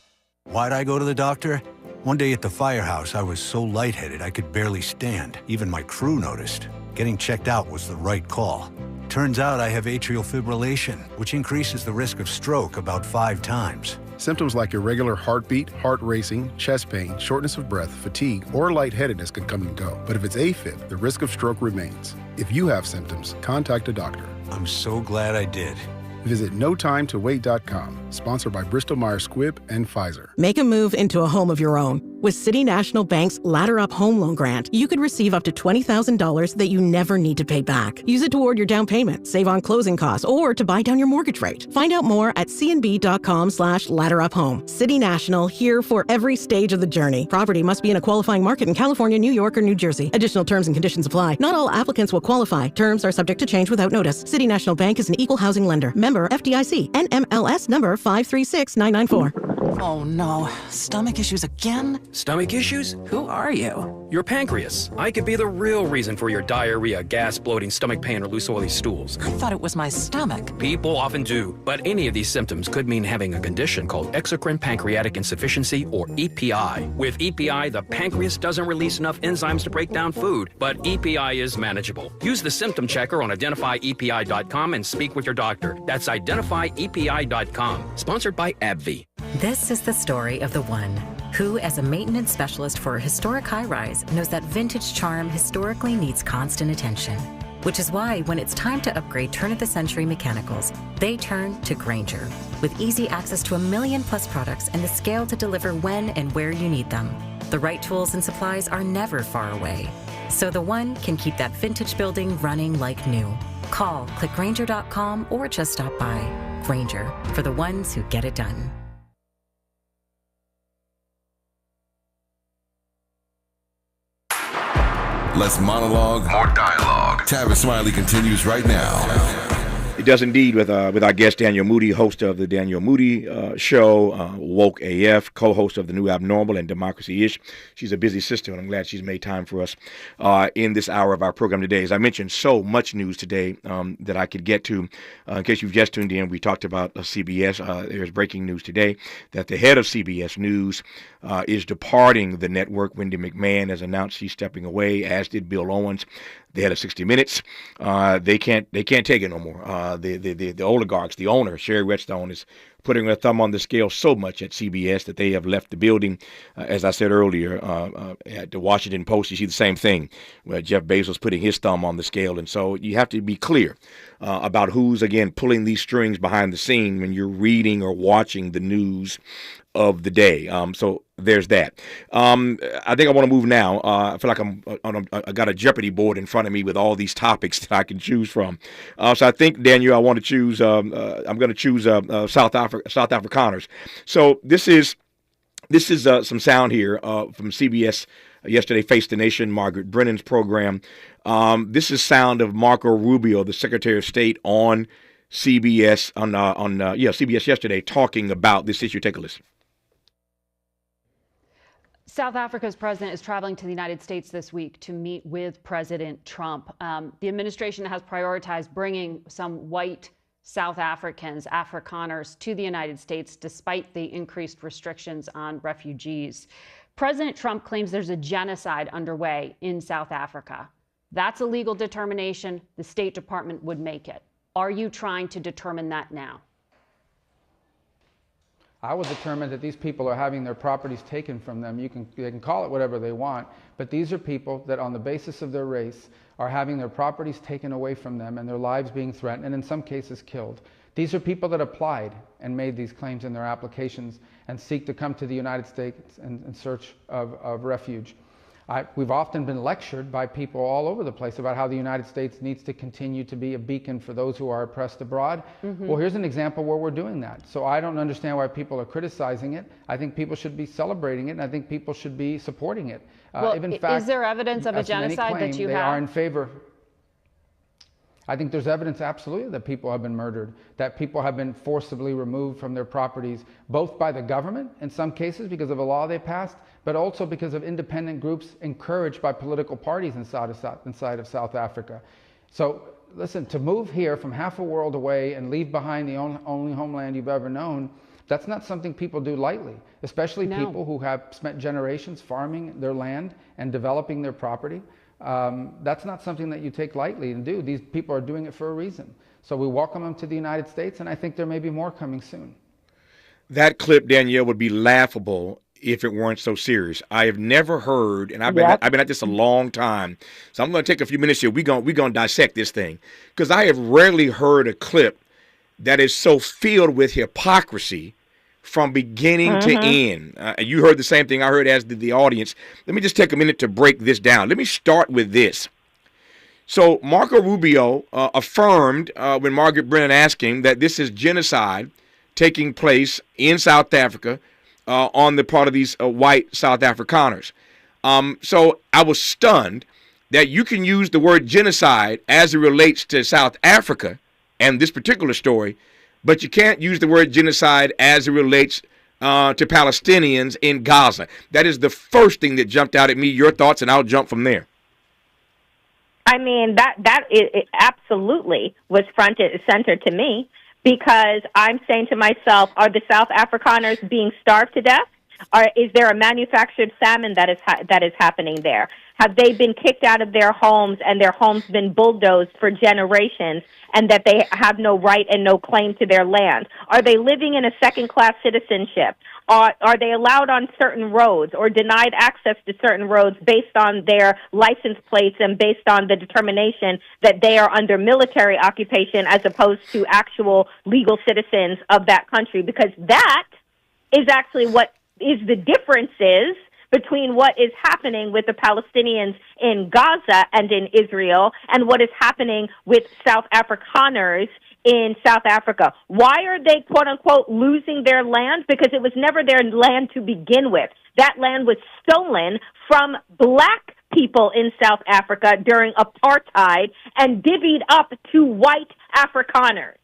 Why'd I go to the doctor? One day at the firehouse, I was so lightheaded I could barely stand. Even my crew noticed. Getting checked out was the right call. Turns out I have atrial fibrillation, which increases the risk of stroke about 5 times. Symptoms like irregular heartbeat, heart racing, chest pain, shortness of breath, fatigue, or lightheadedness can come and go. But if it's AFib, the risk of stroke remains. If you have symptoms, contact a doctor. I'm so glad I did. Visit notimetowait.com, sponsored by Bristol-Myers Squibb and Pfizer. Make a move into a home of your own. With City National Bank's Ladder Up Home Loan Grant, you could receive up to $20,000 that you never need to pay back. Use it toward your down payment, save on closing costs, or to buy down your mortgage rate. Find out more at cnb.com/ladderuphome. City National, here for every stage of the journey. Property must be in a qualifying market in California, New York, or New Jersey. Additional terms and conditions apply. Not all applicants will qualify. Terms are subject to change without notice. City National Bank is an equal housing lender. Member FDIC. NMLS number 536994. Oh no, stomach issues again? Stomach issues? Who are you? Your pancreas. I could be the real reason for your diarrhea, gas, bloating, stomach pain, or loose oily stools. I thought it was my stomach. People often do, but any of these symptoms could mean having a condition called exocrine pancreatic insufficiency, or EPI. With EPI, the pancreas doesn't release enough enzymes to break down food, but EPI is manageable. Use the symptom checker on identifyepi.com and speak with your doctor. That's identifyepi.com. Sponsored by AbbVie. This is the story of the one who, as a maintenance specialist for a historic high-rise, knows that vintage charm historically needs constant attention. Which is why, when it's time to upgrade turn-of-the-century mechanicals, they turn to Grainger. With easy access to 1 million-plus products and the scale to deliver when and where you need them. The right tools and supplies are never far away. So the one can keep that vintage building running like new. Call, click Grainger.com, or just stop by. Grainger, for the ones who get it done. Less monologue, more dialogue. Tavis Smiley continues right now. It does indeed with our guest Danielle Moodie, host of the Danielle Moodie Show, Woke AF, co-host of The New Abnormal and Democracy-ish. She's a busy sister, and I'm glad she's made time for us in this hour of our program today. As I mentioned, so much news today that I could get to. In case you've just tuned in, we talked about CBS. There's breaking news today that the head of CBS News is departing the network. Wendy McMahon has announced she's stepping away, as did Bill Owens. They had a 60 Minutes. They can't take it no more. The oligarchs, the owner, Sherry Redstone, is putting her thumb on the scale so much at CBS that they have left the building. As I said earlier, at the Washington Post, you see the same thing, where Jeff Bezos putting his thumb on the scale. And so you have to be clear about who's, again, pulling these strings behind the scene when you're reading or watching the news of the day. So there's that. I think I want to move now. I feel like I got a Jeopardy board in front of me with all these topics that I can choose from. So I think, Daniel, I want to choose. I'm going to choose South Afrikaners. So this is some sound here from CBS yesterday. Face the Nation, Margaret Brennan's program. This is sound of Marco Rubio, the Secretary of State, on CBS CBS yesterday, talking about this issue. Take a listen. South Africa's president is traveling to the United States this week to meet with President Trump. The administration has prioritized bringing some white South Africans, Afrikaners, to the United States despite the increased restrictions on refugees. President Trump claims there's a genocide underway in South Africa. That's a legal determination. The State Department would make it. Are you trying to determine that now? I will determine that these people are having their properties taken from them. They can call it whatever they want, but these are people that on the basis of their race are having their properties taken away from them and their lives being threatened and in some cases killed. These are people that applied and made these claims in their applications and seek to come to the United States in search of refuge. We've often been lectured by people all over the place about how the United States needs to continue to be a beacon for those who are oppressed abroad. Mm-hmm. Well, here's an example where we're doing that. So I don't understand why people are criticizing it. I think people should be celebrating it, and I think people should be supporting it. Well, in fact, is there evidence of a genocide that you have? They are in favor. I think there's evidence absolutely that people have been murdered, that people have been forcibly removed from their properties, both by the government in some cases because of a law they passed, but also because of independent groups encouraged by political parties inside of South Africa. So listen, to move here from half a world away and leave behind the only homeland you've ever known, that's not something people do lightly, especially people who have spent generations farming their land and developing their property. That's not something that you take lightly and do. These people are doing it for a reason. So we welcome them to the United States, and I think there may be more coming soon. That clip, Danielle, would be laughable if it weren't so serious. I have never heard, and I've been at this a long time, so I'm going to take a few minutes here. We're going to dissect this thing, because I have rarely heard a clip that is so filled with hypocrisy from beginning to end. You heard the same thing I heard, as did the audience. Let me just take a minute to break this down. Let me start with this. So Marco Rubio affirmed when Margaret Brennan asked him that this is genocide taking place in South Africa on the part of these white South Afrikaners. So I was stunned that you can use the word genocide as it relates to South Africa and this particular story, but you can't use the word genocide as it relates to Palestinians in Gaza. That is the first thing that jumped out at me. Your thoughts, and I'll jump from there. I mean, that it absolutely was front and center to me, because I'm saying to myself, are the South Afrikaners being starved to death? Or is there a manufactured famine that is happening there? Have they been kicked out of their homes and their homes been bulldozed for generations, and that they have no right and no claim to their land? Are they living in a second-class citizenship? Are they allowed on certain roads or denied access to certain roads based on their license plates and based on the determination that they are under military occupation as opposed to actual legal citizens of that country? Because that is actually what is the differences between what is happening with the Palestinians in Gaza and in Israel and what is happening with South Afrikaners in South Africa. Why are they, quote unquote, losing their land? Because it was never their land to begin with. That land was stolen from black people in South Africa during apartheid and divvied up to white Afrikaners.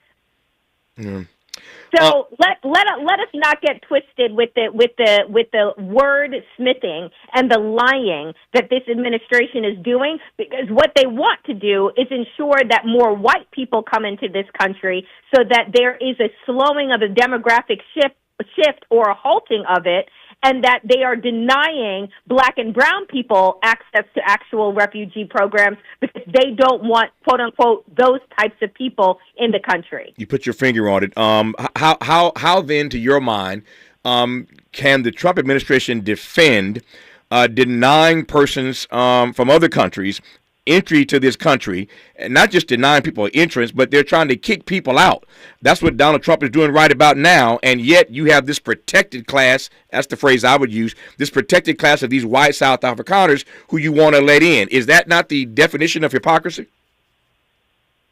So let us not get twisted with the word smithing and the lying that this administration is doing, because what they want to do is ensure that more white people come into this country so that there is a slowing of the demographic shift or a halting of it, and that they are denying black and brown people access to actual refugee programs because they don't want, quote unquote, those types of people in the country. You put your finger on it. How then, to your mind, can the Trump administration defend denying persons from other countries entry to this country, and not just denying people entrance, but they're trying to kick people out? That's what Donald Trump is doing right about now, and yet you have this protected class, that's the phrase I would use, this protected class of these white South Afrikaners who you want to let in. Is that not the definition of hypocrisy?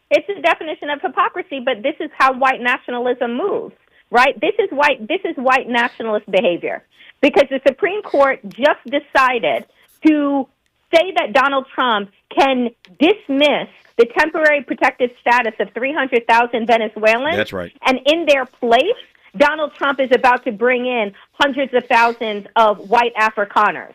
It's a definition of hypocrisy, but this is how white nationalism moves, right? This is white nationalist behavior, because the Supreme Court just decided to say that Donald Trump can dismiss the temporary protected status of 300,000 Venezuelans. That's right. And in their place, Donald Trump is about to bring in hundreds of thousands of white Afrikaners.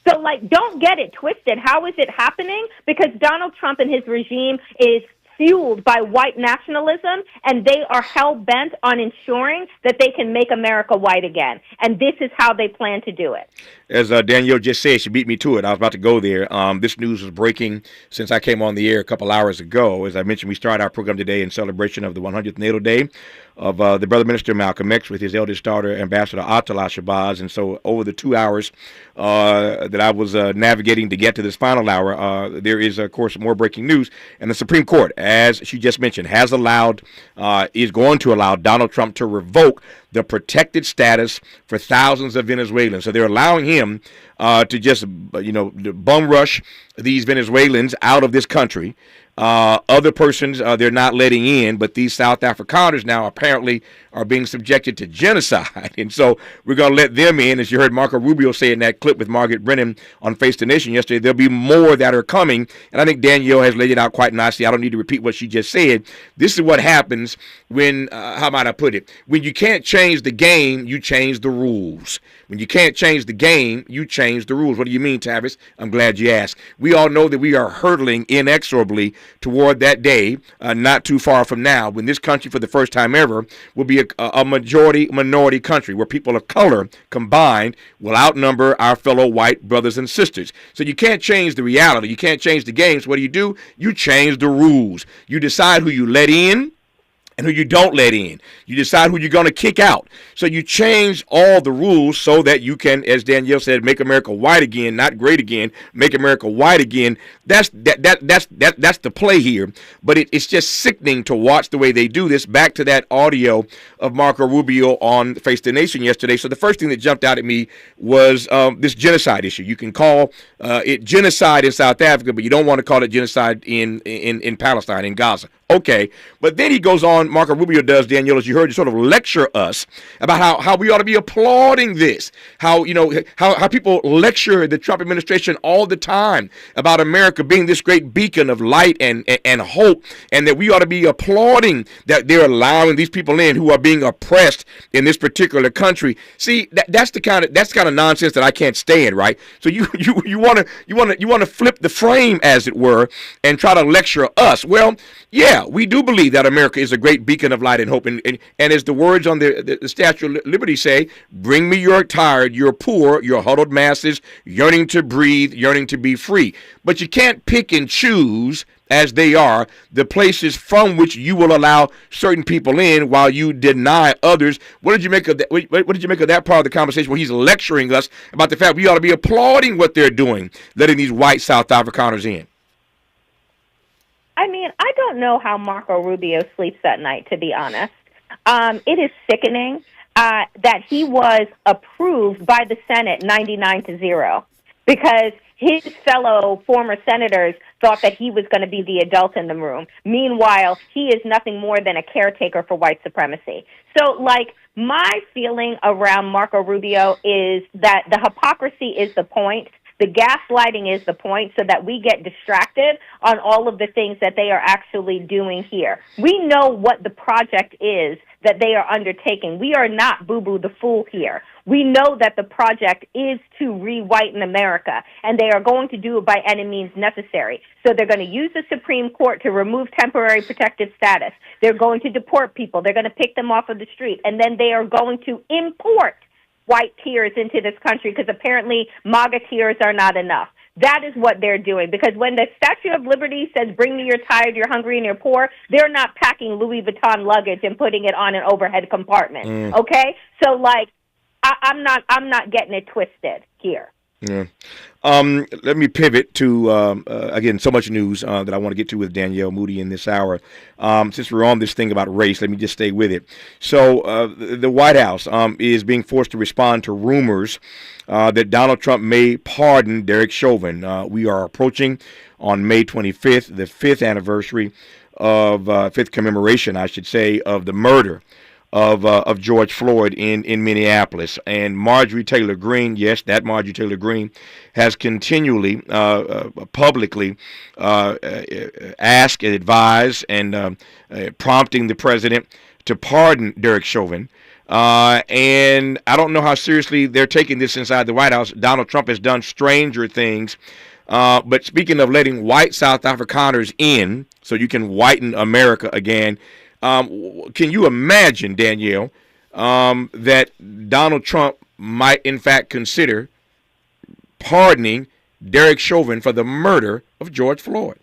So, don't get it twisted. How is it happening? Because Donald Trump and his regime is fueled by white nationalism, and they are hell-bent on ensuring that they can make America white again. And this is how they plan to do it. As Danielle just said, she beat me to it. I was about to go there. This news was breaking since I came on the air a couple hours ago. As I mentioned, we start our program today in celebration of the 100th natal day of the brother minister Malcolm X with his eldest daughter, Ambassador Attallah Shabazz. And so over the 2 hours that I was navigating to get to this final hour, there is, of course, more breaking news. And the Supreme Court, as she just mentioned, has allowed, is going to allow Donald Trump to revoke the protected status for thousands of Venezuelans. So they're allowing him to just, bum rush these Venezuelans out of this country. Other persons they're not letting in, but these South Afrikaners now apparently are being subjected to genocide. And so we're going to let them in. As you heard Marco Rubio say in that clip with Margaret Brennan on Face the Nation yesterday, there'll be more that are coming. And I think Danielle has laid it out quite nicely. I don't need to repeat what she just said. This is what happens when, how might I put it? When you can't change the game, you change the rules. When you can't change the game, you change the rules. What do you mean, Tavis? I'm glad you asked. We all know that we are hurtling inexorably toward that day, not too far from now, when this country, for the first time ever, will be a majority-minority country where people of color combined will outnumber our fellow white brothers and sisters. So you can't change the reality. You can't change the games. What do? You change the rules. You decide who you let in and who you don't let in. You decide who you're going to kick out. So you change all the rules so that you can, as Danielle said, make America white again, not great again, make America white again. That's the play here. But it's just sickening to watch the way they do this. Back to that audio of Marco Rubio on Face the Nation yesterday. So the first thing that jumped out at me was this genocide issue. You can call it genocide in South Africa, but you don't want to call it genocide in Palestine, in Gaza. Okay, but then he goes on, Marco Rubio does, Danielle, as you heard, to sort of lecture us about how we ought to be applauding this, how people lecture the Trump administration all the time about America being this great beacon of light and hope, and that we ought to be applauding that they're allowing these people in who are being oppressed in this particular country. See, that's the kind of nonsense that I can't stand, right? So you want to flip the frame, as it were, and try to lecture us. Well, yeah, we do believe that America is a great beacon of light and hope. And as the words on the Statue of Liberty say, bring me your tired, your poor, your huddled masses, yearning to breathe, yearning to be free. But you can't pick and choose, as they are, the places from which you will allow certain people in while you deny others. What did you make of that? What did you make of that part of the conversation where he's lecturing us about the fact we ought to be applauding what they're doing, letting these white South Afrikaners in? I mean, I don't know how Marco Rubio sleeps at night, to be honest. It is sickening that he was approved by the Senate 99-0 because his fellow former senators thought that he was going to be the adult in the room. Meanwhile, he is nothing more than a caretaker for white supremacy. So, my feeling around Marco Rubio is that the hypocrisy is the point. The gaslighting is the point, so that we get distracted on all of the things that they are actually doing here. We know what the project is that they are undertaking. We are not Boo-Boo the Fool here. We know that the project is to re-whiten America, and they are going to do it by any means necessary. So they're going to use the Supreme Court to remove temporary protective status. They're going to deport people. They're going to pick them off of the street, and then they are going to import white tears into this country because apparently MAGA tears are not enough. That is what they're doing, because when the Statue of Liberty says, bring me your tired, you're hungry, and you're poor, they're not packing Louis Vuitton luggage and putting it on an overhead compartment, okay? So, I'm not getting it twisted here. Yeah. Let me pivot to, again, so much news that I want to get to with Danielle Moodie in this hour. Since we're on this thing about race, let me just stay with it. So the White House is being forced to respond to rumors that Donald Trump may pardon Derek Chauvin. We are approaching on May 25th, the fifth commemoration, I should say, of the murder of George Floyd in Minneapolis. And Marjorie Taylor Greene, yes, that Marjorie Taylor Greene, has continually publicly asked and advised and prompting the president to pardon Derek Chauvin. And I don't know how seriously they're taking this inside the White House. Donald Trump has done stranger things. But speaking of letting white South Afrikaners in so you can whiten America again, can you imagine, Danielle, that Donald Trump might in fact consider pardoning Derek Chauvin for the murder of George Floyd?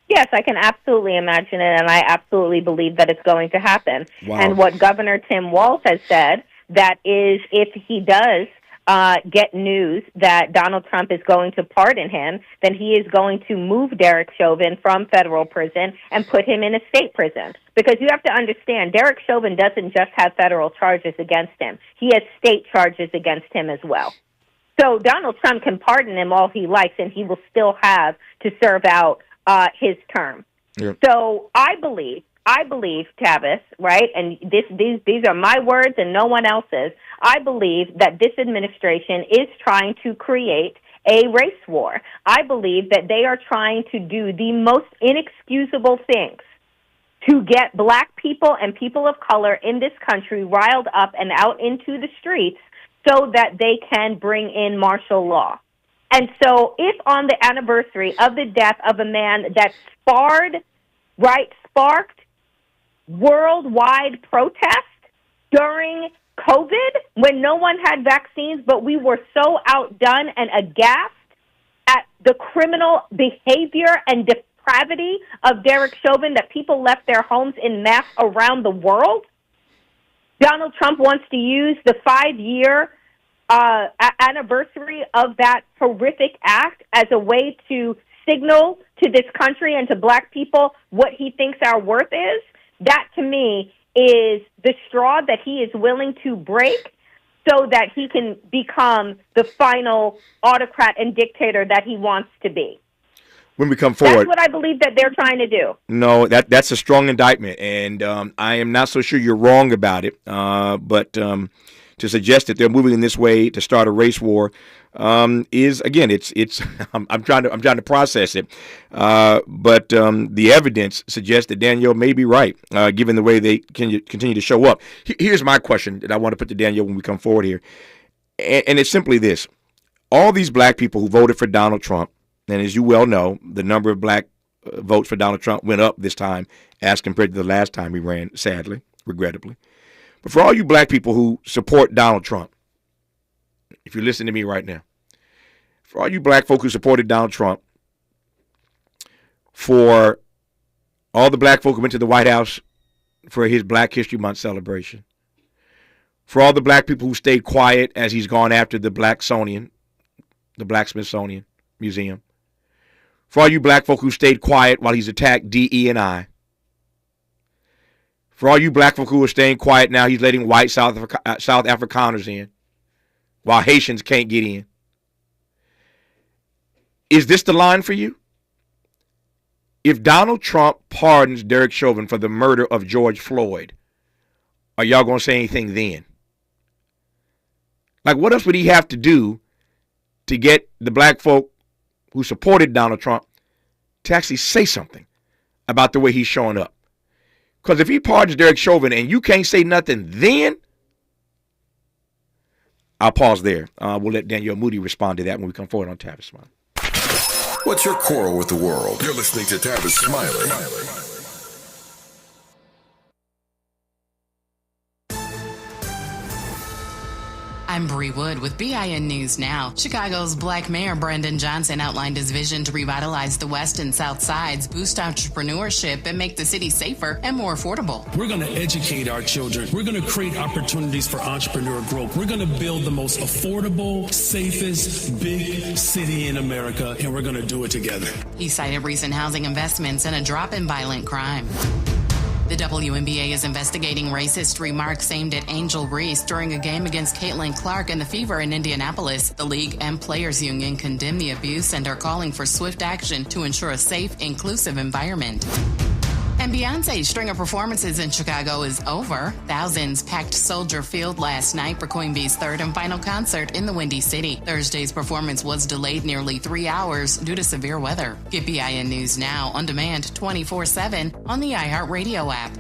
Yes, I can absolutely imagine it, and I absolutely believe that it's going to happen. Wow. And what Governor Tim Walz has said, that is, if he does get news that Donald Trump is going to pardon him, then he is going to move Derek Chauvin from federal prison and put him in a state prison. Because you have to understand, Derek Chauvin doesn't just have federal charges against him. He has state charges against him as well. So Donald Trump can pardon him all he likes, and he will still have to serve out his term. Yep. So I believe, Tavis, right, and these are my words and no one else's, I believe that this administration is trying to create a race war. I believe that they are trying to do the most inexcusable things to get black people and people of color in this country riled up and out into the streets so that they can bring in martial law. And so if on the anniversary of the death of a man that sparked worldwide protest during COVID, when no one had vaccines, but we were so outdone and aghast at the criminal behavior and depravity of Derek Chauvin that people left their homes in mass around the world, Donald Trump wants to use the 5-year anniversary of that horrific act as a way to signal to this country and to black people what he thinks our worth is. That, to me, is the straw that he is willing to break so that he can become the final autocrat and dictator that he wants to be. When we come forward, that's what I believe that they're trying to do. No, that's a strong indictment, and I am not so sure you're wrong about it. But to suggest that they're moving in this way to start a race war is, again, it's. I'm trying to process it, but the evidence suggests that Danielle may be right, given the way they continue to show up. Here's my question that I want to put to Danielle when we come forward here, and it's simply this: all these black people who voted for Donald Trump. And as you well know, the number of black votes for Donald Trump went up this time as compared to the last time he ran, sadly, regrettably. But for all you black people who support Donald Trump, if you're listening to me right now, for all you black folk who supported Donald Trump, for all the black folk who went to the White House for his Black History Month celebration, for all the black people who stayed quiet as he's gone after the Blacksonian, the Black Smithsonian Museum, for all you black folk who stayed quiet while he's attacked DE&I. For all you black folk who are staying quiet now, he's letting white South Afrikaners in while Haitians can't get in. Is this the line for you? If Donald Trump pardons Derek Chauvin for the murder of George Floyd, are y'all going to say anything then? Like, what else would he have to do to get the black folk who supported Donald Trump to actually say something about the way he's showing up? Because if he pardons Derek Chauvin and you can't say nothing then, I'll pause there. We'll let Danielle Moodie respond to that when we come forward on Tavis Smiley. What's your quarrel with the world? You're listening to Tavis Smiley. I'm Bree Wood with BIN News Now. Chicago's Black Mayor Brandon Johnson outlined his vision to revitalize the West and South Sides, boost entrepreneurship, and make the city safer and more affordable. We're going to educate our children. We're going to create opportunities for entrepreneur growth. We're going to build the most affordable, safest, big city in America, and we're going to do it together. He cited recent housing investments and a drop in violent crime. The WNBA is investigating racist remarks aimed at Angel Reese during a game against Caitlin Clark and the Fever in Indianapolis. The league and players union condemn the abuse and are calling for swift action to ensure a safe, inclusive environment. And Beyonce's string of performances in Chicago is over. Thousands packed Soldier Field last night for Queen Bee's third and final concert in the Windy City. Thursday's performance was delayed nearly 3 hours due to severe weather. Get BIN News Now on demand 24/7 on the iHeartRadio app.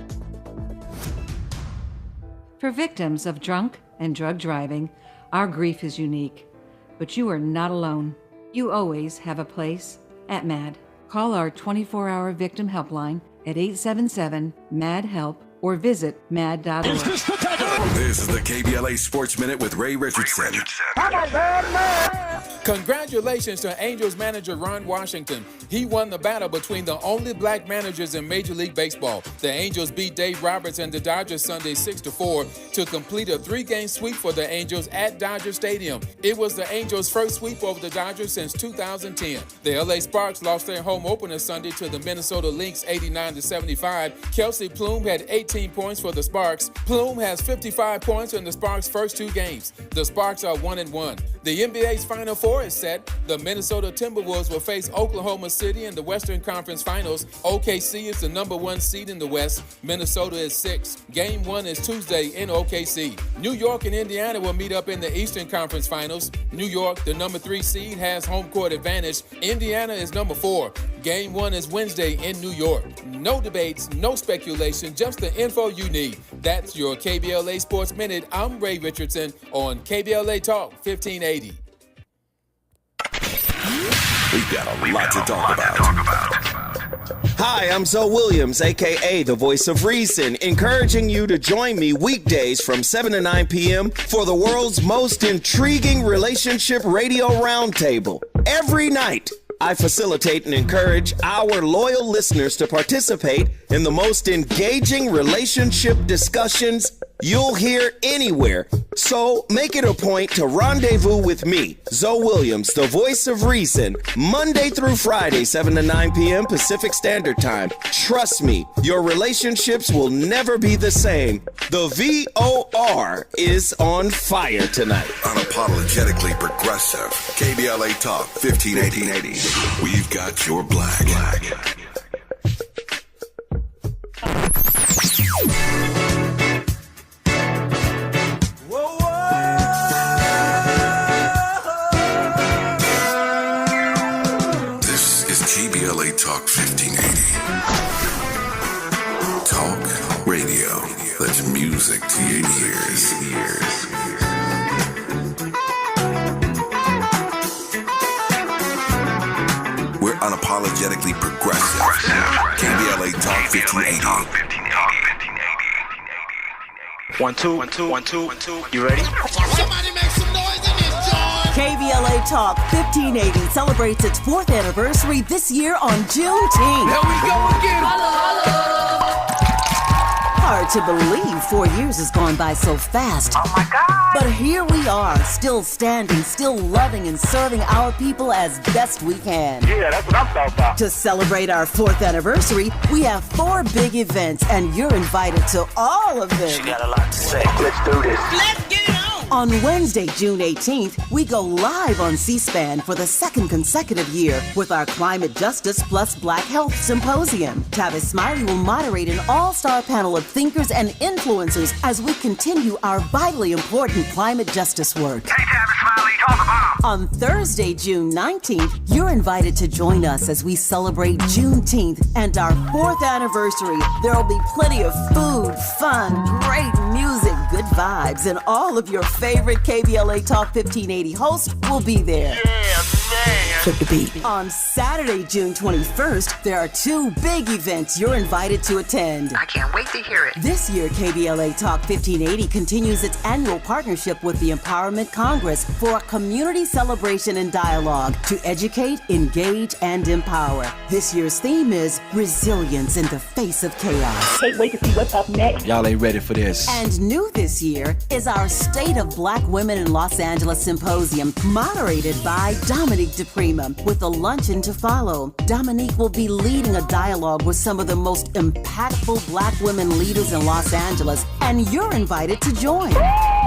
For victims of drunk and drug driving, our grief is unique. But you are not alone. You always have a place at MAD. Call our 24-hour victim helpline at 877-MAD-HELP or visit mad.org. This is the KBLA Sports Minute with Ray Richardson. Congratulations to Angels manager Ron Washington. He won the battle between the only black managers in Major League Baseball. The Angels beat Dave Roberts and the Dodgers Sunday 6-4 to complete a 3-game sweep for the Angels at Dodger Stadium. It was the Angels' first sweep over the Dodgers since 2010. The LA Sparks lost their home opener Sunday to the Minnesota Lynx 89-75. Kelsey Plume had 18 points for the Sparks. Plume has 55 points in the Sparks' first 2 games. The Sparks are 1-1. The NBA's Final Four is set. The Minnesota Timberwolves will face Oklahoma City in the Western Conference Finals. OKC is the number 1 seed in the West. Minnesota is 6. Game 1 is Tuesday in OKC. New York and Indiana will meet up in the Eastern Conference Finals. New York, the number 3 seed, has home court advantage. Indiana is number 4. Game 1 is Wednesday in New York. No debates, no speculation, just the info you need. That's your KBLA Sports Minute. I'm Ray Richardson on KBLA Talk 1580. We've got a lot to talk about. Hi, I'm Zoe Williams, a.k.a. the Voice of Reason, encouraging you to join me weekdays from 7 to 9 p.m. for the world's most intriguing relationship radio roundtable. Every night, I facilitate and encourage our loyal listeners to participate in the most engaging relationship discussions you'll hear anywhere. So make it a point to rendezvous with me, Zoe Williams, the Voice of Reason, Monday through Friday, 7 to 9 p.m. Pacific Standard Time. Trust me, your relationships will never be the same. The VOR is on fire tonight. Unapologetically progressive. KBLA Talk 1580. We've got your black. This is KBLA Talk 1580. Talk radio. That's music to your ears. We're unapologetically progressive. KBLA Talk 1580. 1 2 1 2 1 2 1 2. You ready? Somebody make some noise in this joint. KBLA Talk 1580 celebrates its 4th anniversary this year on Juneteenth. Here we go again. Hello. Hard to believe 4 years has gone by so fast. Oh my God. But here we are, still standing, still loving and serving our people as best we can. Yeah, that's what I'm talking about. To celebrate our 4th anniversary, we have 4 big events, and you're invited to all of them. She got a lot to say. Let's do this. Let's get it on. On Wednesday, June 18th, we go live on C-SPAN for the 2nd consecutive year with our Climate Justice plus Black Health Symposium. Tavis Smiley will moderate an all-star panel of thinkers and influencers as we continue our vitally important climate justice work. Hey, Tavis Smiley, talk about. On Thursday, June 19th, you're invited to join us as we celebrate Juneteenth and our 4th anniversary. There will be plenty of food, fun, great music, good vibes, and all of your favorite KBLA Talk 1580 hosts will be there. Yeah, man. Flip the beat. On Saturday, June 21st, there are 2 big events you're invited to attend. I can't wait to hear it. This year, KBLA Talk 1580 continues its annual partnership with the Empowerment Congress for a community celebration and dialogue to educate, engage, and empower. This year's theme is resilience in the face of chaos. Can't wait to see what's up next. Y'all ain't ready for this. And new this year is our State of Black Women in Los Angeles Symposium, moderated by Dominique DePrima, with a luncheon to follow. Dominique will be leading a dialogue with some of the most impactful Black women leaders in Los Angeles, and you're invited to join.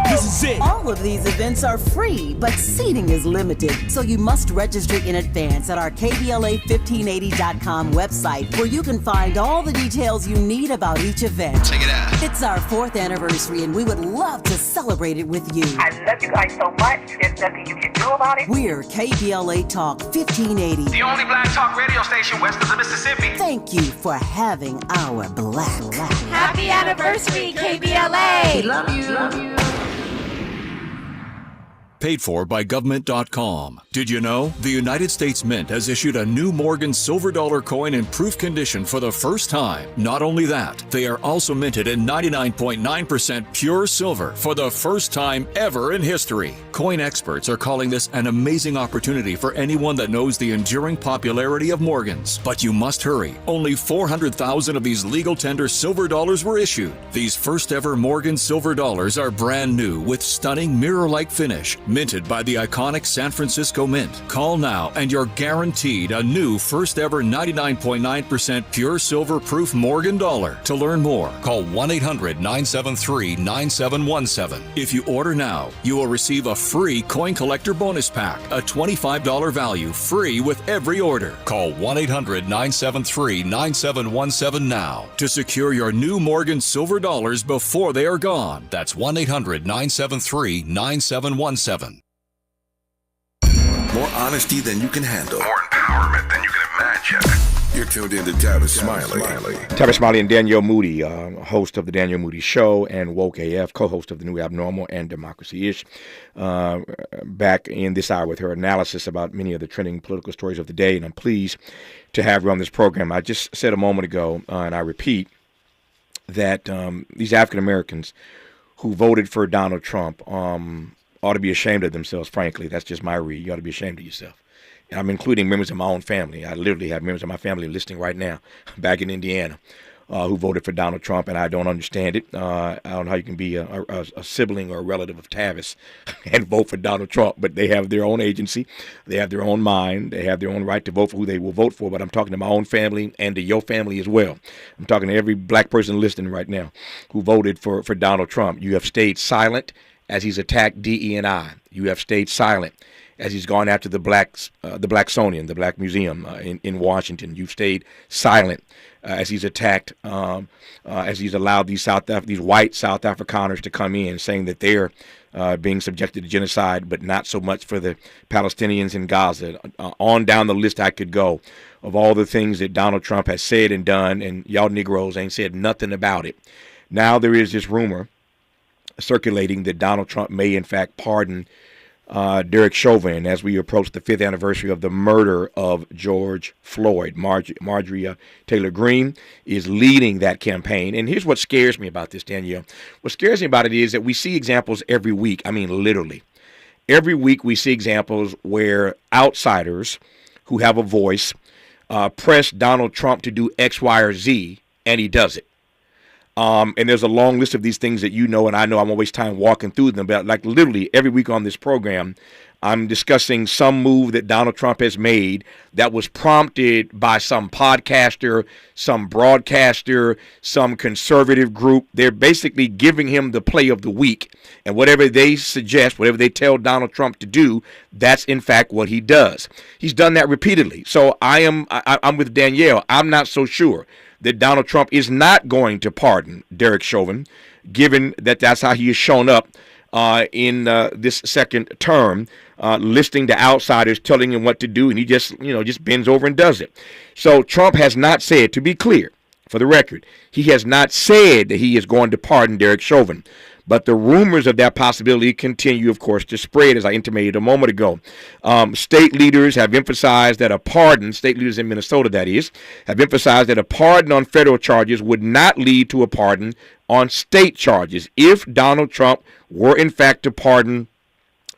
This is it. All of these events are free, but seating is limited, so you must register in advance at our KBLA1580.com website, where you can find all the details you need about each event. Check it out. It's our 4th anniversary, and we would love to celebrate it with you. I love you guys so much. There's nothing you can do about it. We're KBLA Talk 1580. The only black talk radio station west of the Mississippi. Thank you for having our black. Happy anniversary, KBLA. We love you. Paid for by government.com. Did you know? The United States Mint has issued a new Morgan silver dollar coin in proof condition for the first time. Not only that, they are also minted in 99.9% pure silver for the first time ever in history. Coin experts are calling this an amazing opportunity for anyone that knows the enduring popularity of Morgans. But you must hurry. Only 400,000 of these legal tender silver dollars were issued. These first ever Morgan silver dollars are brand new with stunning mirror-like finish, minted by the iconic San Francisco Mint. Call now and you're guaranteed a new first ever 99.9% pure silver proof Morgan dollar. To learn more, call 1-800-973-9717. If you order now, you will receive a free coin collector bonus pack, a $25 value, free with every order. Call 1-800-973-9717 now to secure your new Morgan silver dollars before they are gone. That's 1-800-973-9717. more honesty than you can handle, more empowerment than you can imagine. You're tuned in to Tavis Smiley. Tavis Smiley and Danielle Moodie, host of the Danielle Moodie Show and Woke AF, co-host of The New Abnormal and Democracy-ish, back in this hour with her analysis about many of the trending political stories of the day, and I'm pleased to have her on this program. I just said a moment ago, and I repeat, that these African Americans who voted for Donald Trump ought to be ashamed of themselves, frankly. That's just my read. You ought to be ashamed of yourself. And I'm including members of my own family. I literally have members of my family listening right now back in Indiana who voted for Donald Trump, and I don't understand it. I don't know how you can be a sibling or a relative of Tavis and vote for Donald Trump, but they have their own agency. They have their own mind. They have their own right to vote for who they will vote for, but I'm talking to my own family and to your family as well. I'm talking to every black person listening right now who voted for Donald Trump. You have stayed silent as he's attacked DE&I. You have stayed silent as he's gone after the Blacksonian, the Black Museum in Washington. You've stayed silent as he's attacked, as he's allowed these white South Afrikaners to come in, saying that they're being subjected to genocide, but not so much for the Palestinians in Gaza. On down the list I could go of all the things that Donald Trump has said and done, and y'all Negroes ain't said nothing about it. Now there is this rumor circulating that Donald Trump may in fact pardon Derek Chauvin as we approach the 5th anniversary of the murder of George Floyd. Marjorie Taylor Greene is leading that campaign. And here's what scares me about this, Danielle. What scares me about it is that we see examples every week. I mean, literally. Every week we see examples where outsiders who have a voice press Donald Trump to do X, Y, or Z, and he does it. And there's a long list of these things that you know, and I know I won't waste time walking through them, but like literally every week on this program, I'm discussing some move that Donald Trump has made that was prompted by some podcaster, some broadcaster, some conservative group. They're basically giving him the play of the week. And whatever they suggest, whatever they tell Donald Trump to do, that's in fact what he does. He's done that repeatedly. So I'm with Danielle. I'm not so sure that Donald Trump is not going to pardon Derek Chauvin, given that that's how he has shown up in this second term, listing to outsiders, telling him what to do, and he just bends over and does it. So Trump has not said, to be clear, for the record, he has not said that he is going to pardon Derek Chauvin. But the rumors of that possibility continue, of course, to spread, as I intimated a moment ago. State leaders have emphasized that a pardon, state leaders in Minnesota, that is, have emphasized that a pardon on federal charges would not lead to a pardon on state charges. If Donald Trump were, in fact, to pardon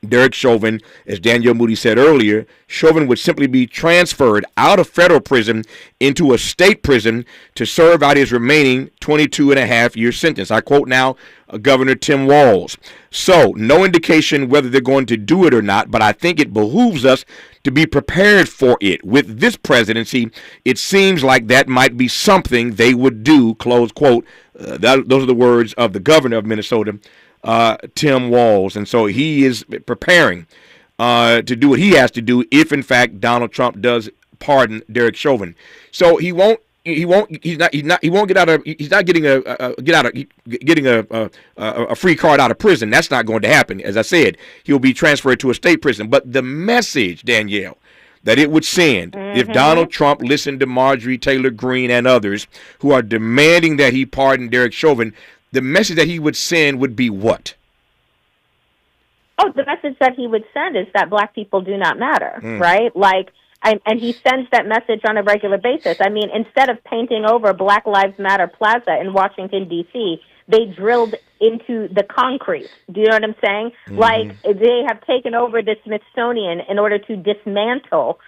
Derek Chauvin, as Danielle Moodie said earlier, Chauvin would simply be transferred out of federal prison into a state prison to serve out his remaining 22-and-a-half-year sentence. I quote now Governor Tim Walz. So, no indication whether they're going to do it or not, but I think it behooves us to be prepared for it. With this presidency, it seems like that might be something they would do, close quote. Those are the words of the governor of Minnesota, Tim Walz. And so he is preparing to do what he has to do if, in fact, Donald Trump does pardon Derek Chauvin. So he's not getting a free card out of prison. That's not going to happen. As I said, he'll be transferred to a state prison. But the message, Danielle, that it would send if Donald Trump listened to Marjorie Taylor Greene and others who are demanding that he pardon Derek Chauvin, the message that he would send would be what? Oh, the message that he would send is that black people do not matter, right? Like, and he sends that message on a regular basis. I mean, instead of painting over Black Lives Matter Plaza in Washington, D.C., they drilled into the concrete. Do you know what I'm saying? Like, they have taken over the Smithsonian in order to dismantle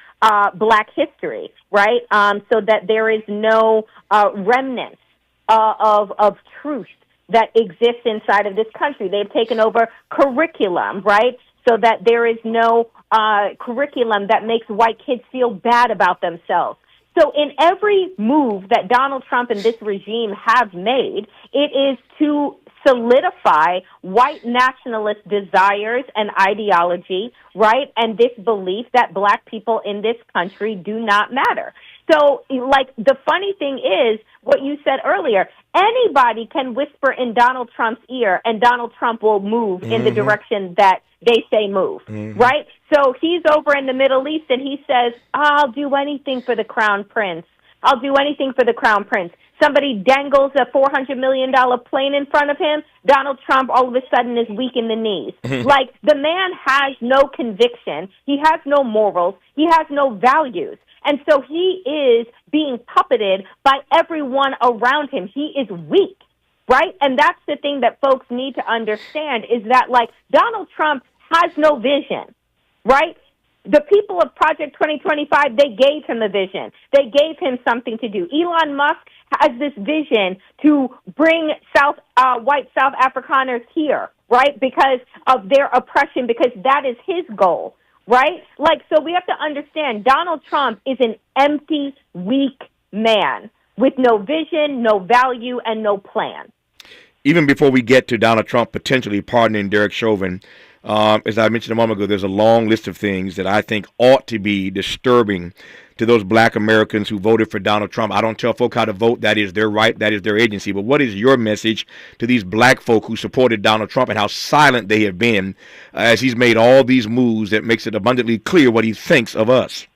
black history, right? So that there is no remnants of truth that exists inside of this country. They've taken over curriculum, right? So that there is no curriculum that makes white kids feel bad about themselves. So in every move that Donald Trump and this regime have made, it is to solidify white nationalist desires and ideology, right? And this belief that black people in this country do not matter. So, like, the funny thing is what you said earlier. Anybody can whisper in Donald Trump's ear, and Donald Trump will move in the direction that they say move, right? So he's over in the Middle East, and he says, I'll do anything for the Crown Prince. I'll do anything for the Crown Prince. Somebody dangles a $400 million plane in front of him, Donald Trump all of a sudden is weak in the knees. Like, the man has no conviction. He has no morals. He has no values. And so he is being puppeted by everyone around him. He is weak, right? And that's the thing that folks need to understand is that, like, Donald Trump has no vision, right? The people of Project 2025, they gave him a vision. They gave him something to do. Elon Musk has this vision to bring white South Afrikaners here, right, because of their oppression, because that is his goal. Right? Like, so we have to understand Donald Trump is an empty, weak man with no vision, no value, and no plan. Even before we get to Donald Trump potentially pardoning Derek Chauvin, as I mentioned a moment ago, there's a long list of things that I think ought to be disturbing to those black Americans who voted for Donald Trump. I don't tell folk how to vote. That is their right. That is their agency. But what is your message to these black folk who supported Donald Trump and how silent they have been as he's made all these moves that makes it abundantly clear what he thinks of us?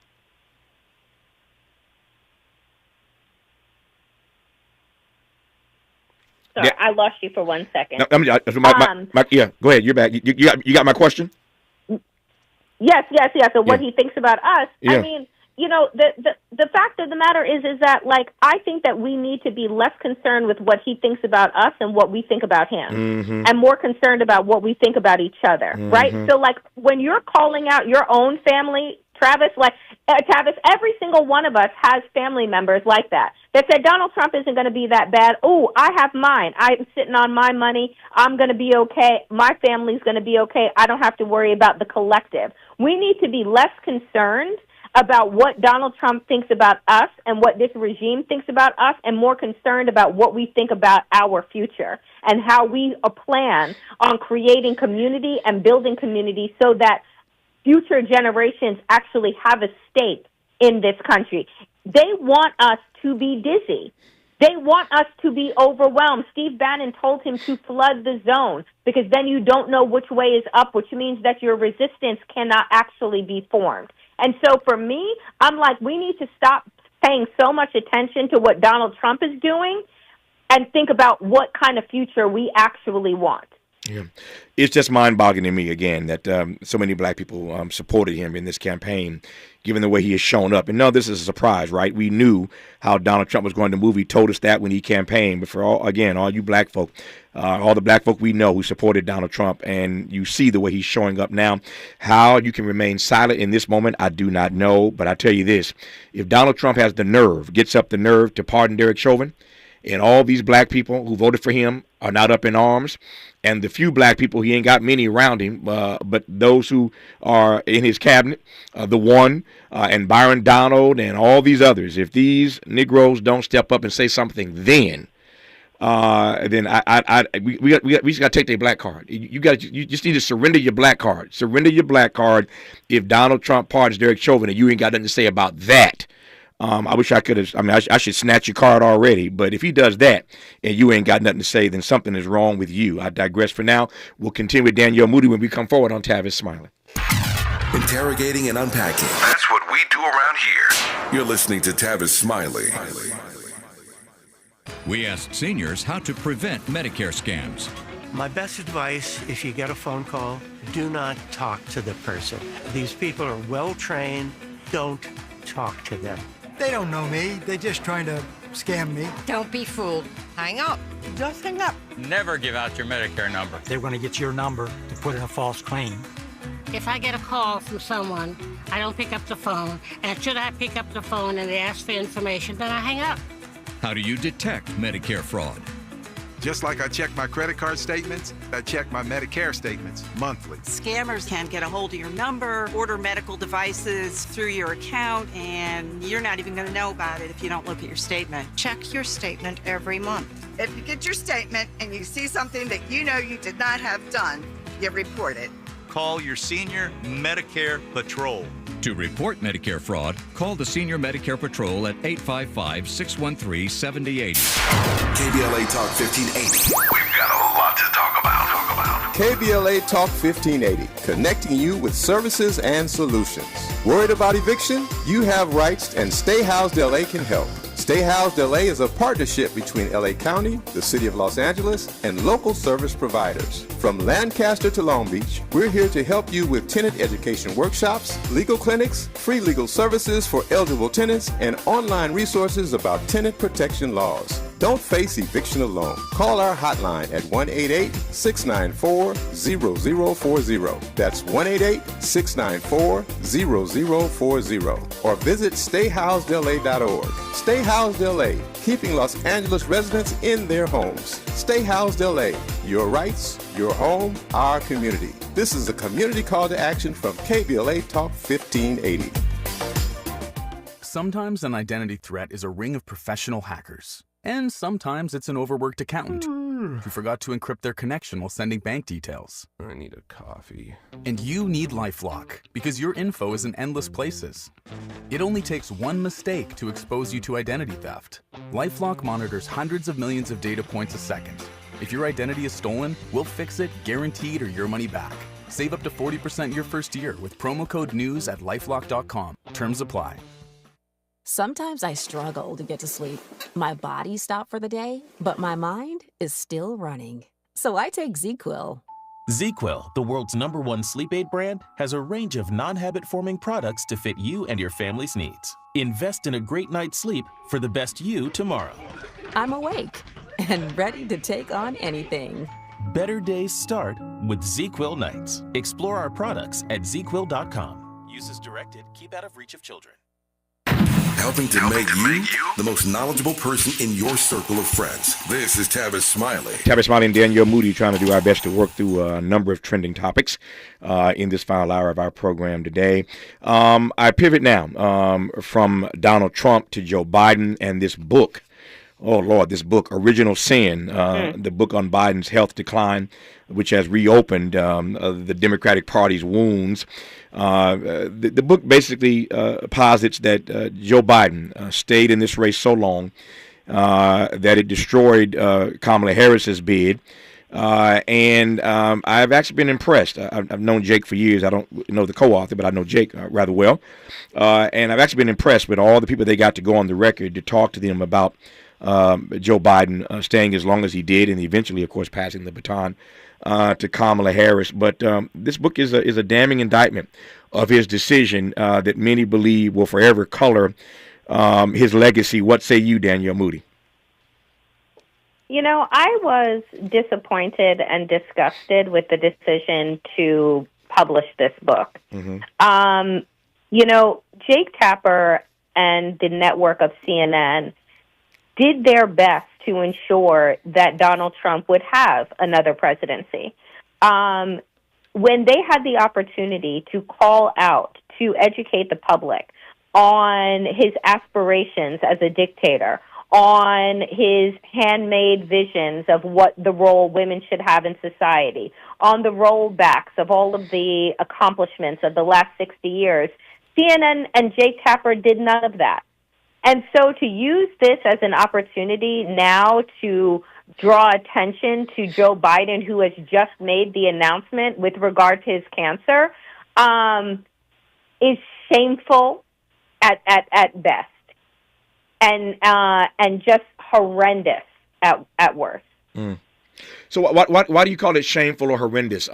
Sorry, I lost you for 1 second. Yeah, go ahead. You're back. You got my question? Yes. So what he thinks about us. Yeah. I mean, you know, the fact of the matter is that, like, I think that we need to be less concerned with what he thinks about us and what we think about him, and more concerned about what we think about each other, right? So, like, when you're calling out your own family, Tavis, every single one of us has family members like that said Donald Trump isn't going to be that bad. Oh, I have mine. I'm sitting on my money. I'm going to be okay. My family's going to be okay. I don't have to worry about the collective. We need to be less concerned about what Donald Trump thinks about us and what this regime thinks about us, and more concerned about what we think about our future and how we plan on creating community and building community so that future generations actually have a stake in this country. They want us to be dizzy. They want us to be overwhelmed. Steve Bannon told him to flood the zone because then you don't know which way is up, which means that your resistance cannot actually be formed. And so for me, I'm like, we need to stop paying so much attention to what Donald Trump is doing and think about what kind of future we actually want. Yeah, it's just mind-boggling to me, again, that so many black people supported him in this campaign, given the way he has shown up. And no, this is a surprise, right? We knew how Donald Trump was going to move. He told us that when he campaigned. But for all you black folk, all the black folk we know who supported Donald Trump, and you see the way he's showing up now. How you can remain silent in this moment, I do not know. But I tell you this, if Donald Trump has the nerve, gets up the nerve to pardon Derek Chauvin, and all these black people who voted for him are not up in arms, and the few black people, he ain't got many around him, but those who are in his cabinet, the one, and Byron Donald and all these others, if these Negroes don't step up and say something, then we just got to take their black card. You just need to surrender your black card. Surrender your black card if Donald Trump pardons Derek Chauvin and you ain't got nothing to say about that. I wish I could have. I mean, I should snatch your card already. But if he does that and you ain't got nothing to say, then something is wrong with you. I digress for now. We'll continue with Danielle Moodie when we come forward on Tavis Smiley. Interrogating and unpacking. That's what we do around here. You're listening to Tavis Smiley. We asked seniors how to prevent Medicare scams. My best advice, if you get a phone call, do not talk to the person. These people are well trained. Don't talk to them. They don't know me. They're just trying to scam me. Don't be fooled. Hang up. Just hang up. Never give out your Medicare number. They're going to get your number to put in a false claim. If I get a call from someone, I don't pick up the phone. And should I pick up the phone and they ask for information, then I hang up. How do you detect Medicare fraud? Just like I check my credit card statements, I check my Medicare statements monthly. Scammers can get a hold of your number, order medical devices through your account, and you're not even going to know about it if you don't look at your statement. Check your statement every month. If you get your statement and you see something that you know you did not have done, you report it. Call your senior Medicare patrol. To report Medicare fraud, call the Senior Medicare Patrol at 855-613-7080. KBLA Talk 1580. We've got a lot to talk about. KBLA Talk 1580, connecting you with services and solutions. Worried about eviction? You have rights, and Stay Housed LA can help. Stay Housed LA is a partnership between LA County, the City of Los Angeles, and local service providers. From Lancaster to Long Beach, we're here to help you with tenant education workshops, legal clinics, free legal services for eligible tenants, and online resources about tenant protection laws. Don't face eviction alone. Call our hotline at 1-888-694-0040. That's 1-888-694-0040. Or visit stayhousedla.org. Stay Housed LA, keeping Los Angeles residents in their homes. Stay Housed LA, your rights, your home, our community. This is a community call to action from KBLA Talk 1580. Sometimes an identity threat is a ring of professional hackers. And sometimes it's an overworked accountant who forgot to encrypt their connection while sending bank details. I need a coffee. And you need LifeLock, because your info is in endless places. It only takes one mistake to expose you to identity theft. LifeLock monitors hundreds of millions of data points a second. If your identity is stolen, we'll fix it, guaranteed, or your money back. Save up to 40% your first year with promo code NEWS at LifeLock.com. Terms apply. Sometimes I struggle to get to sleep. My body stopped for the day, but my mind is still running. So I take ZzzQuil. ZzzQuil, the world's #1 sleep aid brand, has a range of non-habit-forming products to fit you and your family's needs. Invest in a great night's sleep for the best you tomorrow. I'm awake and ready to take on anything. Better days start with ZzzQuil nights. Explore our products at ZzzQuil.com. Use as directed. Keep out of reach of children. Helping to make you the most knowledgeable person in your circle of friends. This is Tavis Smiley. Tavis Smiley and Danielle Moodie trying to do our best to work through a number of trending topics in this final hour of our program today. I pivot now from Donald Trump to Joe Biden and this book. Oh, Lord, this book, Original Sin, the book on Biden's health decline, which has reopened the Democratic Party's wounds. The book basically posits that Joe Biden stayed in this race so long that it destroyed Kamala Harris's bid. And I've actually been impressed. I've known Jake for years. I don't know the co-author, but I know Jake rather well. And I've actually been impressed with all the people they got to go on the record to talk to them about Joe Biden staying as long as he did, and eventually, of course, passing the baton to Kamala Harris. But this book is a damning indictment of his decision that many believe will forever color his legacy. What say you, Danielle Moodie? You know, I was disappointed and disgusted with the decision to publish this book. Mm-hmm. You know, Jake Tapper and the network of CNN did their best to ensure that Donald Trump would have another presidency. When they had the opportunity to call out, to educate the public on his aspirations as a dictator, on his handmade visions of what the role women should have in society, on the rollbacks of all of the accomplishments of the last 60 years, CNN and Jake Tapper did none of that. And so to use this as an opportunity now to draw attention to Joe Biden, who has just made the announcement with regard to his cancer, is shameful at best, and just horrendous at worst. Mm. So why do you call it shameful or horrendous?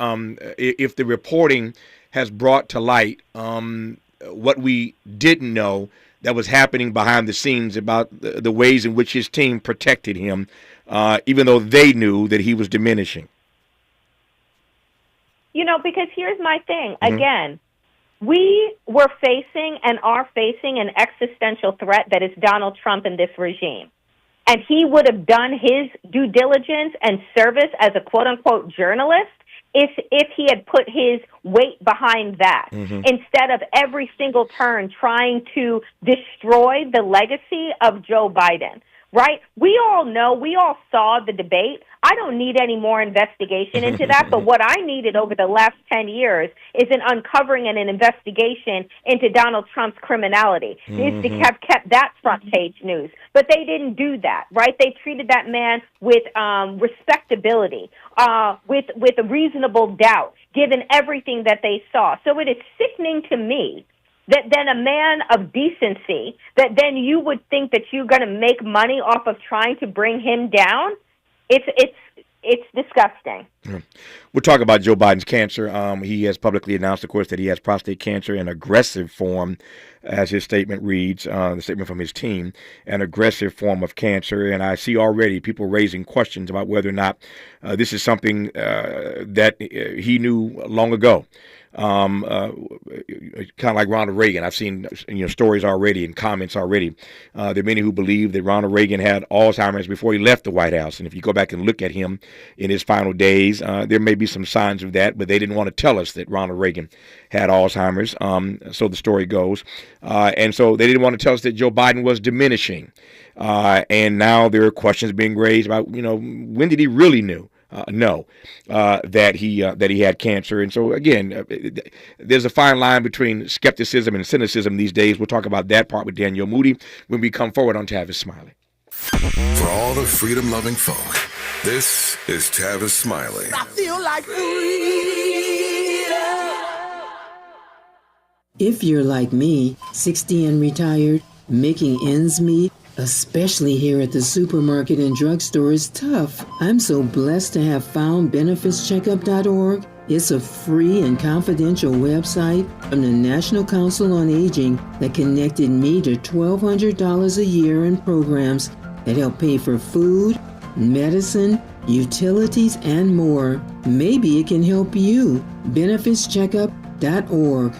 If the reporting has brought to light what we didn't know that was happening behind the scenes about the ways in which his team protected him, even though they knew that he was diminishing. You know, because here's my thing. Mm-hmm. Again, we were facing and are facing an existential threat that is Donald Trump and this regime. And he would have done his due diligence and service as a quote-unquote journalist if he had put his weight behind that, mm-hmm. instead of every single turn trying to destroy the legacy of Joe Biden. right? We all know, we all saw the debate. I don't need any more investigation into that, but what I needed over the last 10 years is an uncovering and an investigation into Donald Trump's criminality. Needs to have kept that front page news. But they didn't do that, right? They treated that man with respectability, with a reasonable doubt, given everything that they saw. So it is sickening to me that then a man of decency, that then you would think that you're going to make money off of trying to bring him down. It's disgusting. We'll talk about Joe Biden's cancer. He has publicly announced, of course, that he has prostate cancer in aggressive form, as his statement reads, the statement from his team, an aggressive form of cancer. And I see already people raising questions about whether or not this is something that he knew long ago. Kind of like Ronald Reagan. I've seen stories already and comments already. There are many who believe that Ronald Reagan had Alzheimer's before he left the White House. And if you go back and look at him in his final days, there may be some signs of that, but they didn't want to tell us that Ronald Reagan had Alzheimer's. So the story goes. And so they didn't want to tell us that Joe Biden was diminishing. And now there are questions being raised about, when did he really know that he had cancer. And so again, there's a fine line between skepticism and cynicism these days. We'll talk about that part with Danielle Moodie when we come forward on Tavis Smiley. For all the freedom-loving folk, this is Tavis Smiley. I feel like freedom. If you're like me, 60 and retired, making ends meet, especially here at the supermarket and drugstore, is tough. I'm so blessed to have found benefitscheckup.org. It's a free and confidential website from the National Council on Aging that connected me to $1,200 a year in programs that help pay for food, medicine, utilities, and more. Maybe it can help you. benefitscheckup.org.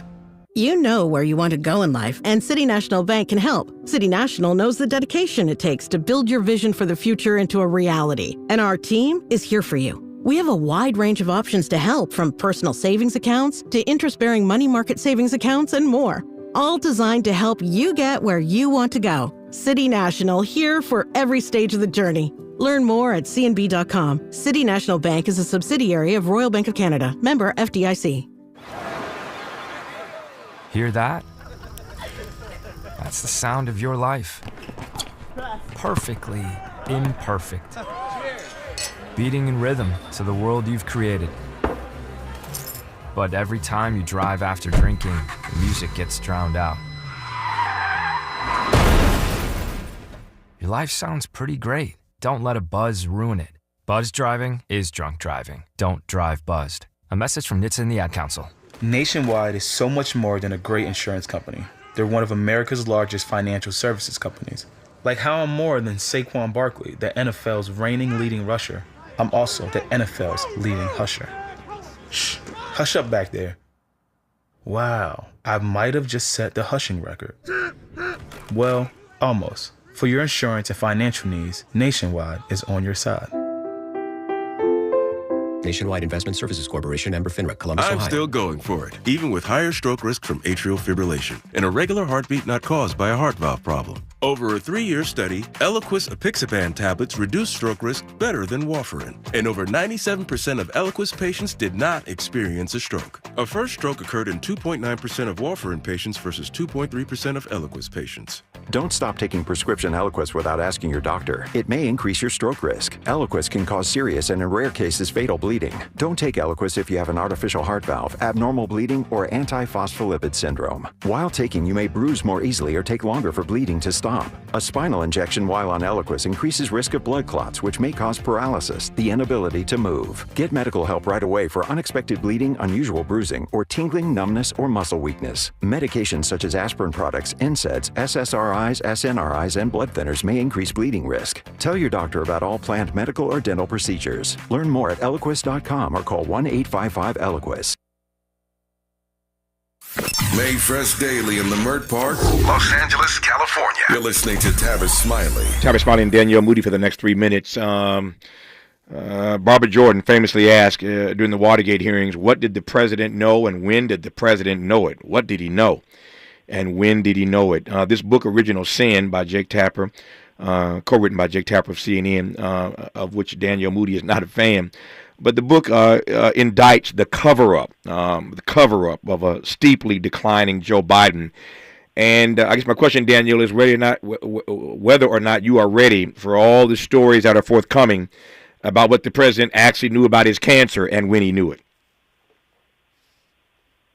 You know where you want to go in life, and City National Bank can help. City National knows the dedication it takes to build your vision for the future into a reality, and our team is here for you. We have a wide range of options to help, from personal savings accounts to interest-bearing money market savings accounts and more, all designed to help you get where you want to go. City National, here for every stage of the journey. Learn more at cnb.com. City National Bank is a subsidiary of Royal Bank of Canada, member FDIC. Hear that? That's the sound of your life. Perfectly imperfect. Beating in rhythm to the world you've created. But every time you drive after drinking, the music gets drowned out. Your life sounds pretty great. Don't let a buzz ruin it. Buzz driving is drunk driving. Don't drive buzzed. A message from NHTSA and the Ad Council. Nationwide is so much more than a great insurance company. They're one of America's largest financial services companies. Like how I'm more than Saquon Barkley, the NFL's reigning leading rusher. I'm also the NFL's leading husher. Shh, hush up back there. Wow, I might have just set the hushing record. Well, almost. For your insurance and financial needs, Nationwide is on your side. Nationwide Investment Services Corporation, member FINRA, Columbus, I'm Ohio. still going for it, even with higher stroke risk from atrial fibrillation and a regular heartbeat not caused by a heart valve problem. Over a 3-year study, Eliquis apixaban tablets reduced stroke risk better than warfarin, and over 97% of Eliquis patients did not experience a stroke. A first stroke occurred in 2.9% of warfarin patients versus 2.3% of Eliquis patients. Don't stop taking prescription Eliquis without asking your doctor. It may increase your stroke risk. Eliquis can cause serious and in rare cases fatal bleeding. Don't take Eliquis if you have an artificial heart valve, abnormal bleeding, or antiphospholipid syndrome. While taking, you may bruise more easily or take longer for bleeding to stop. A spinal injection while on Eliquis increases risk of blood clots, which may cause paralysis, the inability to move. Get medical help right away for unexpected bleeding, unusual bruising, or tingling, numbness, or muscle weakness. Medications such as aspirin products, NSAIDs, SSRIs, SNRIs, and blood thinners may increase bleeding risk. Tell your doctor about all planned medical or dental procedures. Learn more at Eliquis.com or call 1-855-ELIQUIS. Made fresh daily in the Mert Park, Los Angeles, California. You're listening to Tavis Smiley. Tavis Smiley and Danielle Moodie for the next 3 minutes. Barbara Jordan famously asked during the Watergate hearings, what did the president know and when did the president know it? What did he know and when did he know it? This book, Original Sin by Jake Tapper, co-written by Jake Tapper of CNN, of which Danielle Moodie is not a fan. But the book indicts the cover-up of a steeply declining Joe Biden. And I guess my question, Danielle, is whether or not you are ready for all the stories that are forthcoming about what the president actually knew about his cancer and when he knew it.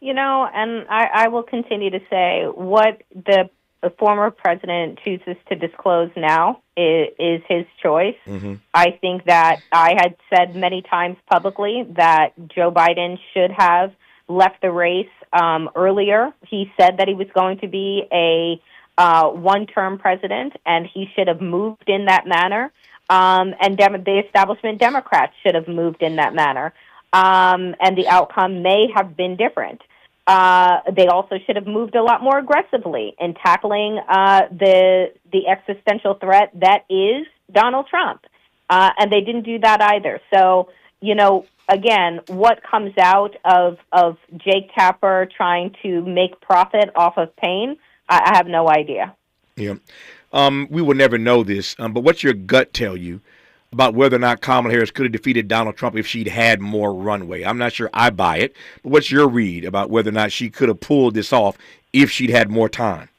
You know, and I will continue to say what the former president chooses to disclose now is his choice. Mm-hmm. I think that I had said many times publicly that Joe Biden should have left the race earlier. He said that he was going to be a one-term president, and he should have moved in that manner. And the establishment Democrats should have moved in that manner. And the outcome may have been different. They also should have moved a lot more aggressively in tackling the existential threat that is Donald Trump. And they didn't do that either. So, you know, again, what comes out of Jake Tapper trying to make profit off of pain, I have no idea. Yeah. We will never know this, but what's your gut tell you about whether or not Kamala Harris could have defeated Donald Trump if she'd had more runway? I'm not sure I buy it, but what's your read about whether or not she could have pulled this off if she'd had more time?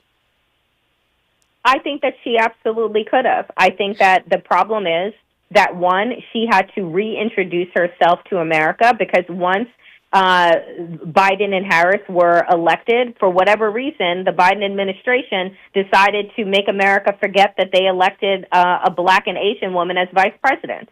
I think that she absolutely could have. I think that the problem is that, one, she had to reintroduce herself to America because once Biden and Harris were elected, for whatever reason, the Biden administration decided to make America forget that they elected a black and Asian woman as vice president.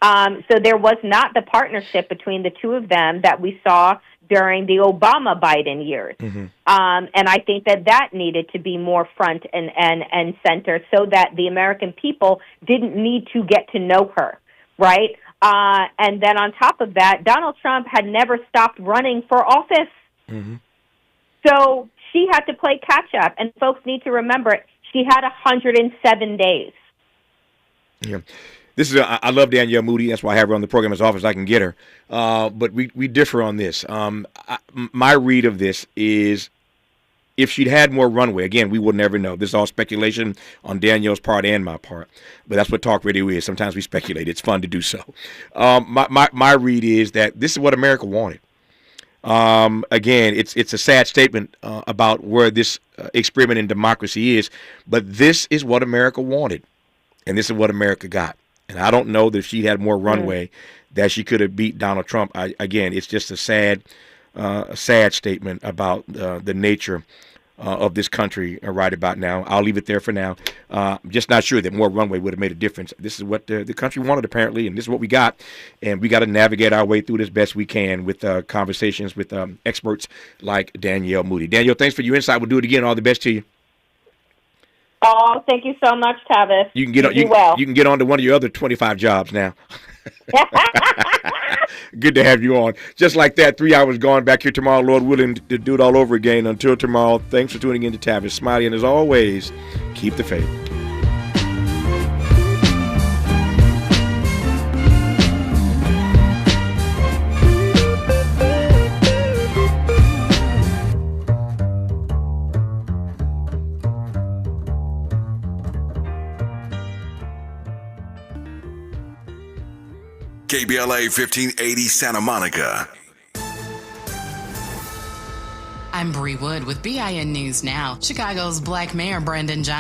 So there was not the partnership between the two of them that we saw during the Obama-Biden years. Mm-hmm. And I think that needed to be more front and center so that the American people didn't need to get to know her, right? And then on top of that, Donald Trump had never stopped running for office. Mm-hmm. So she had to play catch-up. And folks need to remember, she had 107 days. Yeah. This is I love Danielle Moodie. That's why I have her on the program as often as I can get her. But we differ on this. My read of this is if she'd had more runway, again, we will never know. This is all speculation on Danielle's part and my part. But that's what talk radio is. Sometimes we speculate. It's fun to do so. My read is that this is what America wanted. Again, it's a sad statement about where this experiment in democracy is. But this is what America wanted. And this is what America got. And I don't know that if she had more runway that she could have beat Donald Trump. Again, it's just a sad statement about the nature of this country right about now. I'll leave it there for now. I'm just not sure that more runway would have made a difference. This is what the country wanted, apparently, and this is what we got. And we got to navigate our way through this best we can with conversations with experts like Danielle Moodie. Danielle, thanks for your insight. We'll do it again. All the best to you. Oh, thank you so much, Tavis. You can get on. You can get on to one of your other 25 jobs now. Good to have you on. Just like that, 3 hours gone. Back here tomorrow, Lord willing, to do it all over again. Until tomorrow, thanks for tuning in to Tavis, Smiley, and as always, keep the faith. KBLA 1580 Santa Monica. I'm Bree Wood with BIN News Now. Chicago's Black Mayor Brendan Johnson